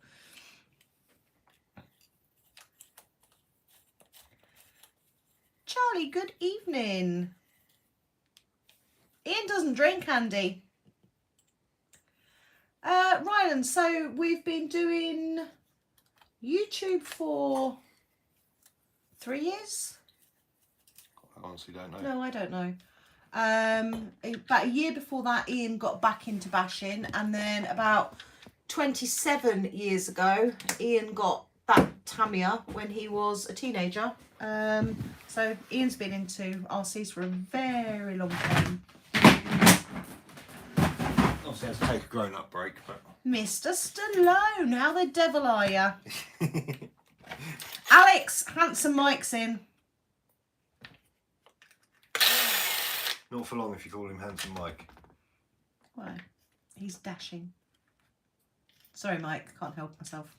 Charlie, good evening. Ian doesn't drink, Andy. Ryan, so we've been doing YouTube for 3 years? I honestly don't know. No, I don't know. About a year before that, Ian got back into bashing, and then about 27 years ago, Ian got back Tamiya when he was a teenager. So Ian's been into RCs for a very long time. Obviously, has to take a grown-up break, but Mr. Stallone, how the devil are ya? Alex, Handsome Mike's in. not for long if you call him Handsome Mike. Why? He's dashing. Sorry, Mike, can't help myself.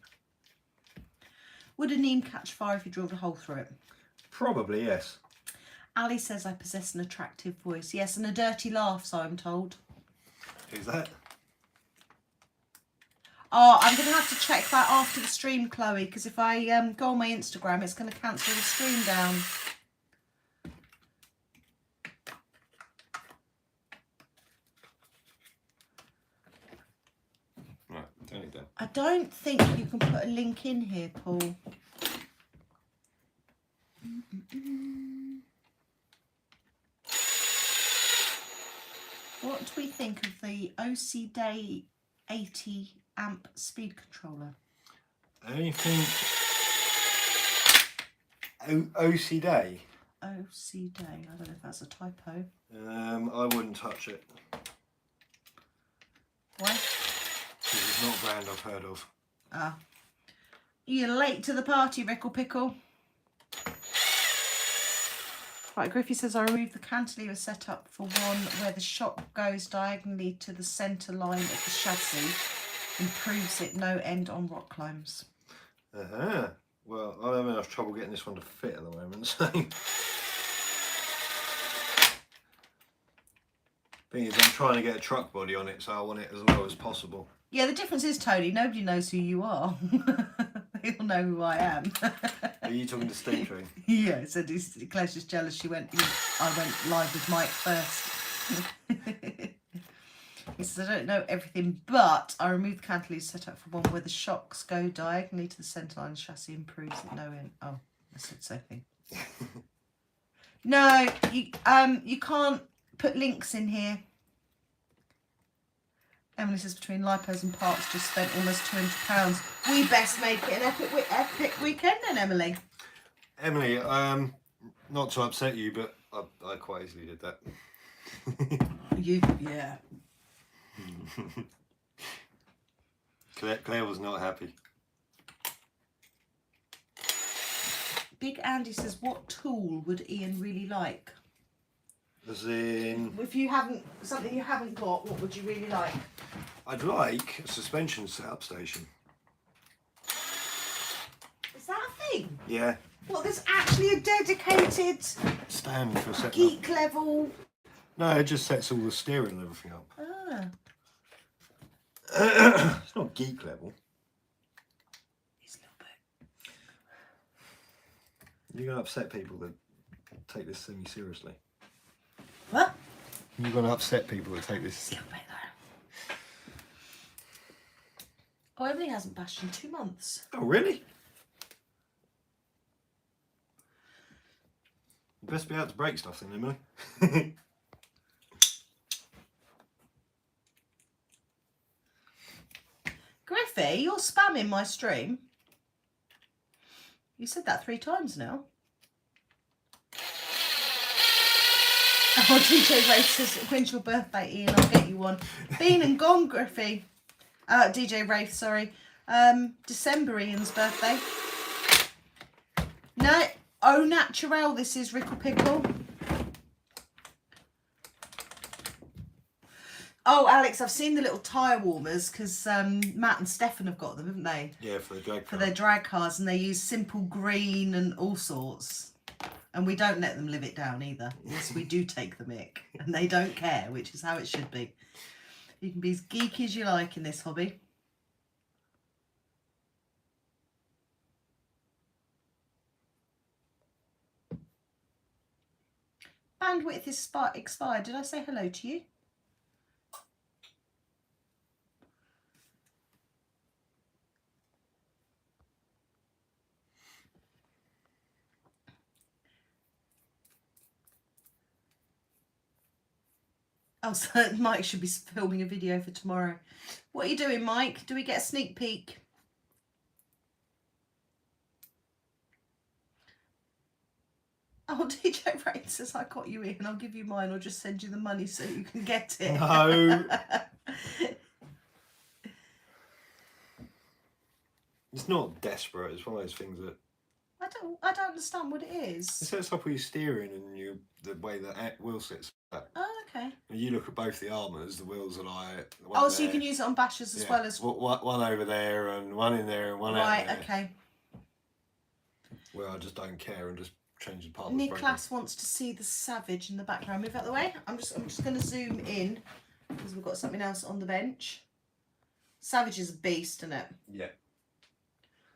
Would a neem catch fire if you drilled a hole through it? Probably, yes. Ali says I possess an attractive voice. Yes, and a dirty laugh, so I'm told. Who's that? Oh, I'm going to have to check that after the stream, Chloe, because if I go on my Instagram, it's going to cancel the stream down. Right, don't need that. I don't think you can put a link in here, Paul. What do we think of the OC Day 80 amp speed controller? Anything OC Day? OC Day, I don't know if that's a typo. I wouldn't touch it. Why? Because it's not a brand I've heard of. Ah. You're late to the party, Rickle Pickle. Right, Griffey says I removed the cantilever setup for one where the shock goes diagonally to the centre line of the chassis. Improves it no end on rock climbs. Uh-huh. Well, I'm having enough trouble getting this one to fit at the moment, so... Thing is, I'm trying to get a truck body on it, so I want it as low as possible. Yeah, the difference is, Tony, nobody knows who you are. He'll know who I am. Are you talking to Steam Train? Yeah, so Claire's just jealous I went live with Mike first. He says, I don't know everything, but I removed the cantilever setup for one where the shocks go diagonally to the centre line chassis, improves it no end. Oh, I said the same thing. No, you can't put links in here. Emily says between lipos and parts just spent almost £200. We best make it an epic weekend then, Emily. Emily, not to upset you, but I quite easily did that. Yeah. Claire was not happy. Big Andy says, what tool would Ian really like? As in... If you haven't, something you haven't got, what would you really like? I'd like a suspension setup station. Is that a thing? Yeah. What, there's actually a dedicated Stand for setting geek level? No, it just sets all the steering and everything up. Ah. It's not geek level. It's a little bit. You're going to upset people that take this semi-seriously. What? You're going to upset people that take this... A little bit though. Oh, Emily hasn't bashed in 2 months. Oh, really? You best be able to break stuff then, Emily. Griffey, you're spamming my stream. You said that 3 times now. Oh, DJ Ray says, when's your birthday, Ian? I'll get you one. Been and gone, Griffey. DJ Rafe, sorry. December, Ian's birthday. No, au naturel, this is Rickle Pickle. Oh, Alex, I've seen the little tyre warmers because Matt and Stefan have got them, haven't they? Yeah, for the drag car. For their drag cars, and they use simple green and all sorts. And we don't let them live it down either. Yes, we do take the mick, and they don't care, which is how it should be. You can be as geeky as you like in this hobby. Bandwidth is expired. Did I say hello to you? Oh, so Mike should be filming a video for tomorrow. What are you doing, Mike? Do we get a sneak peek? Oh, DJ Ray says, I got you in. I'll give you mine or just send you the money so you can get it. No. It's not desperate. It's one of those things that... I don't understand what it is. It sets up with your steering and the way the wheel sits. Oh, okay. When you look at both the armours, the wheels are like... Oh, so you can use it on bashers as well as... One over there and one in there and one out there. Right, okay. Where I just don't care and just change the part of the program. Niklas wants to see the Savage in the background. Move out the way. I'm just going to zoom in because we've got something else on the bench. Savage is a beast, isn't it? Yeah.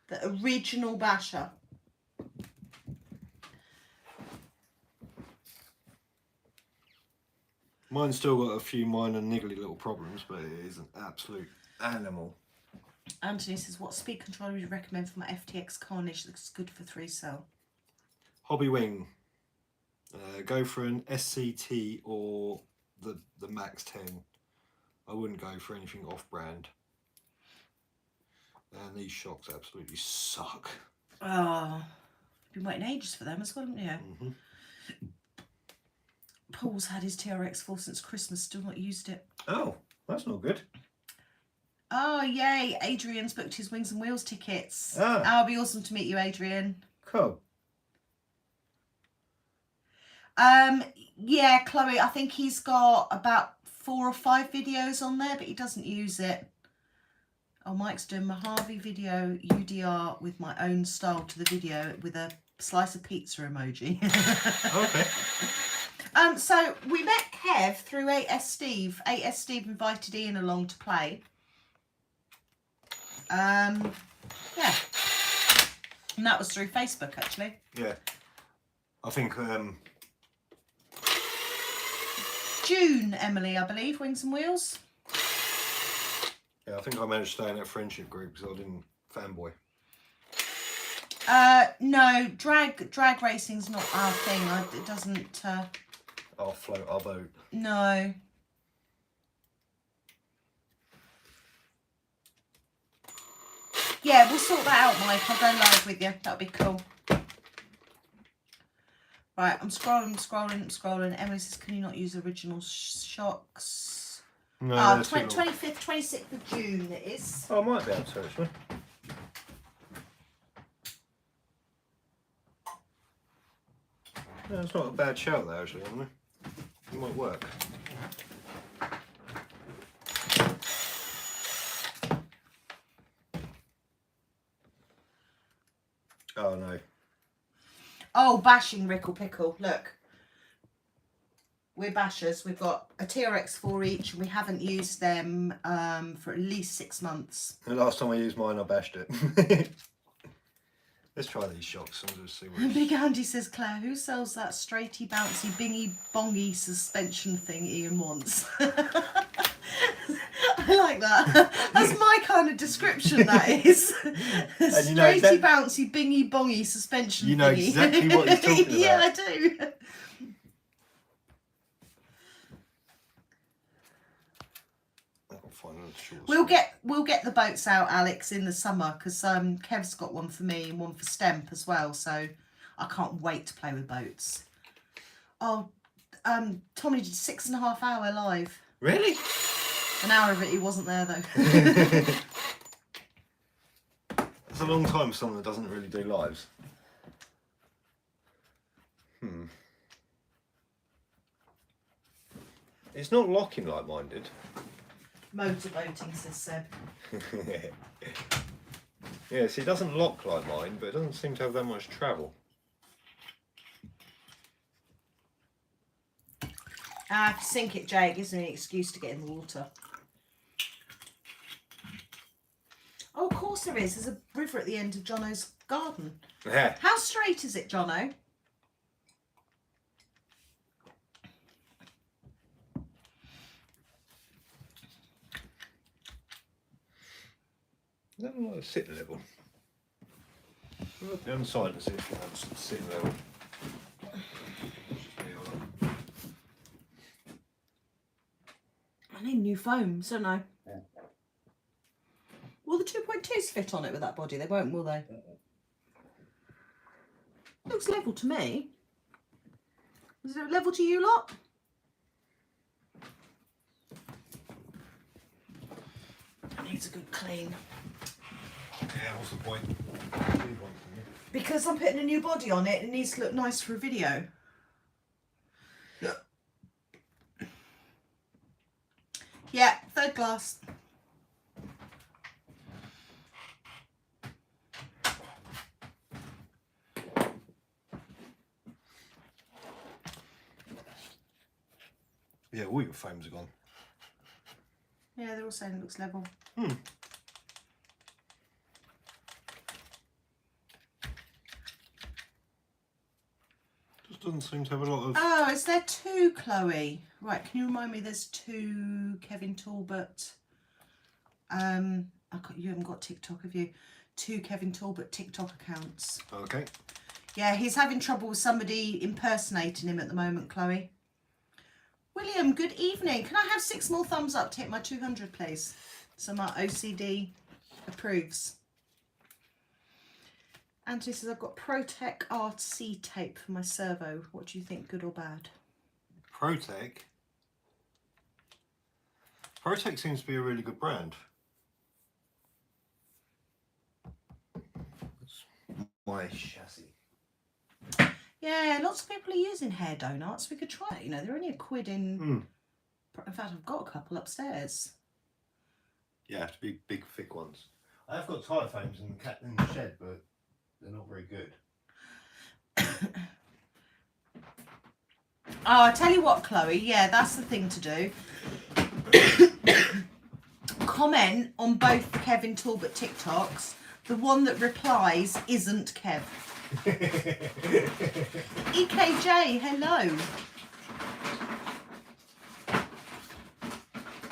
The original basher. Mine's still got a few minor niggly little problems, but it is an absolute animal. Anthony says, what speed controller would you recommend for my FTX Carnage that's good for 3-cell? Hobby Wing. Go for an SCT or the Max 10. I wouldn't go for anything off-brand. And these shocks absolutely suck. Oh, you've been waiting ages for them as well, haven't you? Mm-hmm. Paul's had his TRX4 since Christmas, still not used it. Oh, that's not good. Oh, yay. Adrian's booked his Wings and Wheels tickets. Ah. Oh, it'll be awesome to meet you, Adrian. Cool. Yeah, Chloe, I think he's got about 4 or 5 videos on there, but he doesn't use it. Oh, Mike's doing Mojave video UDR with my own style to the video with a slice of pizza emoji. Okay. So we met Kev through 8S Steve. 8S Steve invited Ian along to play. Yeah. And that was through Facebook, actually. Yeah. I think June, Emily, I believe, Wings and Wheels. Yeah, I think I managed to stay in that friendship group because I didn't fanboy. No, drag racing's not our thing. It doesn't... I'll float our boat. No. Yeah, we'll sort that out, Mike. I'll go live with you. That'll be cool. Right, I'm scrolling. Emily says, can you not use original shocks? No, 25th, 26th of June it is. Oh, I might be able to, actually. No, it's not a bad shout there, actually, Emily. It might work. Oh, no. Oh, bashing Rickle Pickle. Look. We're bashers. We've got a TRX4 each, and we haven't used them for at least 6 months. The last time I used mine, I bashed it. Let's try these shocks and just see what Big Andy says, Claire, who sells that straighty, bouncy, bingy, bongy suspension thing Ian wants? I like that. That's my kind of description, that is. And you know Straighty, bouncy, bingy, bongy suspension You know thingy. exactly what he's talking about. Yeah, I do. We'll get the boats out, Alex, in the summer because Kev's got one for me and one for Stemp as well. So I can't wait to play with boats. Oh, Tommy did 6.5 hour live. Really? An hour of it he wasn't there though. That's a long time for someone that doesn't really do lives. It's not locking like mine did. Motorboating, says Seb. Yeah, see, it doesn't lock like mine, but it doesn't seem to have that much travel. Ah, if you sink it, Jay, it gives me an excuse to get in the water. Oh, of course there is. There's a river at the end of Jono's garden. Yeah. How straight is it, Jono? Is that like a sitting level? Look down the side and see if that's sitting level. I need new foams, don't I? Yeah. Will the 2.2s fit on it with that body? They won't, will they? Looks level to me. Is it level to you lot? It needs a good clean. Yeah, what's the point? Because I'm putting a new body on it, it needs to look nice for a video. Yeah, third glass. Yeah, all your foams are gone. Yeah, they're all saying it looks level. Just doesn't seem to have a lot of... Oh, is there two, Chloe? Right, can you remind me there's two Kevin Talbot? You haven't got TikTok, have you? Two Kevin Talbot TikTok accounts. Okay. Yeah, he's having trouble with somebody impersonating him at the moment, Chloe. William, good evening. Can I have 6 more thumbs up to hit my 200, please? So my OCD approves. Anthony says, I've got Protec RC tape for my servo. What do you think, good or bad? Protec? Protec seems to be a really good brand. That's my chassis. Yeah, lots of people are using hair donuts. We could try it. You know, they're only £1 in... In fact, I've got a couple upstairs. Yeah, have to be big, thick ones. I've got tyre frames in the shed, but they're not very good. Oh, I tell you what, Chloe. Yeah, that's the thing to do. Comment on both the Kevin Talbot TikToks. The one that replies isn't Kev. EKJ, hello.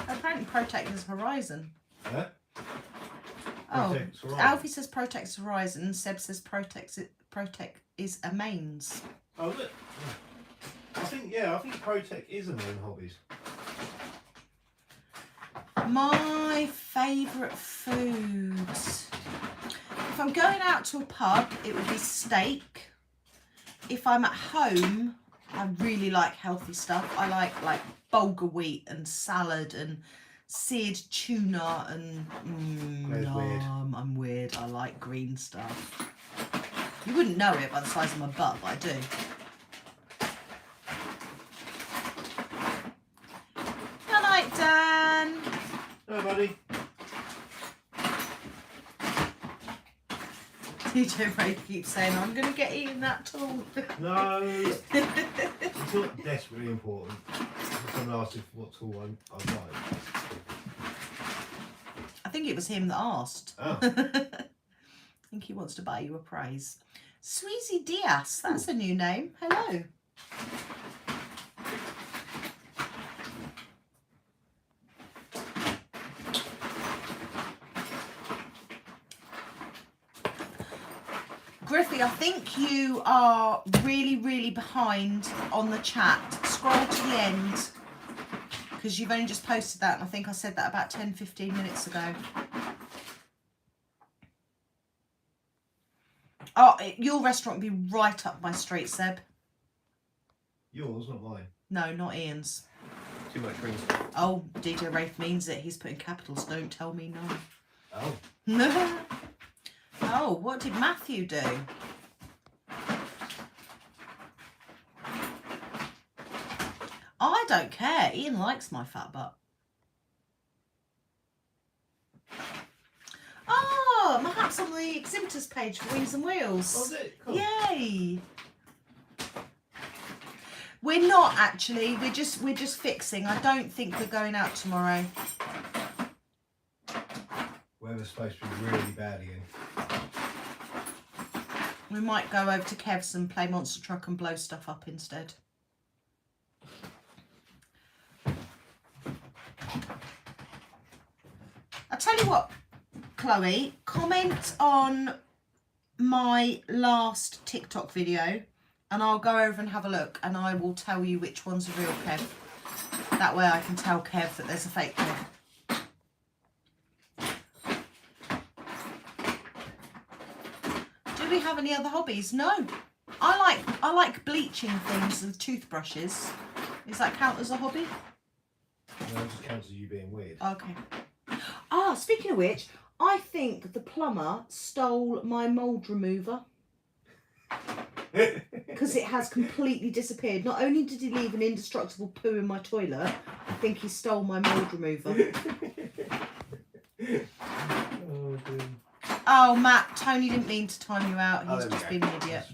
Apparently Protec is Horizon. Huh? Oh, Alfie says Protec's Horizon. Seb says Protec is a mains. Oh, look. I think Protec is a main hobbies. My favourite foods. If I'm going out to a pub, it would be steak. If I'm at home, I really like healthy stuff. I like bulgur wheat and salad and seared tuna and Weird. I'm weird. I like green stuff. You wouldn't know it by the size of my butt, but I do. Good night, Dan. Hello, buddy. DJ Ray keeps saying, I'm going to get eaten that tall. No, it's not desperately important. Someone asked what tool I like. I think it was him that asked. Oh. I think he wants to buy you a prize. Sweezy Diaz, that's a new name. Hello. Griffey, I think you are really, really behind on the chat. Scroll to the end because you've only just posted that, and I think I said that about 10-15 minutes ago. Oh, your restaurant would be right up my street, Seb. Yours, not mine. No, not Ian's. Too much green. Oh, DJ Rafe means it. He's putting capitals. Don't tell me no. Oh. Oh, what did Matthew do? I don't care. Ian likes my fat butt. Oh, my hat's on the exhibitors page for Wings and Wheels. Oh, is it? Cool. Yay! We're not actually. We're just fixing. I don't think we're going out tomorrow. Weather's supposed to be really bad again. We might go over to Kev's and play Monster Truck and blow stuff up instead. I'll tell you what, Chloe, comment on my last TikTok video and I'll go over and have a look and I will tell you which one's a real Kev. That way I can tell Kev that there's a fake Kev. Do we have any other hobbies? No. I like bleaching things with toothbrushes. Does that count as a hobby? No, it just counts as you being weird. Okay. Ah, speaking of which, I think the plumber stole my mould remover. Because it has completely disappeared. Not only did he leave an indestructible poo in my toilet, I think he stole my mould remover. Oh, dear. Oh, Matt, Tony didn't mean to time you out. He's just been an idiot.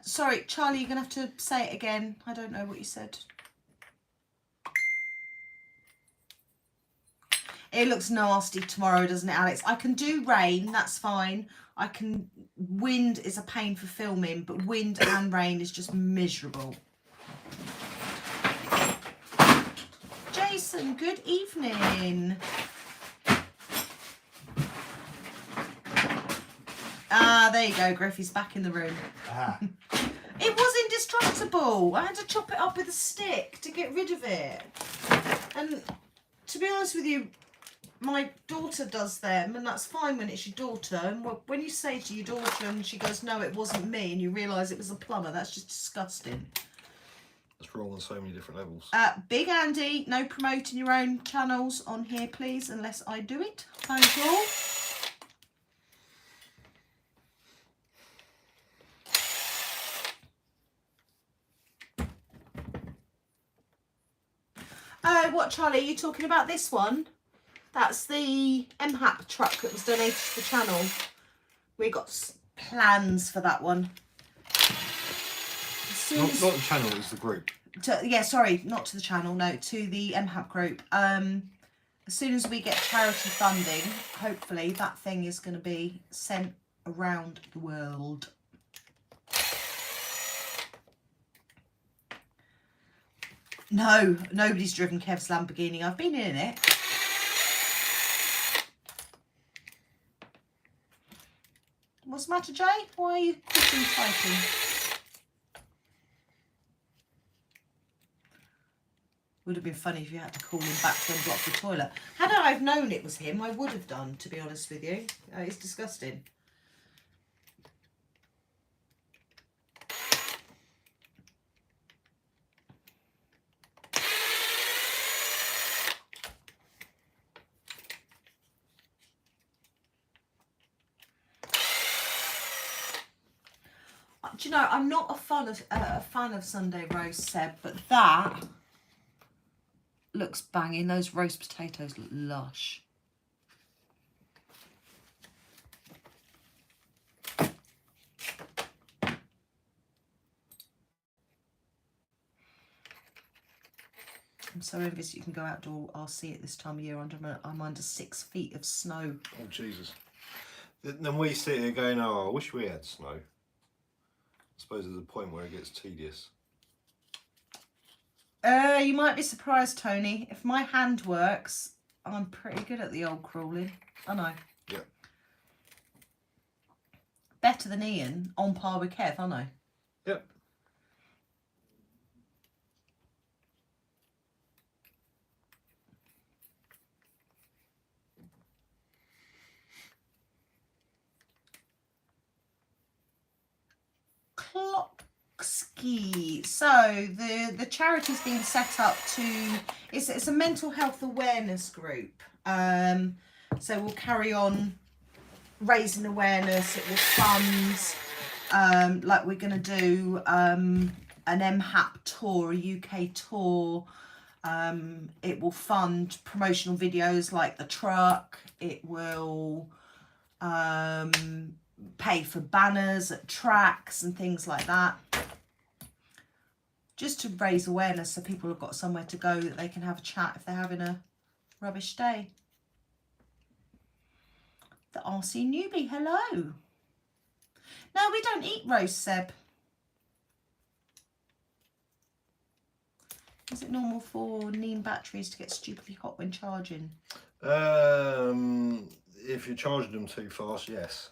Sorry, Charlie, you're going to have to say it again. I don't know what you said. It looks nasty tomorrow, doesn't it, Alex? I can do rain, that's fine. I can... Wind is a pain for filming, but wind and rain is just miserable. Jason, good evening. Ah, there you go, Griff. He's back in the room. Ah. It was indestructible. I had to chop it up with a stick to get rid of it. And to be honest with you, my daughter does them, and that's fine when it's your daughter. And when you say to your daughter and she goes, no, it wasn't me, and you realise it was a plumber, that's just disgusting. That's wrong on so many different levels. Big Andy, no promoting your own channels on here, please, unless I do it. Thank you all. What, Charlie, are you talking about this one? That's the MHAP truck that was donated to the channel. We got plans for that one. Not the channel, it's the group. Yeah, sorry, not to the channel, no, to the MHAP group. As soon as we get charity funding, hopefully that thing is going to be sent around the world. No, nobody's driven Kev's Lamborghini. I've been in it. What's the matter, Jay? Why are you quitting typing? Would have been funny if you had to call him back to unblock the toilet. Had I have known it was him, I would have done, to be honest with you. It's disgusting. Do you know, I'm not a fan of Sunday roast, Seb, but that looks banging. Those roast potatoes look lush. I'm so envious you can go outdoor RC at this time of year. I'm under 6 feet of snow. Oh, Jesus. Then we sit here going, oh, I wish we had snow. I suppose there's a point where it gets tedious. You might be surprised, Tony. If my hand works, I'm pretty good at the old crawling. I know. Yeah. Better than Ian, on par with Kev, I know. Yep. Okey-dokey. So the charity's been set up to, it's a mental health awareness group. So we'll carry on raising awareness. It will fund, like we're going to do an MHAP tour, a UK tour. It will fund promotional videos like the truck. It will pay for banners at tracks and things like that, just to raise awareness so people have got somewhere to go that they can have a chat if they're having a rubbish day. The RC newbie, hello. No, we don't eat roast, Seb. Is it normal for neon batteries to get stupidly hot when charging? If you're charging them too fast, yes.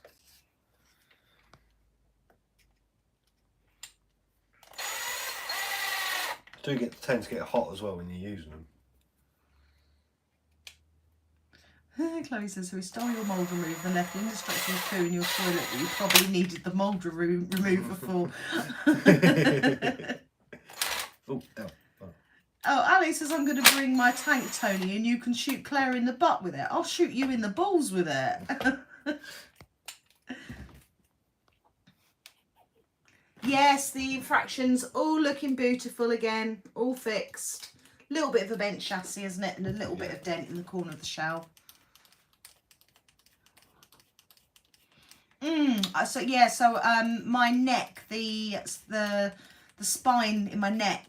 Tend to get hot as well when you're using them. Chloe says, so we stole your mould remover and left indestructible poo in your toilet that you probably needed the mould remover for. Oh, Oh, Alex says, I'm going to bring my tank, Tony, and you can shoot Claire in the butt with it. I'll shoot you in the balls with it. Yes, the infractions all looking beautiful again, all fixed. A little bit of a bent chassis, isn't it? And a little bit of dent in the corner of the shell. So my neck, the spine in my neck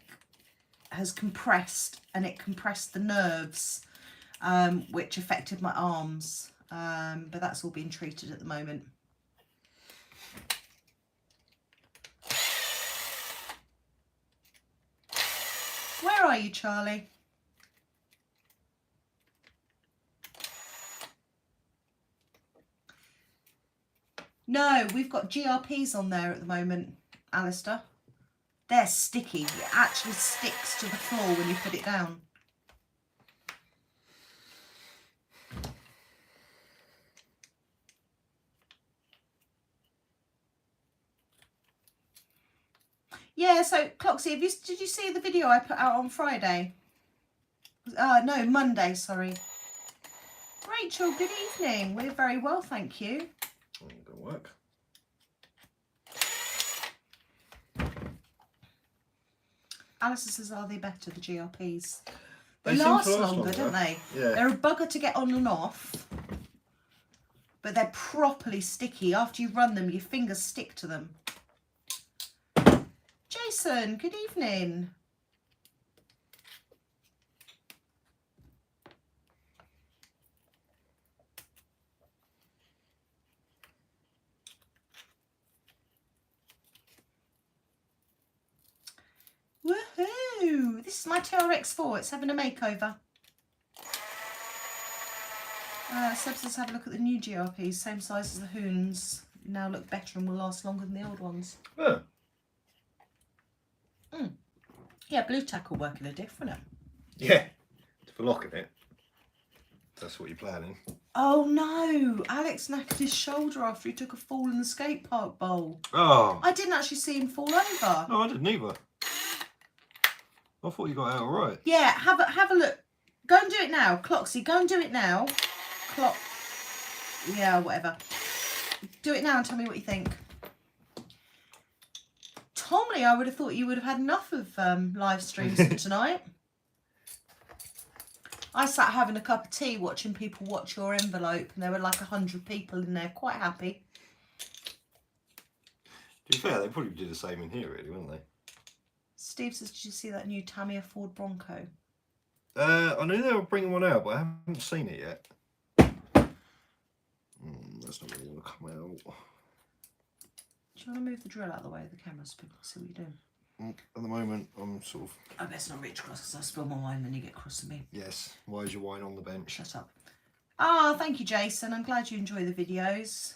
has compressed, and it compressed the nerves, which affected my arms. But that's all being treated at the moment. Where are you, Charlie? No, we've got GRPs on there at the moment, Alistair. They're sticky. It actually sticks to the floor when you put it down. Yeah, so Cloxy, did you see the video I put out on Friday? No, Monday, sorry. Rachel, good evening. We're very well, thank you. Good work. Alice says, are they better, the GRPs? They last longer, don't they? Yeah. They're a bugger to get on and off, but they're properly sticky. After you run them, your fingers stick to them. Jason, good evening. Woohoo! This is my TRX4. It's having a makeover. Seb says, have a look at the new GRPs. Same size as the Hoons. Now look better and will last longer than the old ones. Oh. Yeah, blue tack will work in a diff, won't it? Yeah. For locking it. That's what you're planning. Oh no! Alex knackered his shoulder after he took a fall in the skate park bowl. Oh. I didn't actually see him fall over. No, I didn't either. I thought you got out all right. Yeah, have a look. Go and do it now. Cloxy, go and do it now. Yeah, whatever. Do it now and tell me what you think. Tomley, I would have thought you would have had enough of live streams for tonight. I sat having a cup of tea watching people watch your envelope, and there were like 100 people in there, quite happy. To be fair, they probably did the same in here, really, wouldn't they? Steve says, did you see that new Tamiya Ford Bronco? I knew they were bringing one out, but I haven't seen it yet. That's not really going to come out. Do you want to move the drill out of the way of the camera so people can see what you're doing? At the moment, I'm sort of... I best not reach across because I'll spill my wine when you get across to me. Yes. Why is your wine on the bench? Shut up. Ah, thank you, Jason. I'm glad you enjoy the videos.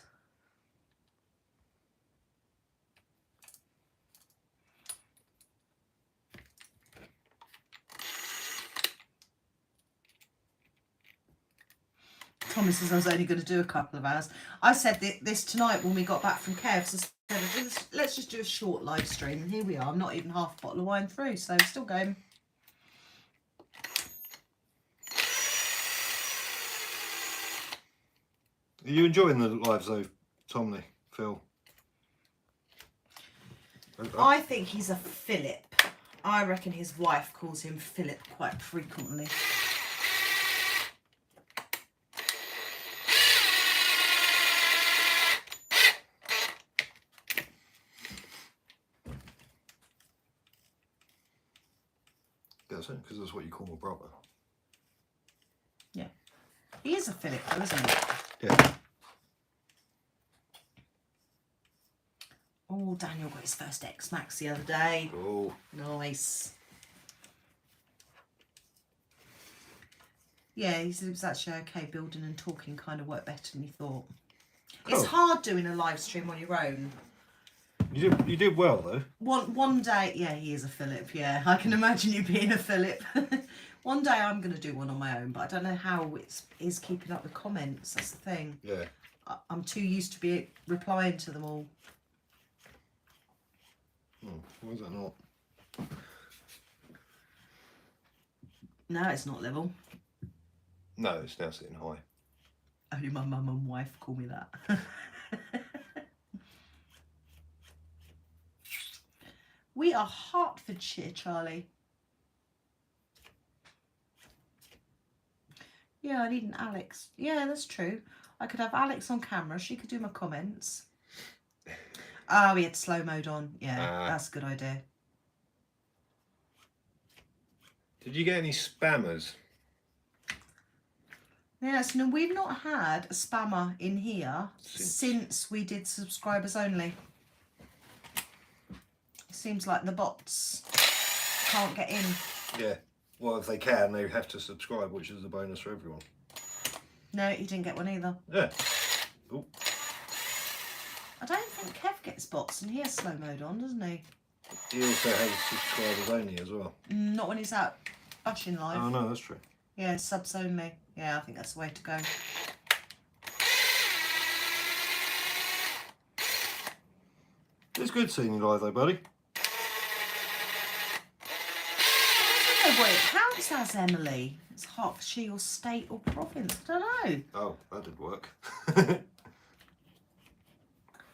Thomas says I was only going to do a couple of hours. I said this tonight when we got back from Kev's. Let's just do a short live stream. And here we are. I'm not even half a bottle of wine through, so still going. Are you enjoying the lives though, Tomley, Phil? I think he's a Philip. I reckon his wife calls him Philip quite frequently. That's it, because that's what you call my brother. Yeah. He is a Philip, though, isn't he? Yeah. Oh, Daniel got his first X-Max the other day. Oh. Nice. Yeah, he said it was actually okay. Building and talking kind of worked better than he thought. Cool. It's hard doing a live stream on your own. You did well though. One day, yeah, he is a Philip. Yeah, I can imagine you being a Philip. One day I'm going to do one on my own, but I don't know how it is keeping up with comments. That's the thing. Yeah. I'm too used to be replying to them all. Oh, why is that not? No, it's not level. No, it's now sitting high. Only my mum and wife call me that. We are Hertfordshire, Charlie. Yeah, I need an Alex. Yeah, that's true. I could have Alex on camera. She could do my comments. Oh, we had slow mode on. Yeah, that's a good idea. Did you get any spammers? Yes, no, we've not had a spammer in here since we did subscribers only. It seems like the bots can't get in. Yeah. Well, if they can, they have to subscribe, which is a bonus for everyone. No, he didn't get one either. Yeah. Ooh. I don't think Kev gets bots, and he has slow mode on, doesn't he? He also has subscribers only as well. Not when he's out bushing live. Oh no, that's true. Yeah, subs only. Yeah, I think that's the way to go. It's good seeing you live though, buddy. I don't know what it counts as, Emily. It's Hertfordshire or state or province. I don't know. Oh, that did work.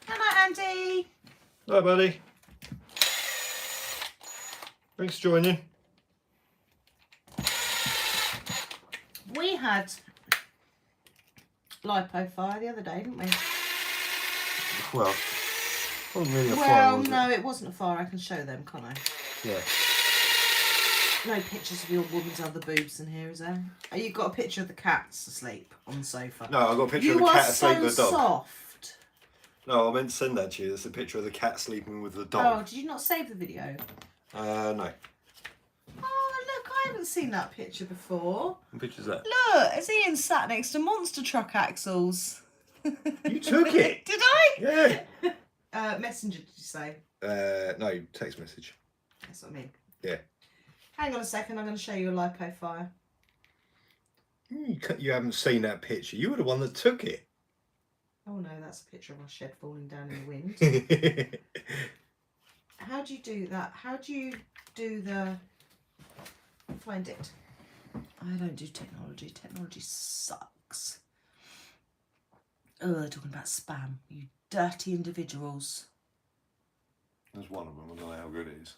Hello, Andy. Hi, buddy. Thanks for joining. We had lipo fire the other day, didn't we? Well, wasn't really a fire, Well, was no, it? it wasn't a fire. I can show them, can't I? Yeah. No pictures of your woman's other boobs in here, is there? Oh, you got a picture of the cats asleep on the sofa. No, I got a picture of the cat asleep with the dog. Soft. No, I meant to send that to you. It's a picture of the cat sleeping with the Oh, dog. did you not save the video? No. Oh, look, I haven't seen that picture before. What picture's that? Look, it's Ian sat next to monster truck axles. You took it! Did I? Yeah. Messenger, did you say? No, text message. That's what I mean. Yeah. Hang on a second, I'm going to show you a lipo fire. You haven't seen that picture. You were the one that took it. Oh no, that's a picture of our shed falling down in the wind. How do you do that? How do you do the... Find it. I don't do technology. Technology sucks. Oh, they're talking about spam. You dirty individuals. There's one of them. I don't know how good it is.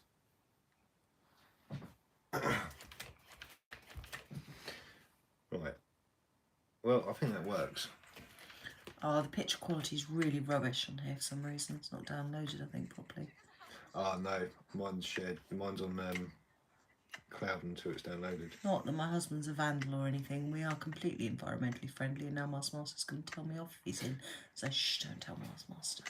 Right. Well, I think that works. Oh, the picture quality is really rubbish on here for some reason. It's not downloaded, I think, properly. Oh no, mine's shared. Mine's on cloud until it's downloaded. Not that my husband's a vandal or anything. We are completely environmentally friendly, and now Mars Master's going to tell me off if he's in. So shh, don't tell Mars Master.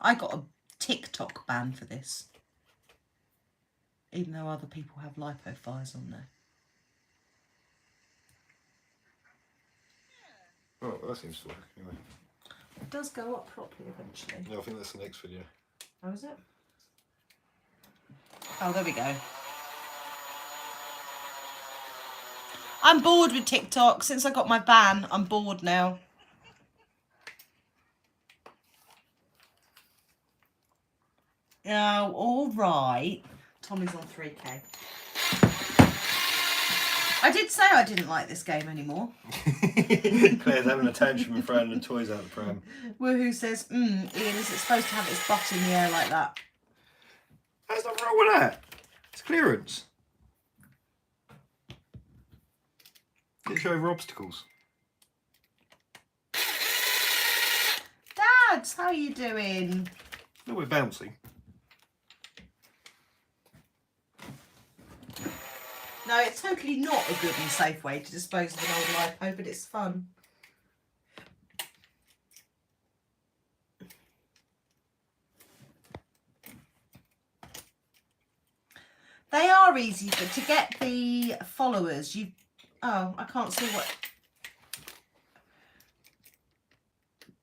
I got a TikTok ban for this, even though other people have lipo fires on there. Oh, that seems to work anyway. does go up properly eventually. No, I think that's the next video. Oh, is it? Oh, there we go. I'm bored with TikTok. Since I got my ban, I'm bored now. Oh, all right. Tommy's on 3K. I did say I didn't like this game anymore. Claire's having a tantrum and throwing the toys out the pram. Woohoo says, Ian, is it supposed to have its butt in the air like that? There's nothing wrong with that. It's clearance. Gets you over obstacles. Dad, how are you doing? No, we're bouncing. No, it's totally not a good and safe way to dispose of an old lipo, but it's fun. They are easy, but to get the followers, you... Oh, I can't see what...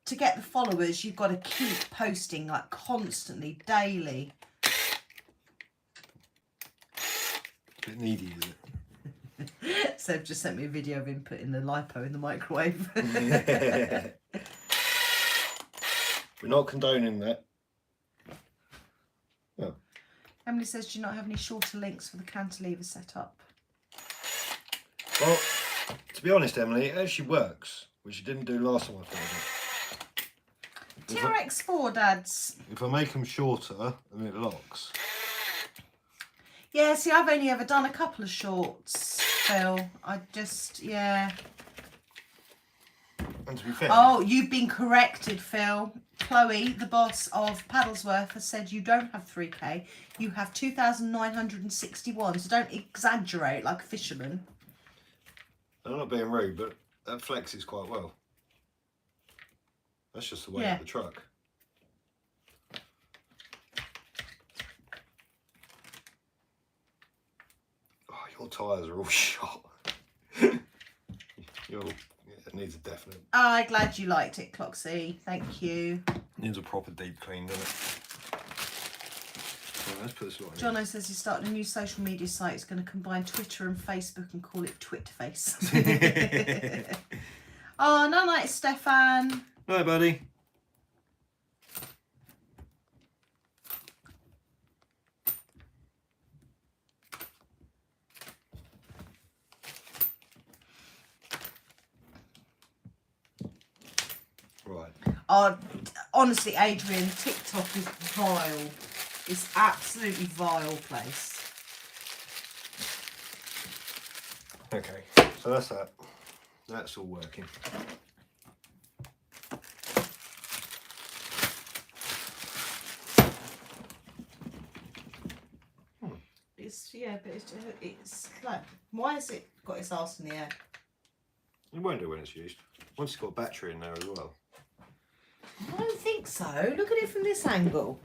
To get the followers, you've got to keep posting, like, constantly, daily. A bit needy, is it? Seb just sent me a video of him putting the lipo in the microwave. We're not condoning that. Oh. Emily says, do you not have any shorter links for the cantilever set up? Well, to be honest, Emily, it actually works, which you didn't do last time I filmed it. TRX4, Dads. If I make them shorter, then it locks. Yeah, see, I've only ever done a couple of shorts, Phil. I just, yeah. And to be fair... Oh, you've been corrected, Phil. Chloe, the boss of Paddlesworth, has said you don't have 3K. You have 2,961, so don't exaggerate like a fisherman. I'm not being rude, but that flexes quite well. That's just the weight of the truck. Oh, your tyres are all shot. It needs a definite... I'm glad you liked it, Cloxy. Thank you. Needs a proper deep clean, doesn't it? Well, let's put this lot in. Jono says he's starting a new social media site. He's going to combine Twitter and Facebook and call it Twitface. Oh, no night, Stefan. Hi, buddy. Right. Oh, honestly, Adrian, TikTok is vile. It's absolutely vile place. Okay, so that's that. That's all working. It's, yeah, but it's like, why has it got its arse in the air? It won't do when it's used. Once it's got a battery in there as well. I don't think so. Look at it from this angle.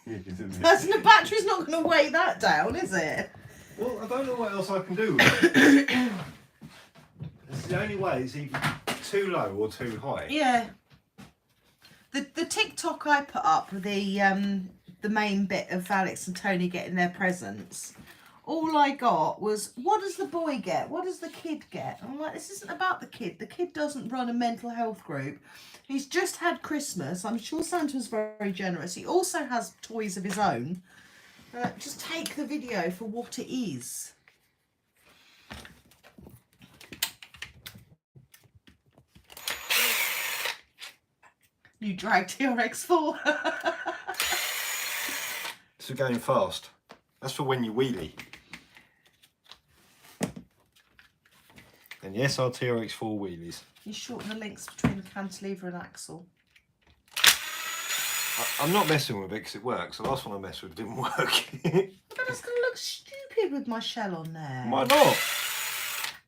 The battery's not going to weigh that down, is it? Well, I don't know what else I can do with it. It's the only way it's either too low or too high. Yeah. The TikTok I put up, the main bit of Alex and Tony getting their presents, all I got was, what does the boy get? What does the kid get? I'm like, this isn't about the kid. The kid doesn't run a mental health group. He's just had Christmas. I'm sure Santa's very generous. He also has toys of his own. Just take the video for what it is. You drag TRX4. This is going fast. That's for when you wheelie. And yes, our TRX4 wheelies. You shorten the links between the cantilever and axle. I'm not messing with it because it works. The last one I messed with didn't work. But it's going to look stupid with my shell on there. Why not?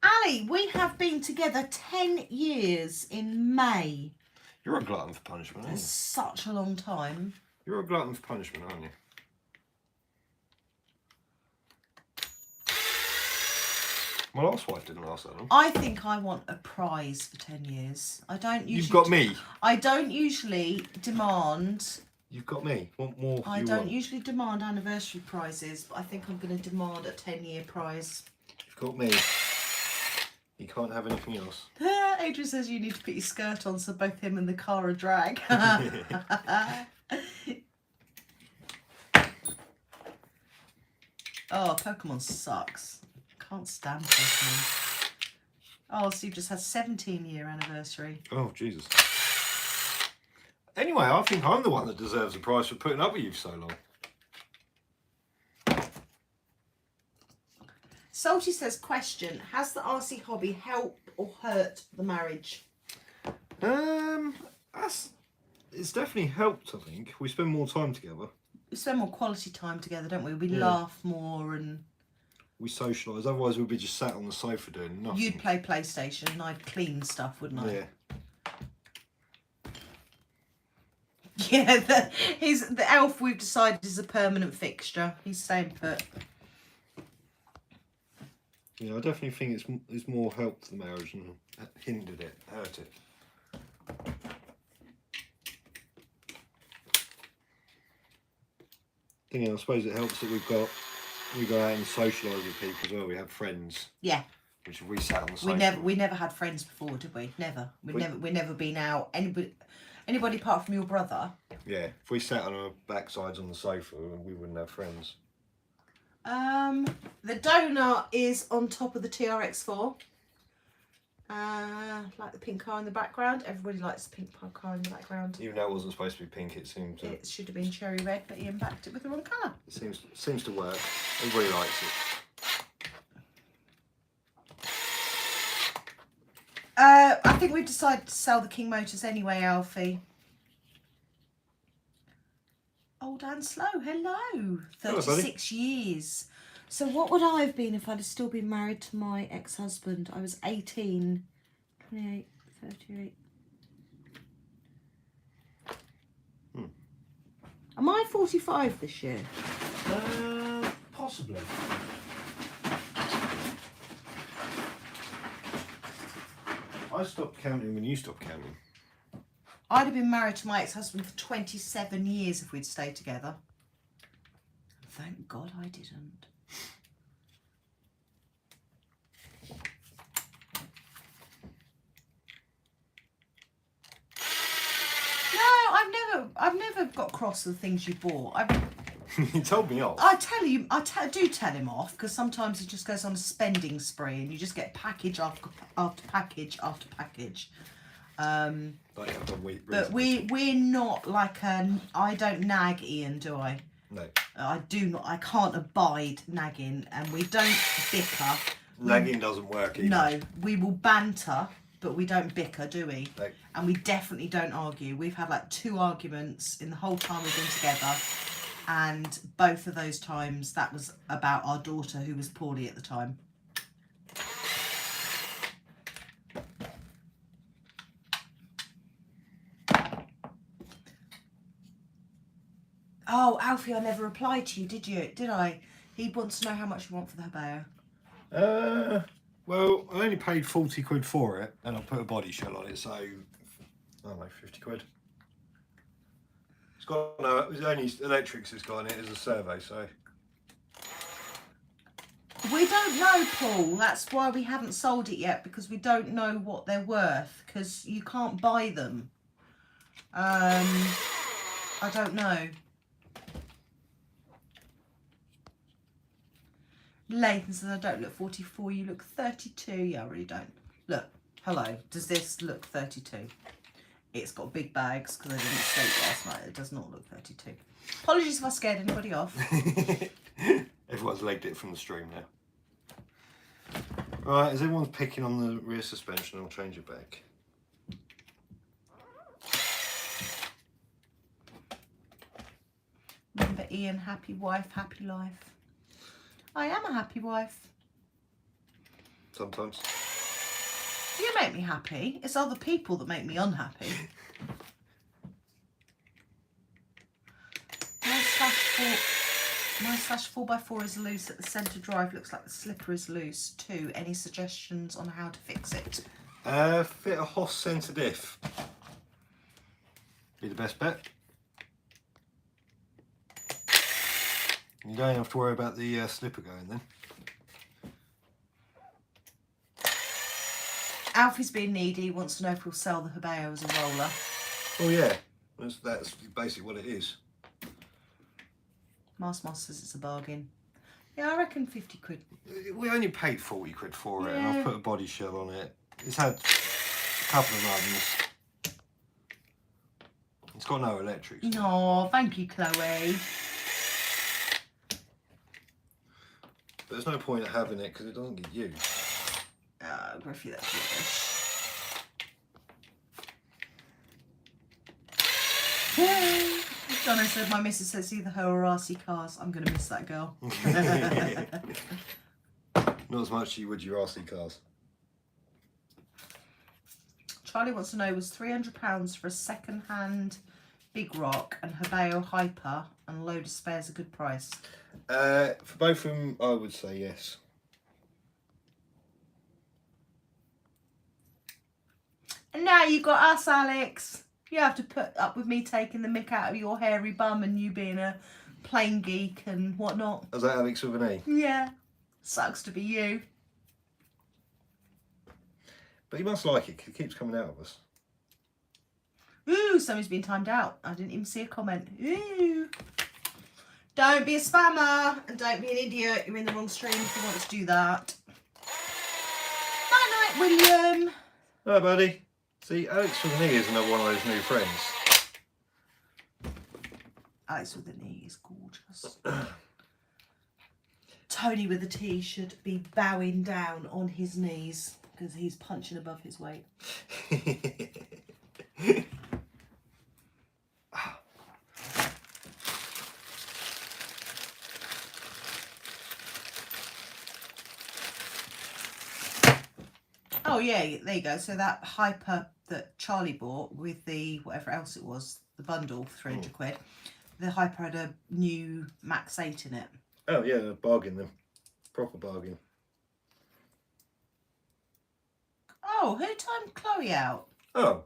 Ali, we have been together 10 years in May. You're a glutton for punishment, aren't That's you? such a long time. You're a glutton for punishment, aren't you? My last wife didn't last that long. I think I want a prize for 10 years. I don't usually... You've got me. I don't usually demand... You've got me. What more do I you don't want? usually demand anniversary prizes, but I think I'm going to demand a 10-year prize. You've got me. You can't have anything else. Adrian says you need to put your skirt on so both him and the car are drag. Oh, Pokemon sucks. Can't stand Pokemon. Oh, Steve just had 17-year anniversary. Oh, Jesus. Anyway, I think I'm the one that deserves a prize for putting up with you for so long. Salty says, question, has the RC hobby helped or hurt the marriage? It's definitely helped, I think. We spend more time together. We spend more quality time together, don't we? We laugh more and... We socialise. Otherwise, we'd be just sat on the sofa doing nothing. You'd play PlayStation and I'd clean stuff, wouldn't I? Yeah. Yeah, the elf we've decided is a permanent fixture. He's staying put. Yeah, I definitely think it's more helped the marriage than hindered it, hurt it. I suppose it helps that we go out and socialise with people as well. We have friends. Yeah. Which if we sat on the sofa. We never had friends before, did we? Never. We never been out. Anybody apart from your brother. Yeah. If we sat on our backsides on the sofa, we wouldn't have friends. The donut is on top of the TRX4. Like the pink car in the background. Everybody likes the pink car in the background. Even though it wasn't supposed to be pink, it seemed to. It should have been cherry red, but Ian backed it with the wrong colour. It seems to work. Everybody likes it. I think we've decided to sell the King Motors anyway, Alfie. Old and slow, hello. 36 years. So what would I have been if I'd have still been married to my ex-husband? I was 18, 28, 38. Am I 45 this year? Possibly. I stopped counting when you stopped counting. I'd have been married to my ex-husband for 27 years if we'd stayed together. Thank God I didn't. No, I've never got cross with the things you bought. You told me off. I do tell him off because sometimes he just goes on a spending spree and you just get package after package after package. But we're not like I don't nag Ian, do I? No. I do not. I can't abide nagging, and we don't bicker. Nagging doesn't work either. No, we will banter, but we don't bicker, do we? No. And we definitely don't argue. We've had like 2 arguments in the whole time we've been together, and both of those times that was about our daughter who was poorly at the time. Oh, Alfie, I never replied to you, did I? He wants to know how much you want for the Habeo. Well, I only paid 40 quid for it, and I put a body shell on it, so I don't know, 50 quid. It's got no, it's only electrics it's got in it as a survey, so. We don't know, Paul. That's why we haven't sold it yet, because we don't know what they're worth, because you can't buy them. I don't know. Lathan says, I don't look 44, you look 32. Yeah, I really don't. Look, hello, does this look 32? It's got big bags because I didn't sleep last night. It does not look 32. Apologies if I scared anybody off. Everyone's legged it from the stream now. Right, as everyone's picking on the rear suspension, I'll change it back. Remember Ian, happy wife, happy life. I am a happy wife. Sometimes. You make me happy. It's other people that make me unhappy. My slash 4x4 is loose at the centre drive. Looks like the slipper is loose too. Any suggestions on how to fix it? Fit a Hoss centre diff. Be the best bet. You don't have to worry about the slipper going then. Alfie's being needy. Wants to know if we'll sell the Hebeo as a roller. Oh yeah, that's basically what it is. Moss says it's a bargain. Yeah, I reckon 50 quid. We only paid 40 quid for it, and Yeah. I've put a body shell on it. It's had a couple of runs. It's got no electrics. No, thank you, Chloe. But there's no point in having it because it doesn't get used. Griffey, that's rubbish. Donna said, my missus says either her or RC cars. I'm going to miss that girl. Not as much as you would your RC cars. Charlie wants to know, was £300 for a second-hand Big Rock and Hebeo Hyper and a load of spares a good price? For both of them, I would say yes. And now you got us, Alex. You have to put up with me taking the mick out of your hairy bum and you being a plain geek and whatnot. Is that Alex with an E? Yeah. Sucks to be you. But he must like it because it keeps coming out of us. Ooh, somebody's been timed out. I didn't even see a comment. Ooh. Don't be a spammer and don't be an idiot. You're in the wrong stream if you want to do that. Night night, William. Hi, buddy. See, Alex with an E is another one of those new friends. Alex with an E is gorgeous. Tony with a T should be bowing down on his knees because he's punching above his weight. Oh yeah, there you go. So that Hyper that Charlie bought with the whatever else it was, the bundle for 300 quid, the Hyper had a new Max 8 in it. Oh yeah, bargain them. Proper bargain. Oh, who timed Chloe out? Oh.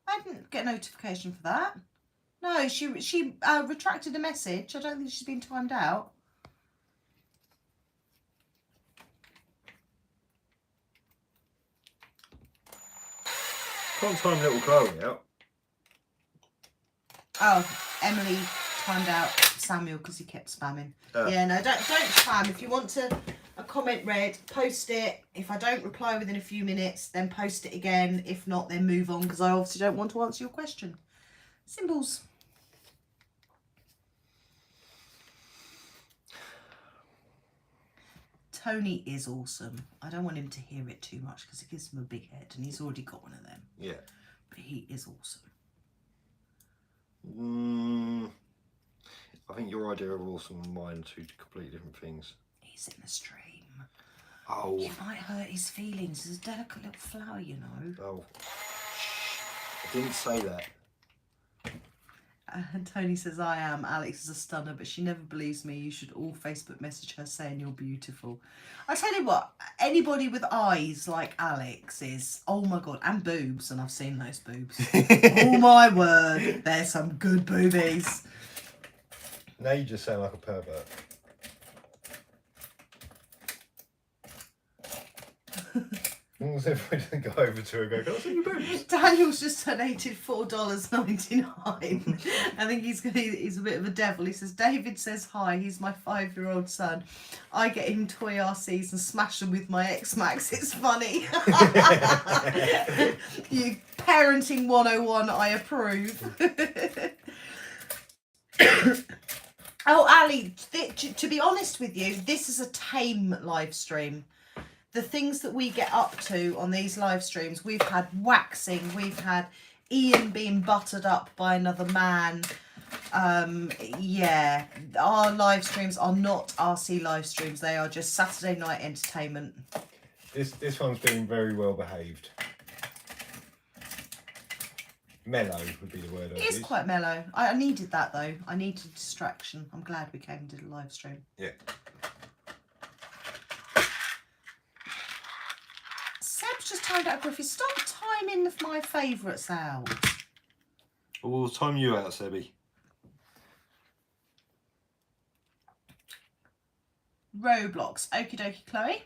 I didn't get a notification for that. No, she retracted a message. I don't think she's been timed out. Can't time little Chloe out. Oh, Emily timed out Samuel because he kept spamming. Yeah, no, don't spam. If you want a comment read, post it. If I don't reply within a few minutes, then post it again. If not, then move on because I obviously don't want to answer your question. Symbols. Tony is awesome. I don't want him to hear it too much because it gives him a big head and he's already got one of them. Yeah. But he is awesome. I think your idea of awesome and mine are two completely different things. He's in the stream. Oh. You might hurt his feelings. He's a delicate little flower, you know. Oh. I didn't say that. And Tony says, I am. Alex is a stunner, but she never believes me. You should all Facebook message her saying you're beautiful. I tell you what, anybody with eyes like Alex is, oh my God, and boobs, and I've seen those boobs. Oh my word, there's some good boobies. Now you just sound like a pervert. As if we didn't go over to her and go, can I see your boobs? Daniel's just donated $4.99. I think he's a bit of a devil. He says, David says hi, he's my 5-year-old son. I get him toy RCs and smash them with my X-Max. It's funny. You parenting 101, I approve. Oh, Ali, to be honest with you, this is a tame live stream. The things that we get up to on these live streams, we've had waxing, we've had Ian being buttered up by another man. Yeah, our live streams are not RC live streams. They are just Saturday night entertainment. This one's been very well behaved. Mellow would be the word. It is quite mellow. I needed that though. I needed distraction. I'm glad we came and did a live stream. Yeah. Seb's just timed out Griffith. Stop timing my favourites out. We'll time you out, Sebby. Roblox. Okie dokie, Chloe.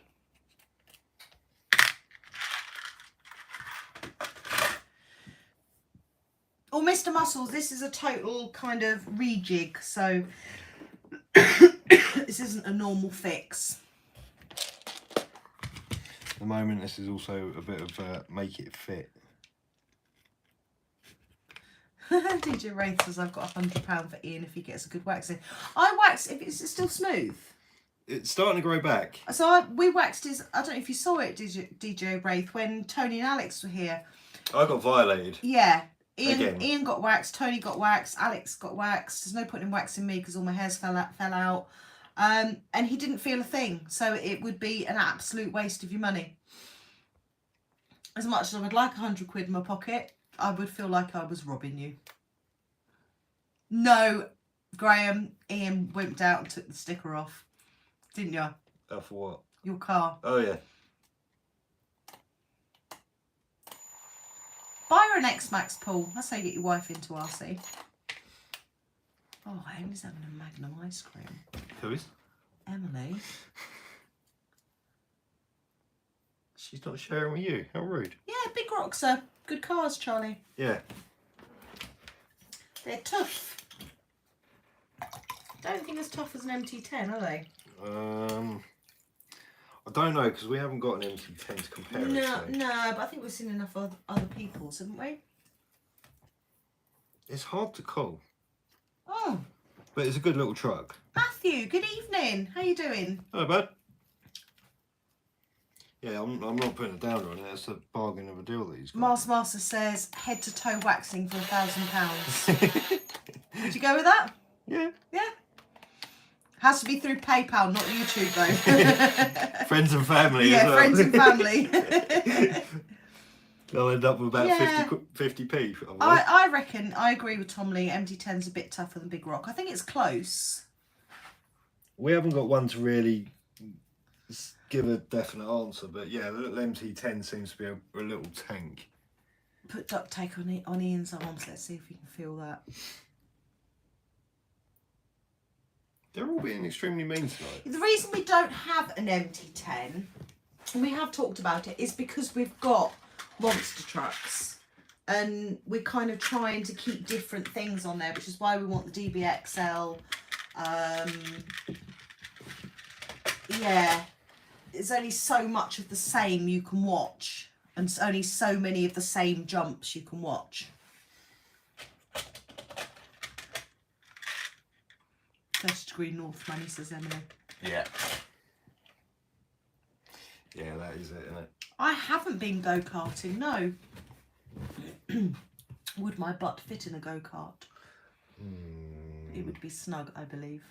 Oh, Mr. Muscles, this is a total kind of rejig, so this isn't a normal fix. At the moment, this is also a bit of make it fit. DJ Wraith says I've got £100 for Ian if he gets a good waxing. I wax if it's still smooth. It's starting to grow back. So we waxed his. I don't know if you saw it, DJ Wraith, when Tony and Alex were here. I got violated. Yeah. Ian got waxed, Tony got waxed, Alex got waxed. There's no point in waxing me because all my hairs fell out. And he didn't feel a thing. So it would be an absolute waste of your money. As much as I would like £100 in my pocket, I would feel like I was robbing you. No, Graham, Ian wimped out and took the sticker off. Didn't you? Oh, for what? Your car. Oh, yeah. Buy her an X-Max pool. That's how you get your wife into RC. Oh, Emily's having a Magnum ice cream. Who is? Emily. She's not sharing with you. How rude. Yeah, big rocks are good cars, Charlie. Yeah. They're tough. Don't think as tough as an MT10, are they? I don't know because we haven't got an MT10 to compare it to. No, but I think we've seen enough other people's, haven't we? It's hard to call. Oh. But it's a good little truck. Matthew, good evening. How you doing? Hello, bud. Yeah, I'm not putting a downer on it. It's a bargain of a deal that he's got. Master says head to toe waxing for £1,000. Would you go with that? Yeah. Yeah. Has to be through PayPal, not YouTube though. Friends and family. Yeah, as well. friends and family. They'll end up with about Yeah. 50p. I reckon, I agree with Tom Lee, MT10's a bit tougher than Big Rock. I think it's close. We haven't got one to really give a definite answer, but yeah, the little MT10 seems to be a little tank. Put duct tape on Ian's arms, let's see if we can feel that. They're all being extremely mean tonight. The reason we don't have an MT10, and we have talked about it, is because we've got monster trucks. And we're kind of trying to keep different things on there, which is why we want the DBXL. Yeah, there's only so much of the same you can watch, and only so many of the same jumps you can watch. 30° north money, says Emily. Yeah. Yeah, that is it, isn't it? I haven't been go-karting, no. Would my butt fit in a go-kart? It would be snug, I believe.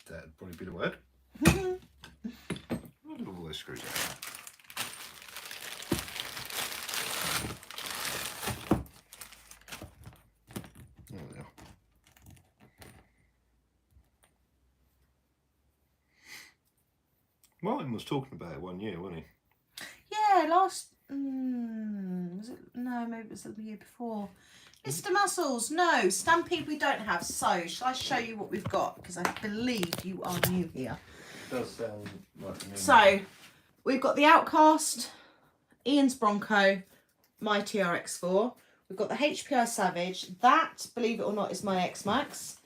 That'd probably be the word. Look at all those screws out. There we are. Martin was talking about it 1 year, wasn't he? Yeah, last... was it? No, maybe it was the year before. Mr. Muscles, no. Stampede we don't have. So, shall I show you what we've got? Because I believe you are new here. It does sound like a new So, we've got the Outcast, Ian's Bronco, my TRX4. We've got the HPI Savage. That, believe it or not, is my X-Max.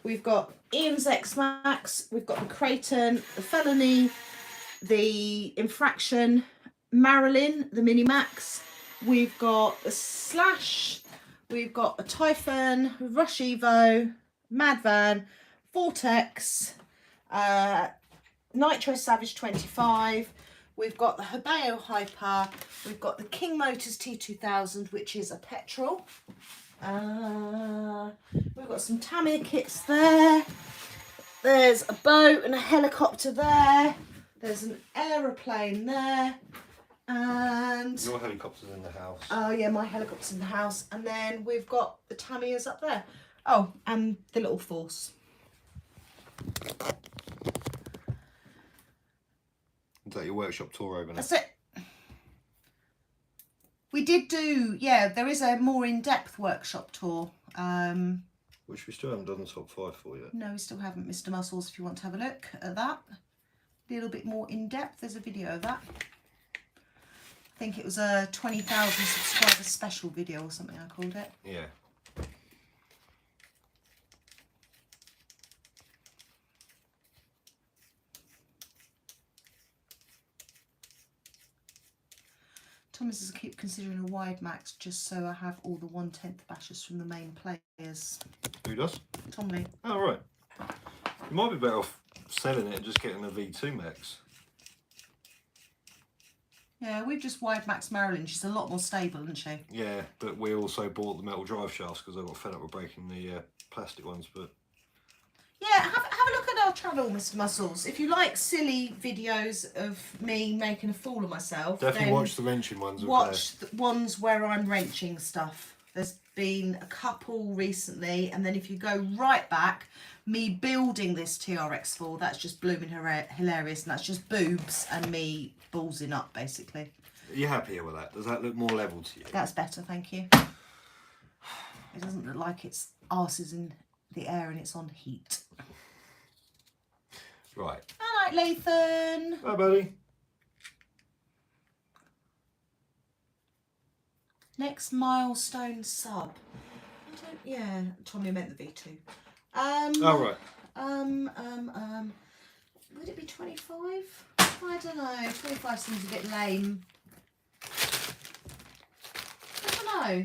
We've got Ian's X-Max. We've got the Creighton, the Felony, the Infraction, Marilyn, the Mini-Max. We've got the Slash. We've got a Typhon, Rush Evo, Mad Van, Vortex, Nitro Savage 25. We've got the Hebeo Hyper. We've got the King Motors T2000, which is a petrol. We've got some Tamiya kits there. There's a boat and a helicopter there. There's an aeroplane there. And your helicopter's in the house. Oh yeah, my helicopter's in the house, and then we've got the Tamiya's up there. Oh, and the little Force. Is that your workshop tour over now? That's it. We did do, yeah, there is a more in-depth workshop tour. Which we still haven't done the top 5 for yet. No, we still haven't, Mr. Muscles, if you want to have a look at that. A little bit more in-depth, there's a video of that. I think it was a 20,000 subscriber special video or something I called it. Yeah. Thomas is keep considering a wide max just so I have all the 1/10 bashes from the main players. Who does? Tom Lee. Oh, right. You might be better off selling it and just getting a V2 max. Yeah, we've just wide max Marilyn. She's a lot more stable, isn't she? Yeah, but we also bought the metal drive shafts because I got fed up with breaking the plastic ones. But yeah, have a look at our channel, Mr. Muscles. If you like silly videos of me making a fool of myself, definitely then watch the wrenching ones. watch the ones where I'm wrenching stuff. There's been a couple recently, and then if you go right back, me building this TRX4, that's just blooming hilarious, and that's just boobs and me ballsing up, basically. Are you happier with that? Does that look more level to you? That's better, thank you. It doesn't look like its arse is in the air and it's on heat. Right. All right, Lathan. Bye, buddy. Next milestone sub. Yeah, Tommy meant the V2. Oh, right. Would it be 25? I don't know. 25 seems a bit lame. I don't know.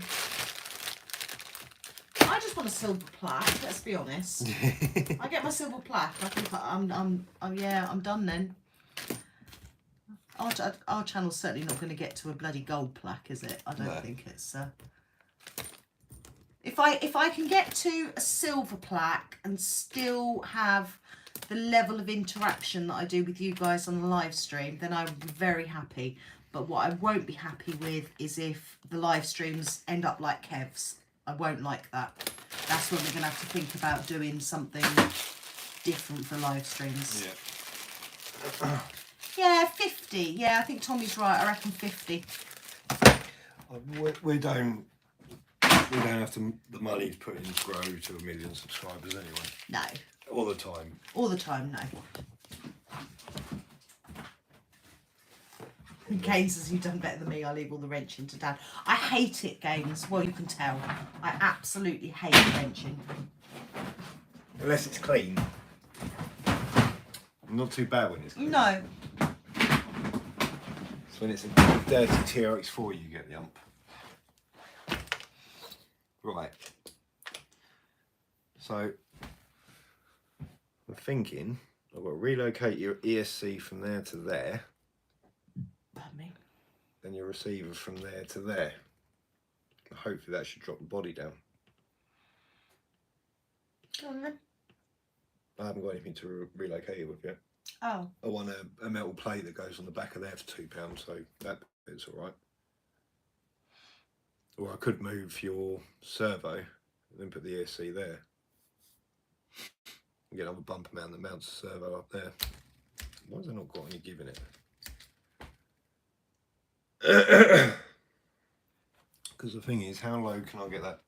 I just want a silver plaque. Let's be honest. I get my silver plaque. I think I'm done then. Our channel's certainly not going to get to a bloody gold plaque, is it? I don't think it's. If I can get to a silver plaque and still have the level of interaction that I do with you guys on the live stream, then I'm very happy. But what I won't be happy with is if the live streams end up like Kev's. I won't like that. That's when we're going to have to think about doing something different for live streams. Yeah. Yeah, 50. Yeah, I think Tommy's right. I reckon 50. We don't have the money to put in to grow to 1 million subscribers anyway. No. All the time. All the time, no. Gaines says you've done better than me. I leave all the wrenching to Dad. I hate it, Gaines. Well, you can tell. I absolutely hate wrenching. Unless it's clean. Not too bad when it's clean. No. So when it's a dirty TRX4, you get the ump. Right. So I'm thinking I've got to relocate your ESC from there to there. Pardon me. Then your receiver from there to there. Hopefully that should drop the body down. Go on then. I haven't got anything to relocate it with yet. Oh. I want a metal plate that goes on the back of there for £2, so that bit's alright. Or I could move your servo and then put the ESC there. And get another bumper mount that mounts the servo up there. Why has it not got any give in it? Because the thing is, how low can I get that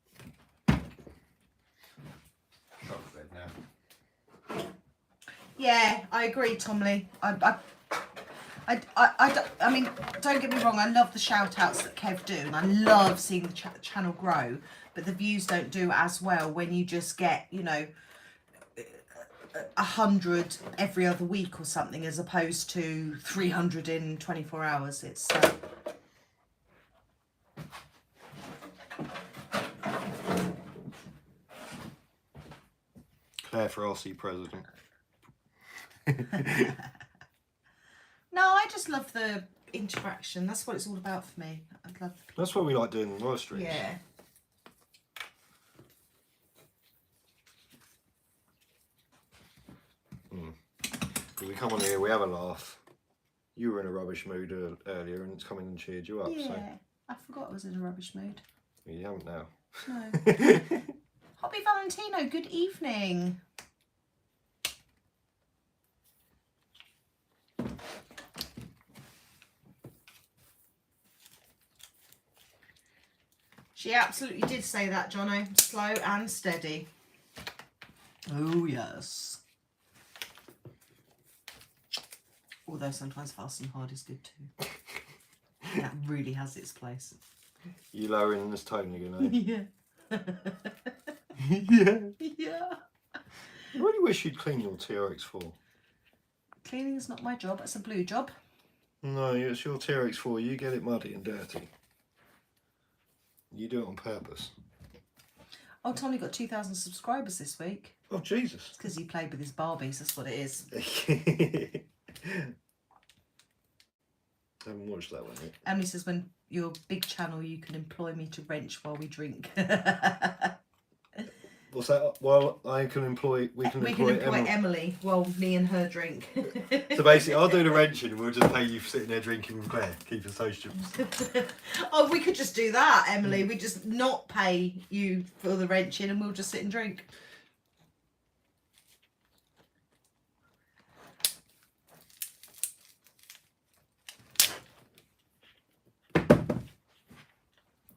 truck bed now? Yeah, I agree, Tom Lee. I mean, don't get me wrong, I love the shout outs that Kev do, and I love seeing the channel grow, but the views don't do as well when you just get, you know, 100 every other week or something, as opposed to 300 in 24 hours. It's Claire for RC president. No, I just love the interaction. That's what it's all about for me. I love. That's what we like doing in live streams. Yeah. We come on here, we have a laugh. You were in a rubbish mood earlier and it's come in and cheered you up. Yeah, So. I forgot I was in a rubbish mood. You haven't now. No. Hobby Valentino, good evening. She absolutely did say that, Jono. Slow and steady. Oh, yes. Although sometimes fast and hard is good too. That really has its place. You lowering this tone again, eh? Yeah. Yeah. Yeah. I really wish you'd clean your TRX4. Cleaning's not my job, it's a blue job. No, it's your TRX4. You get it muddy and dirty. You do it on purpose. Oh, Tommy got 2,000 subscribers this week. Oh, Jesus. It's because he played with his Barbies, that's what it is. I haven't watched that one yet. Emily says, when you're a big channel, you can employ me to wrench while we drink. What's that? Well, we can employ Emily while me and her drink. So basically, I'll do the wrenching and we'll just pay you for sitting there drinking with Claire, keeping socials. Oh, we could just do that, Emily. We just not pay you for the wrenching and we'll just sit and drink.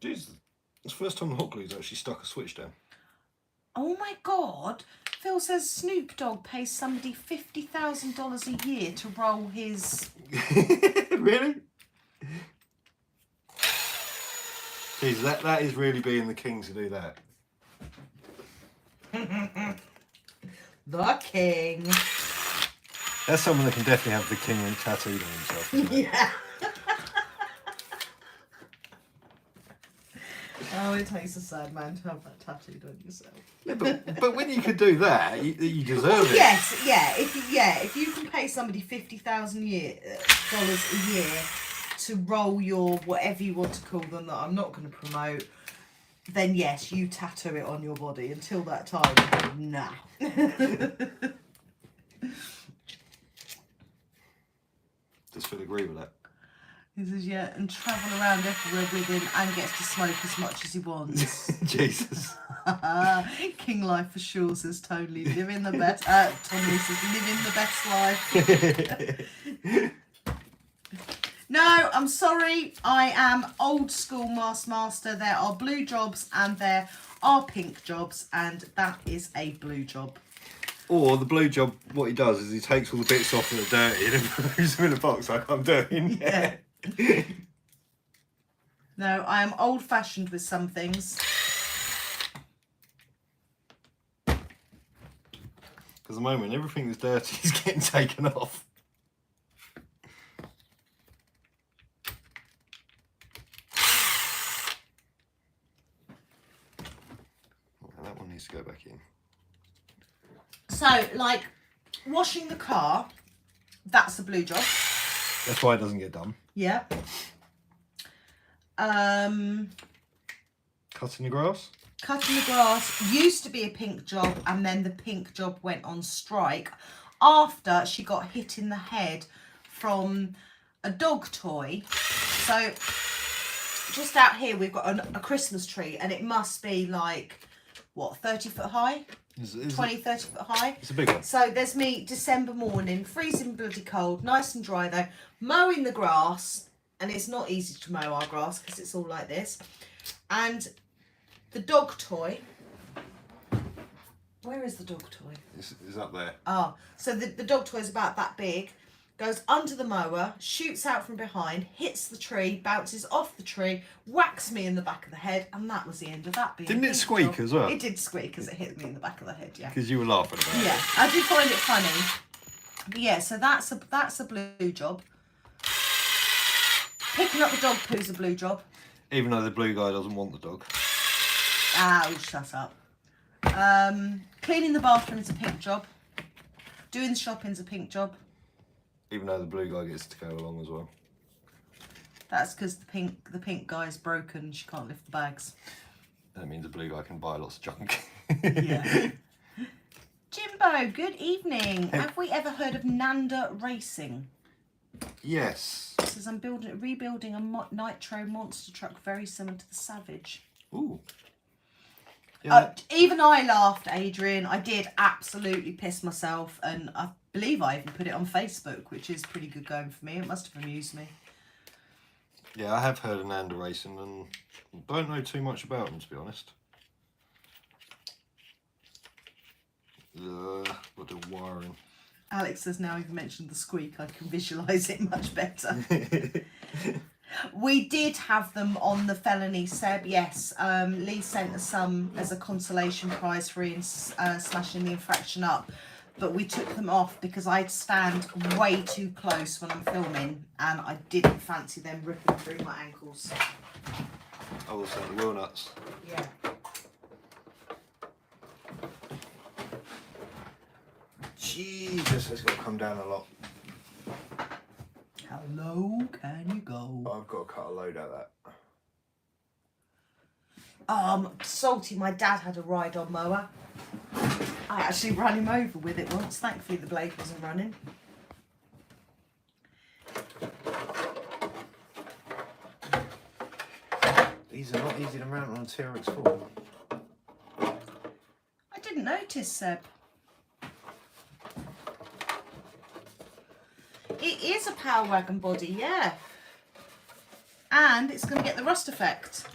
Jesus, it's the first time the hot glue's actually stuck a switch down. Oh my God. Phil says Snoop Dogg pays somebody $50,000 a year to roll his... Really? Jeez, that is really being the king to do that. The king. That's someone that can definitely have the king tattooed on himself. Yeah. Oh, it takes a sad man to have that tattooed on yourself. Yeah, but when you could do that, you deserve it. Yes, yeah. If you can pay somebody $50,000 a year to roll your whatever you want to call them that I'm not going to promote, then yes, you tattoo it on your body. Until that time, nah. Does Phil agree with that? He says, yeah, and travel around everywhere with him and gets to smoke as much as he wants. Jesus. King life for sure, says Tony. Living the best. Tommy says, living the best life. No, I'm sorry. I am old school master. There are blue jobs and there are pink jobs, and that is a blue job. Or the blue job, what he does is he takes all the bits off that are dirty and puts them in a box like I'm doing. Yeah. No, I am old-fashioned with some things. Because at the moment, everything that's dirty is getting taken off. That one needs to go back in. So, like, washing the car, that's a blue job. That's why it doesn't get done. Yeah. Cutting the grass? Cutting the grass used to be a pink job, and then the pink job went on strike after she got hit in the head from a dog toy. So just out here we've got a Christmas tree, and it must be like, what, 30 foot high? 20, 30 foot high. It's a big one. So there's me December morning, freezing bloody cold, nice and dry though, mowing the grass, and it's not easy to mow our grass because it's all like this. And the dog toy, where is the dog toy? It's up there. Ah, so the dog toy is about that big, goes under the mower, shoots out from behind, hits the tree, bounces off the tree, whacks me in the back of the head, and that was the end of that. Didn't it squeak as well? It did squeak as it hit me in the back of the head, yeah. Because you were laughing about it. Yeah, I did find it funny. But yeah, so that's a blue job. Picking up the dog poo's a blue job. Even though the blue guy doesn't want the dog. Oh, shut up. Cleaning the bathroom is a pink job. Doing the shopping's a pink job. Even though the blue guy gets to go along as well. That's because the pink guy's broken and she can't lift the bags. That means the blue guy can buy lots of junk. Yeah. Jimbo, good evening. Have we ever heard of Nanda Racing? Yes. It says I'm rebuilding a nitro monster truck very similar to the Savage. Ooh. Yeah. Even I laughed, Adrian. I did absolutely piss myself, and I believe I even put it on Facebook, which is pretty good going for me. It must have amused me. Yeah, I have heard of Nanda Racing and don't know too much about them, to be honest. What the wiring. Alex has now even mentioned the squeak. I can visualise it much better. We did have them on the felony, Seb, yes. Lee sent us some as a consolation prize for Ian smashing the infraction up. But we took them off because I'd stand way too close when I'm filming and I didn't fancy them ripping through my ankles. I will say the wheel nuts. Yeah. Jesus, it's got to come down a lot. How low can you go? I've got to cut a load out of that. Salty, my dad had a ride-on mower. I actually ran him over with it once. Thankfully the blade wasn't running. These are not easy to mount on a TRX4. I didn't notice, Seb. It is a Power Wagon body, yeah. And it's going to get the rust effect,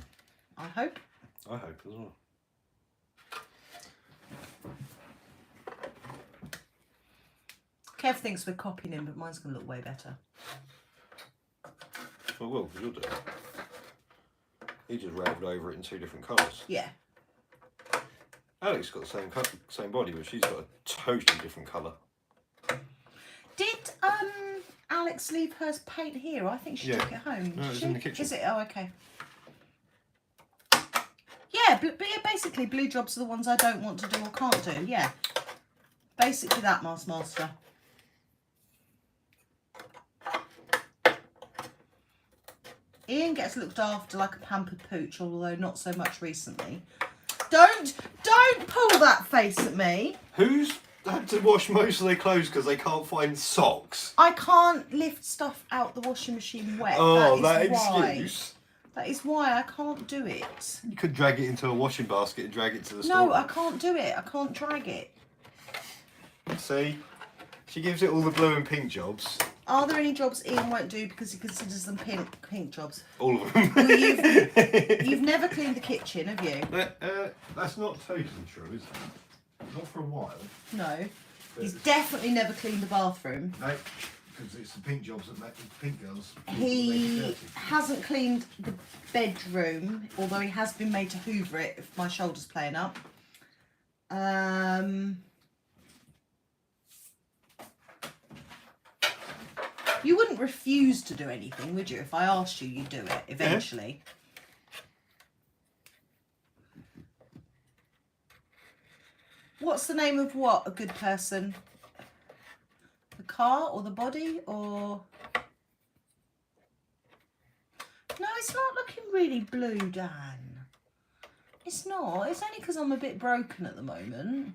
I hope. I hope as well. Kev thinks we're copying him, but mine's going to look way better. Well, well, because you'll do it. He just raved over it in 2 different colours. Yeah. Alex got the same body, but she's got a totally different colour. Did Alex leave hers paint here? I think she took it home. No, it's in the kitchen. Is it? Oh, okay. Yeah, but yeah, basically blue jobs are the ones I don't want to do or can't do. Yeah. Basically that, Master. Ian gets looked after like a pampered pooch, although not so much recently. Don't pull that face at me. Who's had to wash most of their clothes because they can't find socks? I can't lift stuff out the washing machine wet. Oh, that why. excuse. That is why I can't do it. You could drag it into a washing basket and drag it to the store. No, I can't do it. I can't drag it. See? She gives it all the blue and pink jobs. Are there any jobs Ian won't do because he considers them pink jobs? All of them. Well, you've never cleaned the kitchen, have you? That's not totally true, is it? Not for a while. No. He's definitely never cleaned the bathroom. No, because it's the pink jobs that make the pink girls. He hasn't cleaned the bedroom, although he has been made to hoover it if my shoulder's playing up. You wouldn't refuse to do anything, would you? If I asked you, you'd do it eventually. Yeah. What's the name of what? A good person? The car or the body or... No, it's not looking really blue, Dan. It's not. It's only because I'm a bit broken at the moment.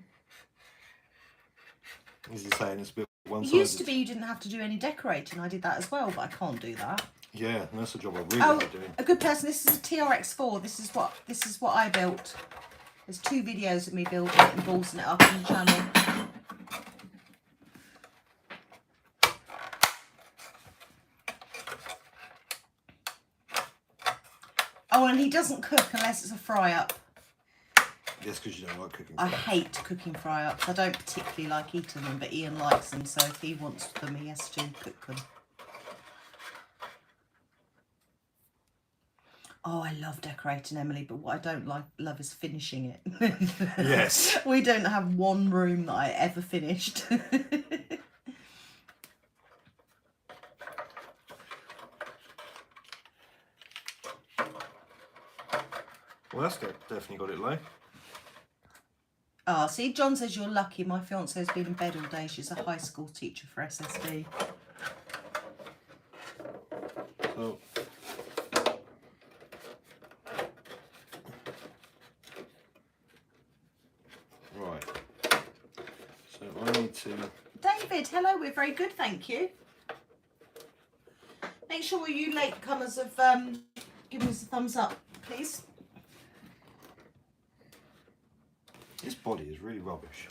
Is he saying it's a bit one-sided? It used to be you didn't have to do any decorating. I did that as well, but I can't do that. Yeah, and that's a job I really like doing. A good person. This is a TRX4. This is what I built. There's 2 videos of me building it and ballsing it up on the channel. Oh, and he doesn't cook unless it's a fry-up. Yes, because you don't like cooking. I hate cooking fry-ups. I don't particularly like eating them, but Ian likes them, so if he wants them, he has to cook them. Oh, I love decorating, Emily, but what I don't love is finishing it. Yes. We don't have one room that I ever finished. Well, that's definitely got it low. Ah, see, John says you're lucky. My fiance has been in bed all day. She's a high school teacher for SSD. So, right. So I need to... David, hello. We're very good, thank you. Make sure you latecomers have given us a thumbs up, please. This body is really rubbish.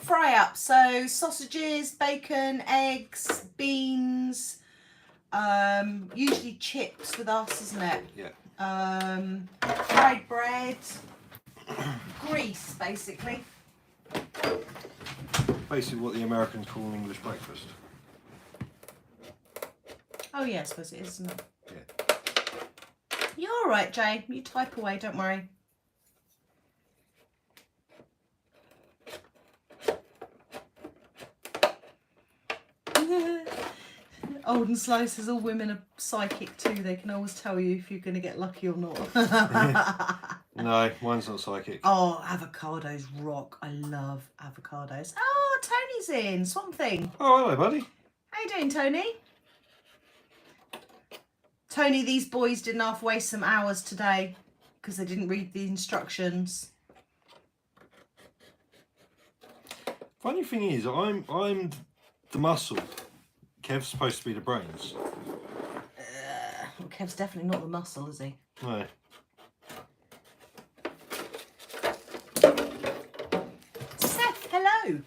Fry up, so sausages, bacon, eggs, beans, usually chips with us, isn't it? Yeah. Fried bread, grease, basically. Basically what the Americans call an English breakfast. Oh yeah, I suppose it is, isn't it? Yeah. You're all right, Jay. You type away, don't worry. Olden Slices, all women are psychic too. They can always tell you if you're going to get lucky or not. No, mine's not psychic. Oh, avocados rock. I love avocados. Oh, Tony's in. Swamp Thing. Oh, hello, buddy. How you doing, Tony? Tony, these boys didn't half waste some hours today because they didn't read the instructions. Funny thing is, I'm the muscle. Kev's supposed to be the brains. Well, Kev's definitely not the muscle, is he? No. Seth, hello.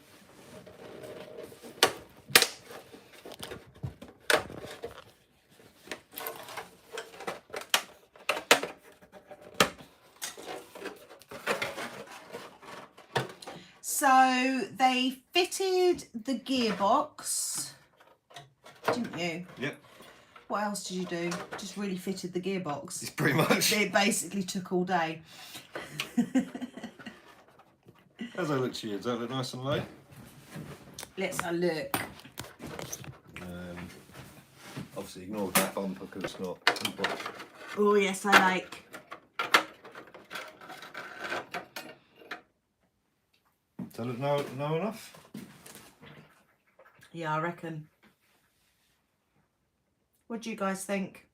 So they fitted the gearbox, didn't you? Yep. What else did you do? Just really fitted the gearbox. It's pretty much. It basically took all day. How's that look to you? Does that look nice and low? Let's have a look. Obviously ignore that bumper because it's not. Oh yes, I like. Does that look low enough? Yeah, I reckon. What do you guys think?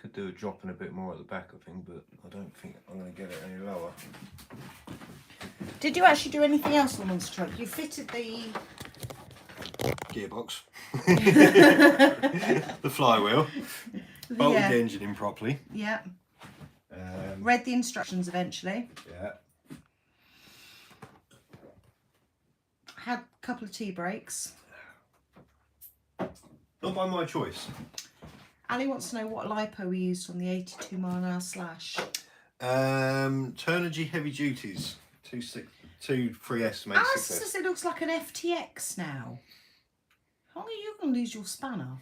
Could do a drop in a bit more at the back, I think, but I don't think I'm going to get it any lower. Did you actually do anything else on Monster Truck? You fitted the Gearbox. The flywheel. Bolted the engine in properly. Yeah. Read the instructions eventually. Yeah. Had a couple of tea breaks. Not by my choice. Ali wants to know what lipo we used on the 82 mile an hour slash. Turnigy Heavy Duties. 3S mate. Alice says it looks like an FTX now. How are you going to lose your spanner?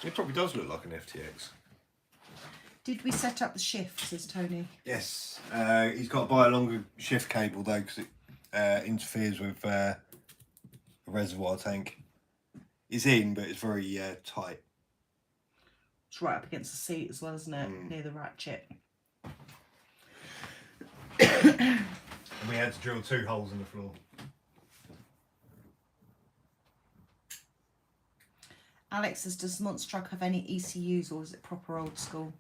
It probably does look like an FTX. Did we set up the shift, says Tony? Yes. He's got to buy a longer shift cable though because it interferes with the reservoir tank. It's in, but it's very tight. It's right up against the seat as well, isn't it? Near the ratchet. And we had to drill 2 holes in the floor. Alex says, does the Monster Truck have any ECUs or is it proper old school?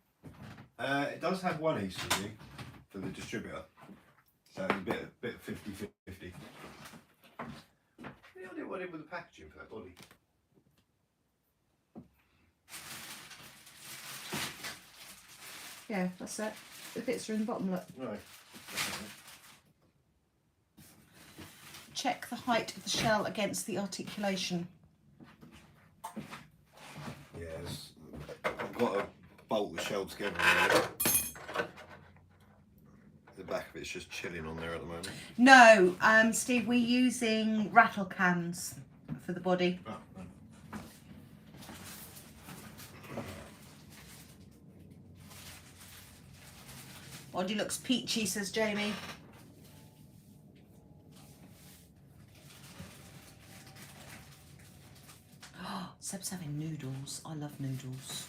It does have one ECU for the distributor. So it's a bit 50-50. I did what I did with the packaging for that body. Yeah, that's it. The bits are in the bottom, look. No. Check the height of the shell against the articulation. Yes. I've got to bolt the shell together really. The back of it's just chilling on there at the moment. No, Steve, we're using rattle cans for the body. Oh, Body looks peachy, says Jamie. Oh, Seb's having noodles. I love noodles.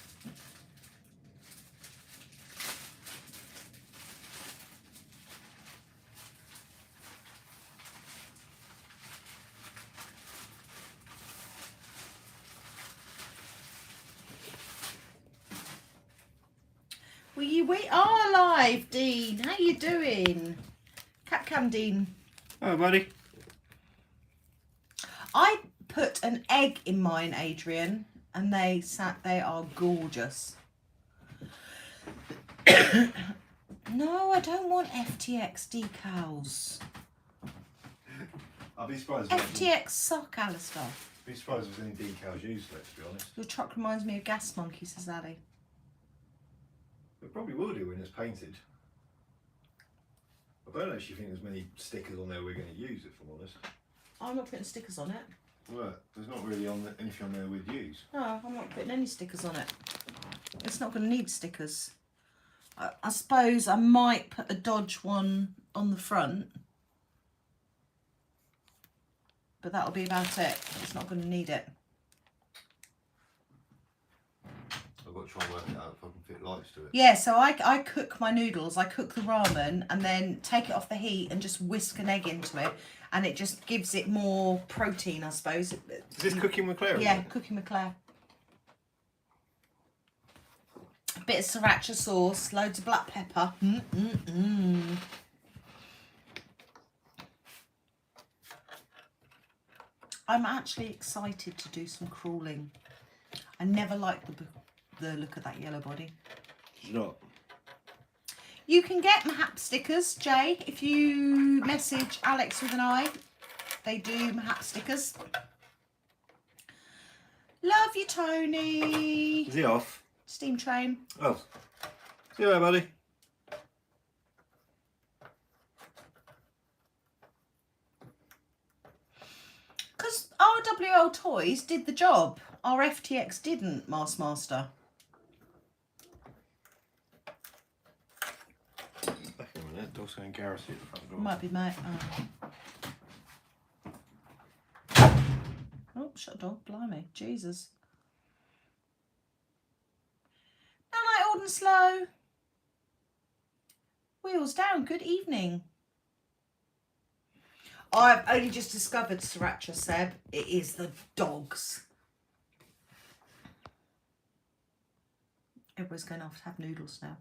Were you We are live, Dean. How you doing? Capcam Dean. Oh, buddy. I put an egg in mine, Adrian, and they are gorgeous. No, I don't want FTX decals. I'll be surprised. FTX suck, Alistair. Be surprised if there's any decals used, let's be honest. Your truck reminds me of Gas Monkey, says Ali. It probably will do when it's painted. I don't actually think there's many stickers on there we're going to use, if I'm honest. I'm not putting stickers on it. Well, there's not really anything on there we'd use. No, I'm not putting any stickers on it. It's not going to need stickers. I suppose I might put a Dodge one on the front. But that'll be about it. It's not going to need it. I've got to try and work it out if I can fit lights to it. Yeah, so I cook my noodles. I cook the ramen and then take it off the heat and just whisk an egg into it. And it just gives it more protein, I suppose. Is this cooking with Claire? Yeah, cooking with Claire. A bit of sriracha sauce, loads of black pepper. I'm actually excited to do some crawling. I never liked the look of that yellow body. It's not. You can get Mahap stickers, Jay, if you message Alex with an I. They do Mahap stickers. Love you, Tony. Is he off? Steam train. Oh. See you later, buddy. Because RWL Toys did the job. Our FTX didn't, Master. Back in a minute. Dog's going Gareth at the front door. Might be, mate. Oh, shut dog. Blimey. Jesus. Night, old and slow. Wheels down. Good evening. I've only just discovered sriracha, Seb. It is the dogs. Everybody's going off to have noodles now.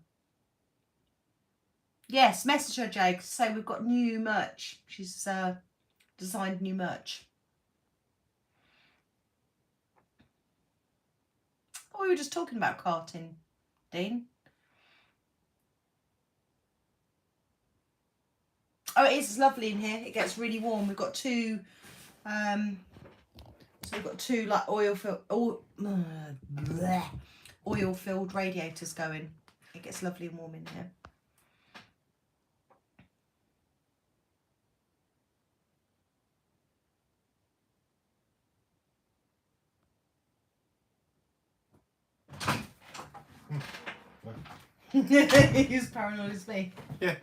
Yes, message her, Jake, to say we've got new merch. She's designed new merch. Oh, we were just talking about karting, Dean. Oh, it is lovely in here. It gets really warm. We've got two, so we've got two like oil-filled radiators going. It gets lovely and warm in here. He's paranoid as me. Yeah.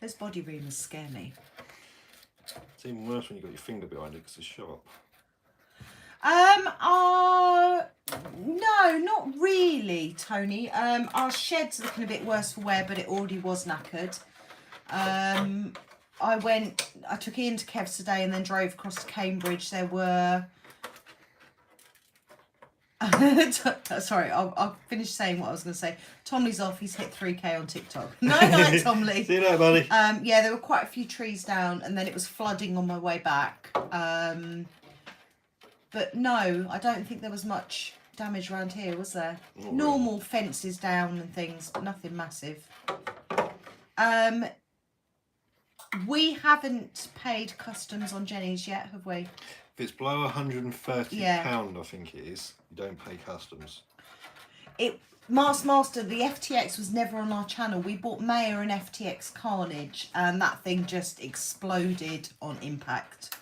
Those body reamers scare me. It's even worse when you've got your finger behind it because it's sharp. No, not really, Tony. Our shed's looking a bit worse for wear, but it already was knackered. I took Ian to Kev's today and then drove across to Cambridge. There were... Sorry, I'll finish saying what I was going to say. Tom Lee's off. He's hit 3K on TikTok. Night, Tom Lee. See you later, buddy. Yeah, there were quite a few trees down and then it was flooding on my way back. But no, I don't think there was much damage around here, was there? Not Normal really. Fences down and things, but nothing massive. We haven't paid customs on Jenny's yet, have we? If it's below £130, Yeah. I think it is, you don't pay customs. Master, the FTX was never on our channel. We bought Maya and FTX Carnage, and that thing just exploded on impact.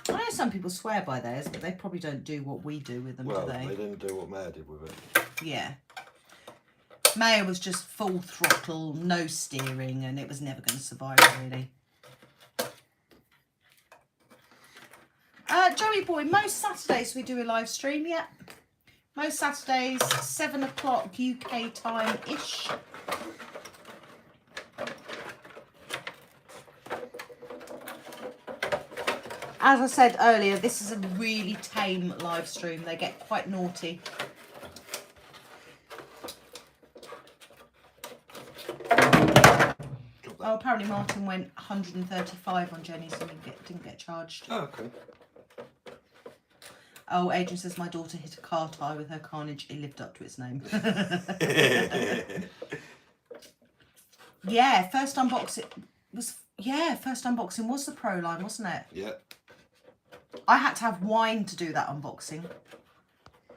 I know some people swear by theirs, but they probably don't do what we do with them, Well, do they? they didn't do what Maya did with it. Yeah. Maya was just full throttle, no steering, and it was never going to survive, really. Joey boy, most Saturdays we do a live stream, yeah. Most Saturdays, 7 o'clock UK time-ish. As I said earlier, this is a really tame live stream. They get quite naughty. Oh, apparently Martin went 135 on Jenny, so didn't get charged. Oh, okay. Oh, Adrian says my daughter hit a car tyre with her carnage. It lived up to its name. Yeah, first unboxing was the Pro line, wasn't it? Yeah. I had to have wine to do that unboxing.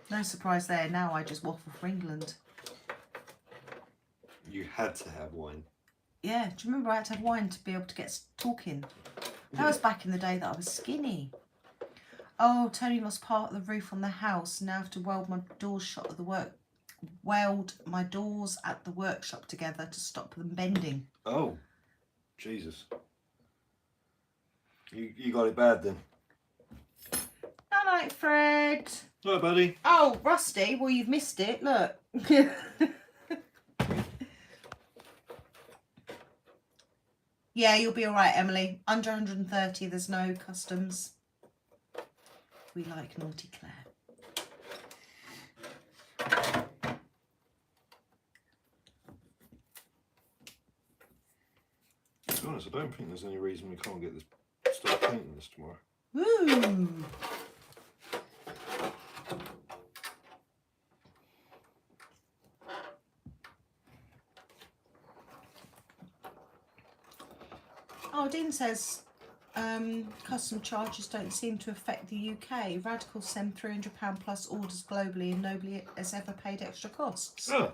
No surprise there. Now I just waffle for England. You had to have wine. Yeah, do you remember I had to have wine to be able to get talking? That was back in the day that I was skinny. Oh, Tony lost part of the roof on the house. Now I have to weld my doors at the workshop together to stop them bending. Oh, Jesus. You got it bad then. All right, Fred. Hi, buddy. Oh, Rusty. Well, you've missed it. Look. Yeah, you'll be all right, Emily. Under 130, there's no customs. We like naughty Claire. To be honest, I don't think there's any reason we can't get this start painting this tomorrow. Woo! Oh, Dean says custom charges don't seem to affect the UK. Radicals send £300 plus orders globally and nobody has ever paid extra costs. Oh.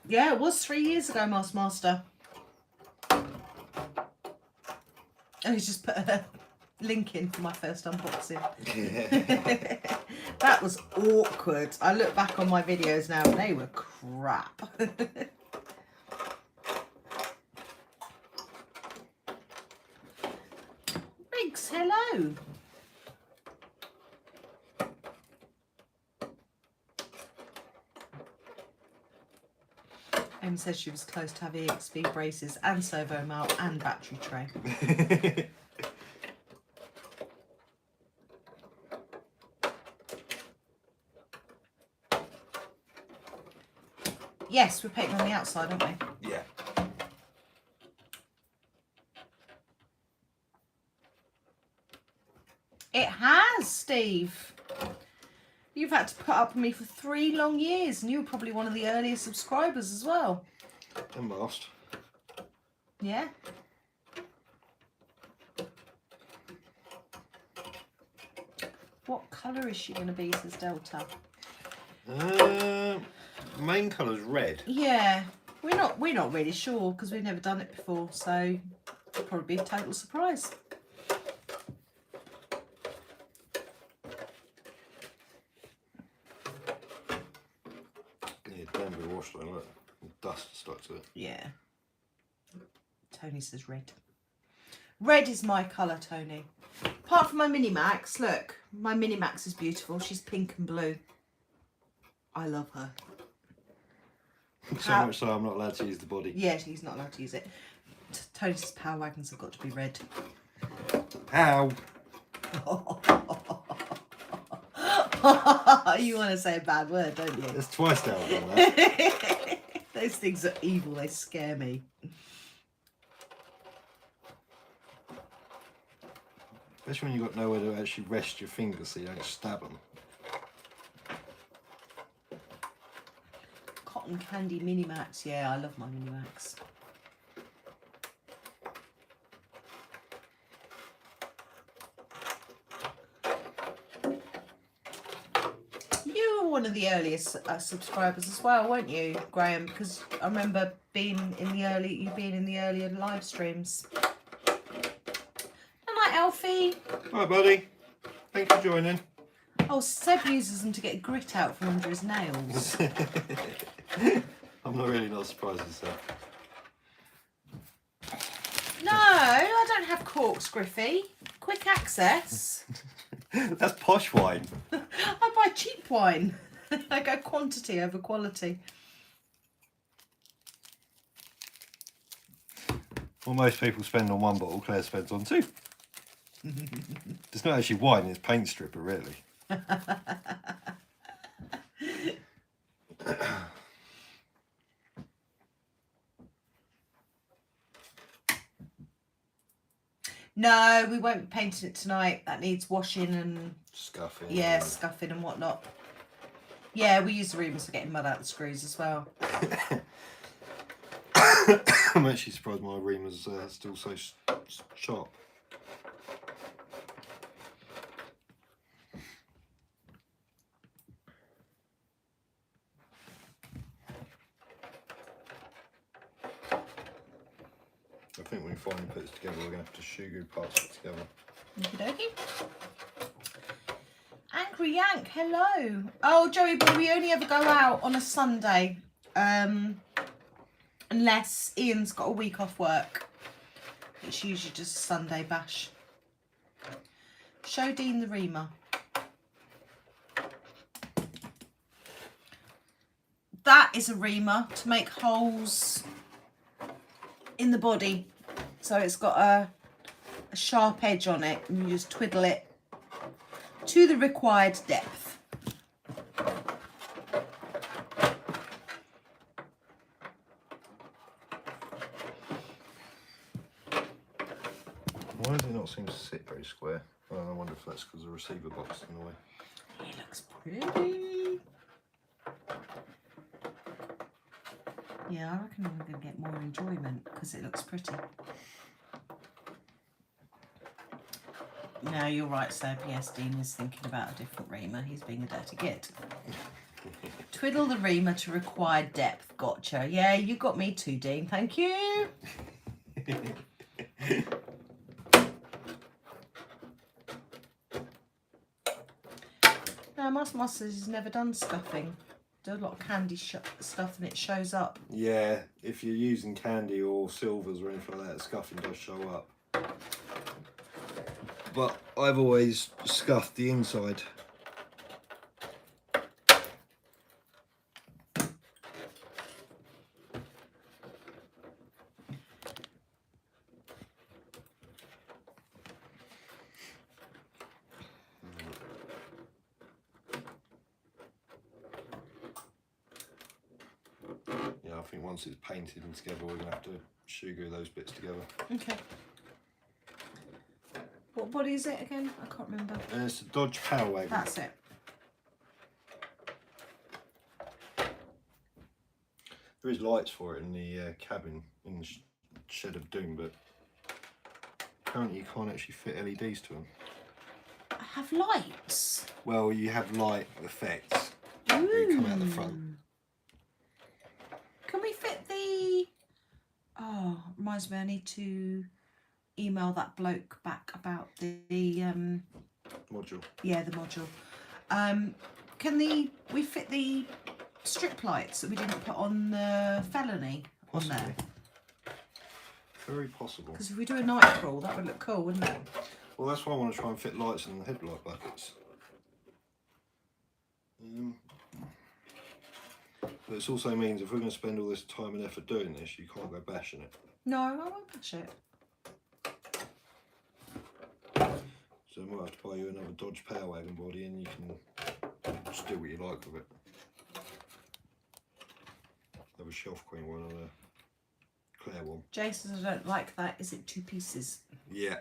Yeah, it was 3 years ago, Master. And he's just put a link in for my first unboxing. That was awkward. I look back on my videos now and they were crap. Riggs, hello. Em says she was close to have EXP braces and servo mount and battery tray. Yes, we're painting on the outside, aren't we? Yeah. It has, Steve. You've had to put up with me for 3 long years, and you were probably one of the earliest subscribers as well. And last. Yeah. What colour is she going to be, says Delta? Main colour's red. Yeah, we're not really sure because we've never done it before, so it'll probably be a total surprise. Yeah, don't be washed though, look. Dust stuck to it. Yeah. Tony says red. Red is my colour, Tony. Apart from my Minimax, look, my Minimax is beautiful. She's pink and blue. I love her. So much so I'm not allowed to use the body. Yeah, he's not allowed to use it. Tony says power wagons have got to be red. Ow! You want to say a bad word, don't you? There's twice now I've done that. Those things are evil, they scare me. Especially when you've got nowhere to actually rest your fingers so you don't stab them. Cotton candy Minimax. Yeah, I love my Minimax. You were one of the earliest subscribers as well, weren't you, Graham? Because I remember being in the earlier live streams. Good night, Alfie. Hi, buddy. Thanks for joining. Oh, Seb uses them to get grit out from under his nails. I'm not surprised at that. No, I don't have corks, Griffey. Quick access. That's posh wine. I buy cheap wine. I go quantity over quality. Well, most people spend on one bottle, Claire spends on 2. It's not actually whitening, it's paint stripper, really. No, we won't be painting it tonight. That needs washing and Scuffing. yeah, scuffing and whatnot. Yeah, we use the reamers for getting mud out the screws as well. I'm actually surprised my reamer's still so sharp. I think when we finally put this together, we're going to have to shugu parts of it together. Okie dokie. Angry Yank, hello. Oh, Joey boy, we only ever go out on a Sunday. Unless Ian's got a week off work. It's usually just a Sunday bash. Show Dean the reamer. That is a reamer to make holes in the body. So it's got a sharp edge on it and you just twiddle it to the required depth. Why does it not seem to sit very square? Oh, I wonder if that's because the receiver box is in the way. It looks pretty. Yeah, I reckon I'm going to get more enjoyment because it looks pretty. No, you're right, Seb. Yes, Dean is thinking about a different reamer. He's being a dirty git. Twiddle the reamer to required depth. Gotcha. Yeah, you got me too, Dean. Thank you. No, Master says he's never done scuffing. Do a lot of candy stuff and it shows up. Yeah, if you're using candy or silvers or anything like that, scuffing does show up. But I've always scuffed the inside. Yeah, I think once it's painted and together, we're going to have to shugu those bits together. Okay. What body is it again? I can't remember. It's a Dodge Power Wagon. That's it. There is lights for it in the cabin, in the Shed of Doom, but apparently you can't actually fit LEDs to them. I have lights. Well, you have light effects that come out the front. Can we fit the... Oh, reminds me, I need to email that bloke back about the Module. Yeah, the module. Can we fit the strip lights that we didn't put on the Felony Possibly. on there? Very possible. Because if we do a night crawl, that would look cool, wouldn't it? Well, that's why I want to try and fit lights in the headlight buckets. But it also means if we're going to spend all this time and effort doing this, you can't go bashing it. No, I won't bash it. So I might have to buy you another Dodge Power Wagon body and you can just do what you like with it. Have a Shelf Queen one and a Claire one. Jason, I don't like that. Is it 2 pieces? Yeah.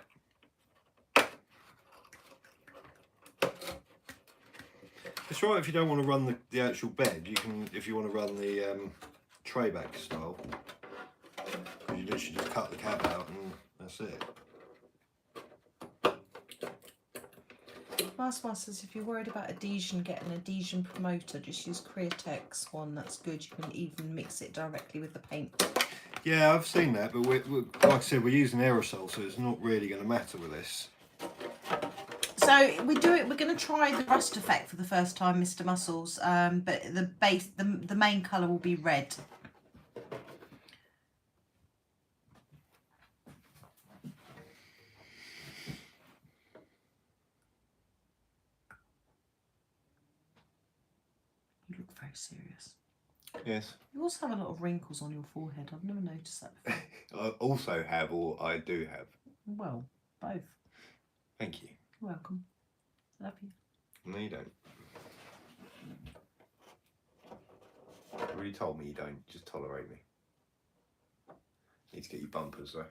It's right if you don't want to run the actual bed. You can, if you want to run the tray back style, because you literally just cut the cab out and that's it. Master says if you're worried about adhesion, get an adhesion promoter. Just use Createx one. That's good. You can even mix it directly with the paint. Yeah, I've seen that, but we're, like I said, we're using aerosol, so it's not really going to matter with this. So we're going to try the rust effect for the first time, Mr. Muscles. But the main colour will be red. You look very serious. Yes. You also have a lot of wrinkles on your forehead. I've never noticed that before. I also have, or I do have. Well, both. Thank you. You're welcome. Love you. No, you don't. You already told me you don't. Just tolerate me. Need to get you bumpers though.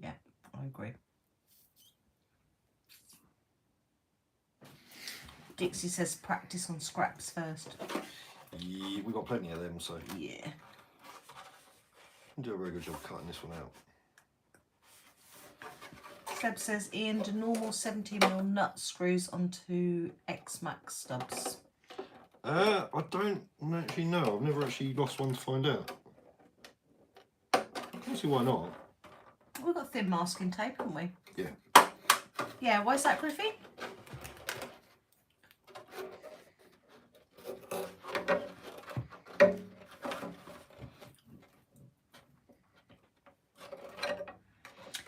Yeah, I agree. Dixie says practice on scraps first. Yeah, we got plenty of them, so Yeah. do a very good job cutting this one out. Seb says, Ian, do normal 17mm nut screws onto X-Max stubs? I don't actually know. I've never actually lost one to find out. I can't see why not. We've got thin masking tape, haven't we? Yeah. Yeah, why is that, Griffey?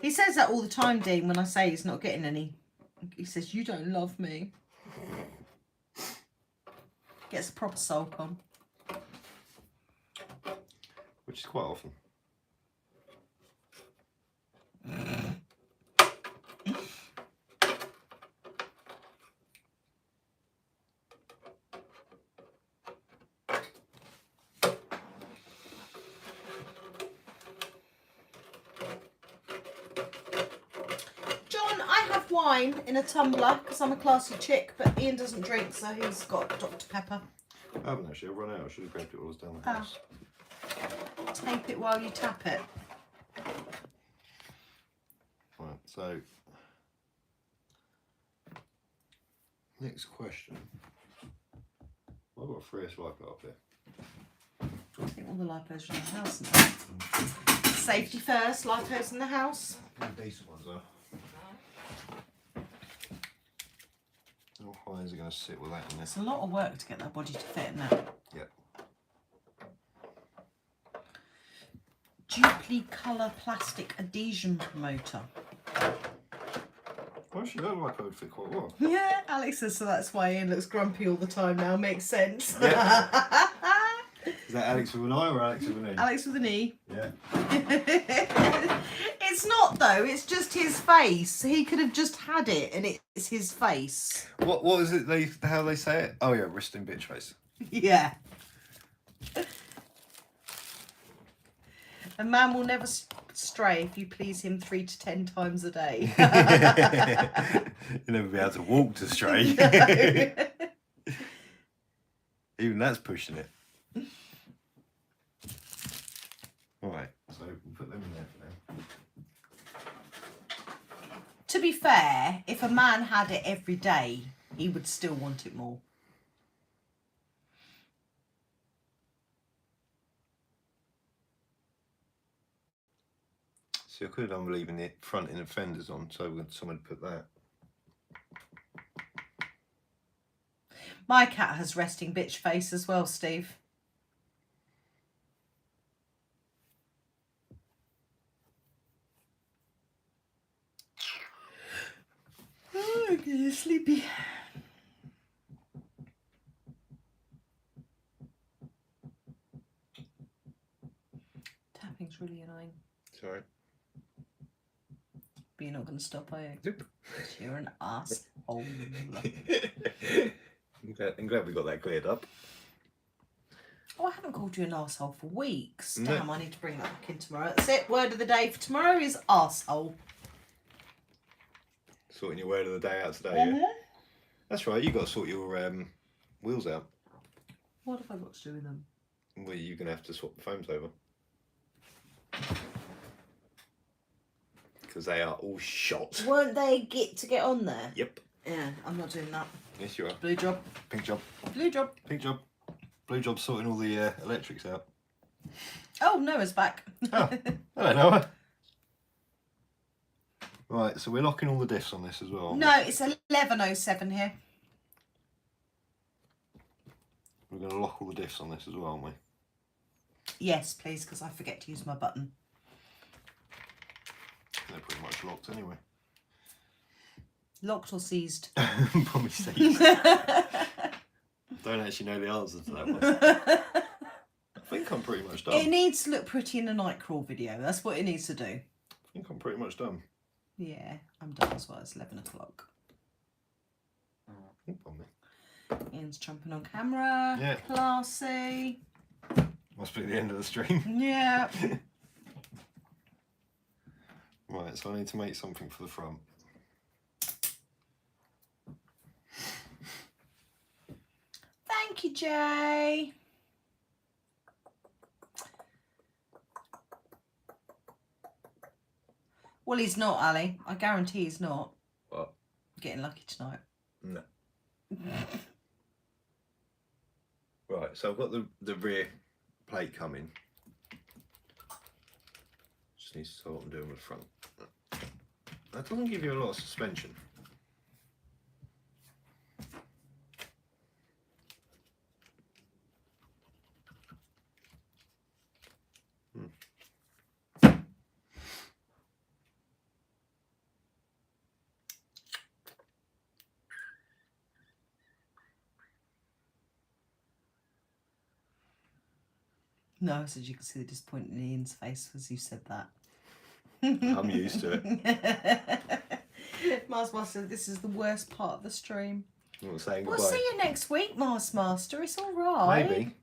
He says that all the time, Dean, when I say he's not getting any. He says, you don't love me. Gets a proper sulk on. Which is quite often. Wine in a tumbler because I'm a classy chick, but Ian doesn't drink, so he's got Dr. Pepper. I haven't actually. I've run out. I should have grabbed it while I was down the house. Tape it while you tap it. Right, so next question. Well, I've got a 3S lipo up here. I think all the lipos are in the house now. Safety first, lipos in the house. Decent ones are. How high is it going to sit with that in this? It's a lot of work to get that body to fit in that. Yep. Dupli colour plastic adhesion promoter. Well, actually, that lipo would fit quite well. Yeah, Alex says so. That's why Ian looks grumpy all the time now. Makes sense. Yeah. Is that Alex with an I or Alex with an E? Alex with an E. Yeah. It's not though. It's just his face. He could have just had it, and it's his face. What is it? How they say it? Oh yeah, resting bitch face. Yeah. A man will never stray if you please him 3 to 10 times a day. You'll never be able to walk to stray. No. Even that's pushing it. Alright, so we'll put them in there for now. To be fair, if a man had it every day, he would still want it more. See, I could have done with leaving the front end fenders on, so we got someone to put that. My cat has resting bitch face as well, Steve. Oh, I'm getting sleepy. Tapping's really annoying. Sorry. But you're not going to stop, are you? Nope. You're an asshole. I'm glad we got that cleared up. Oh, I haven't called you an arsehole for weeks. No. Damn, I need to bring that back in tomorrow. That's it. Word of the day for tomorrow is arsehole. Sorting your word of the day out today, yeah? That's right, you got to sort your wheels out. What have I got to do with them? Well, you're going to have to swap the foams over. Because they are all shot. Weren't they to get on there? Yep. Yeah, I'm not doing that. Yes, you are. Blue job. Pink job. Blue job. Pink job. Blue job sorting all the electrics out. Oh, Noah's back. Oh, hello, Noah. Right, so we're locking all the diffs on this as well. No, it's 11:07 here. We're going to lock all the diffs on this as well, aren't we? Yes, please, because I forget to use my button. They're pretty much locked anyway. Locked or seized? Probably seized. Don't actually know the answer to that one. I think I'm pretty much done. It needs to look pretty in a night crawl video. That's what it needs to do. I think I'm I'm pretty much done. Yeah, I'm done as well. It's 11 o'clock. Oh, on me. Ian's jumping on camera. Yeah. Classy. Must be the end of the stream. Yeah. Right, so I need to make something for the front. Thank you, Jay. Well, he's not, Ali. I guarantee he's not. What? Getting lucky tonight. No. Right, so I've got the rear plate coming. Just need to see what I'm doing with the front. That doesn't give you a lot of suspension. No, I said you could see the disappointment in Ian's face as you said that. I'm used to it. Mars Master, this is the worst part of the stream. I'm not saying We'll goodbye. see you next week, Mars Master. It's all right. Maybe.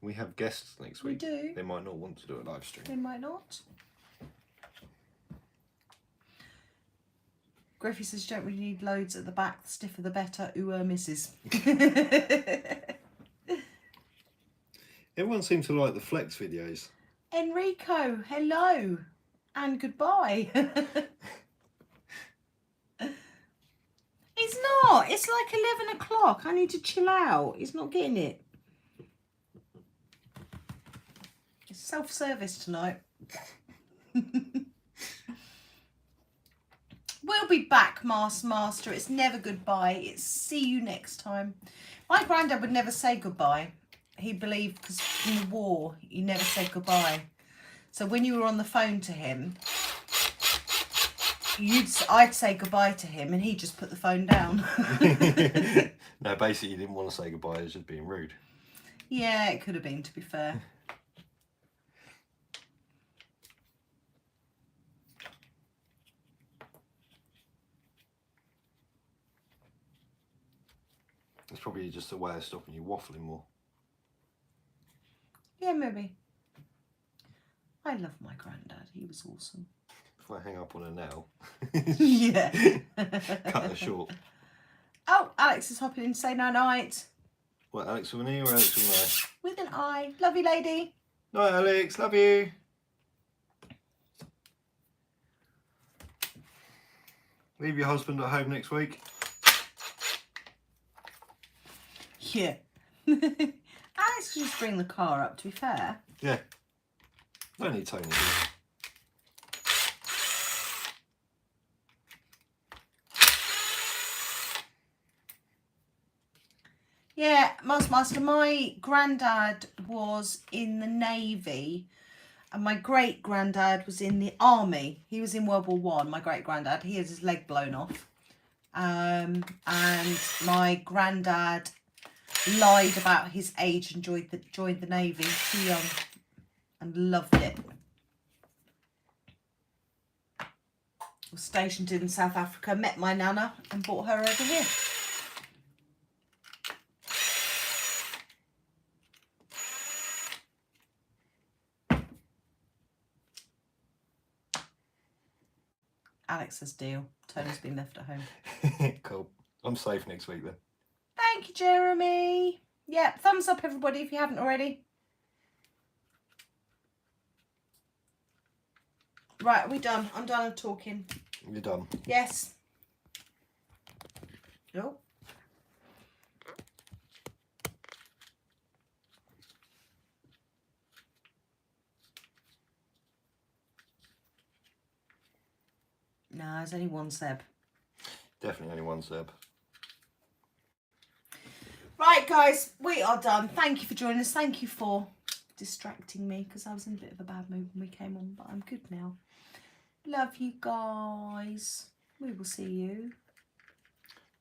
We have guests next We week. do. They might not want to do a live stream. They might not. Griffey says you don't really need loads at the back. The stiffer the better. Ooh, misses. Everyone seems to like the flex videos. Enrico, hello. And goodbye. It's not. It's like 11 o'clock. I need to chill out. He's not getting it. It's self-service tonight. We'll be back, Master. It's never goodbye. It's see you next time. My granddad would never say goodbye. He believed, because in the war, he never said goodbye. So when you were on the phone to him, I'd say goodbye to him and he'd just put the phone down. No, basically he didn't want to say goodbye, he was just being rude. Yeah, it could have been, to be fair. It's probably just a way of stopping you waffling more. Yeah, maybe. I love my granddad. He was awesome. If I hang up on her now, Yeah. cut her short. Oh, Alex is hopping in to say no night. What, Alex with an E or Alex with an I? With an I. Love you, lady. Night, Alex. Love you. Leave your husband at home next week. Yeah. Alex can just bring the car up, to be fair. Yeah. Don't need Tony. Yeah, Master, my granddad was in the Navy and my great-granddad was in the Army. He was in World War One. My great-granddad. He had his leg blown off. And my granddad lied about his age and joined the Navy too young and loved it. Was stationed in South Africa, met my nana and brought her over here. Alex's deal. Tony's been left at home. Cool. I'm safe next week then. Thank you, Jeremy. Yeah, thumbs up, everybody, if you haven't already. Right, are we done? I'm done talking. You're done. Yes. Oh. No, there's only one Seb. Definitely only one Seb. Right, guys, we are done. Thank you for joining us. Thank you for distracting me because I was in a bit of a bad mood when we came on, but I'm good now. Love you guys. We will see you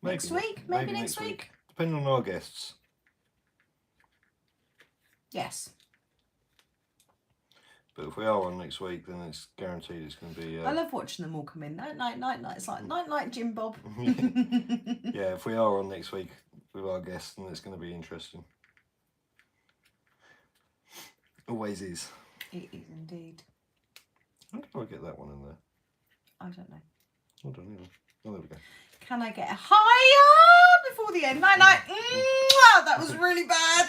next week. Maybe next week. Depending on our guests. Yes. But if we are on next week, then it's guaranteed it's going to be... I love watching them all come in. Night, night, night, night. It's like, night, night, Jim Bob. Yeah, if we are on next week with our guests, then it's going to be interesting. Always is. It is indeed. How did I get that one in there? I don't know. I don't know. Oh, there we go. Can I get a higher before the end? Night, night. That was really bad.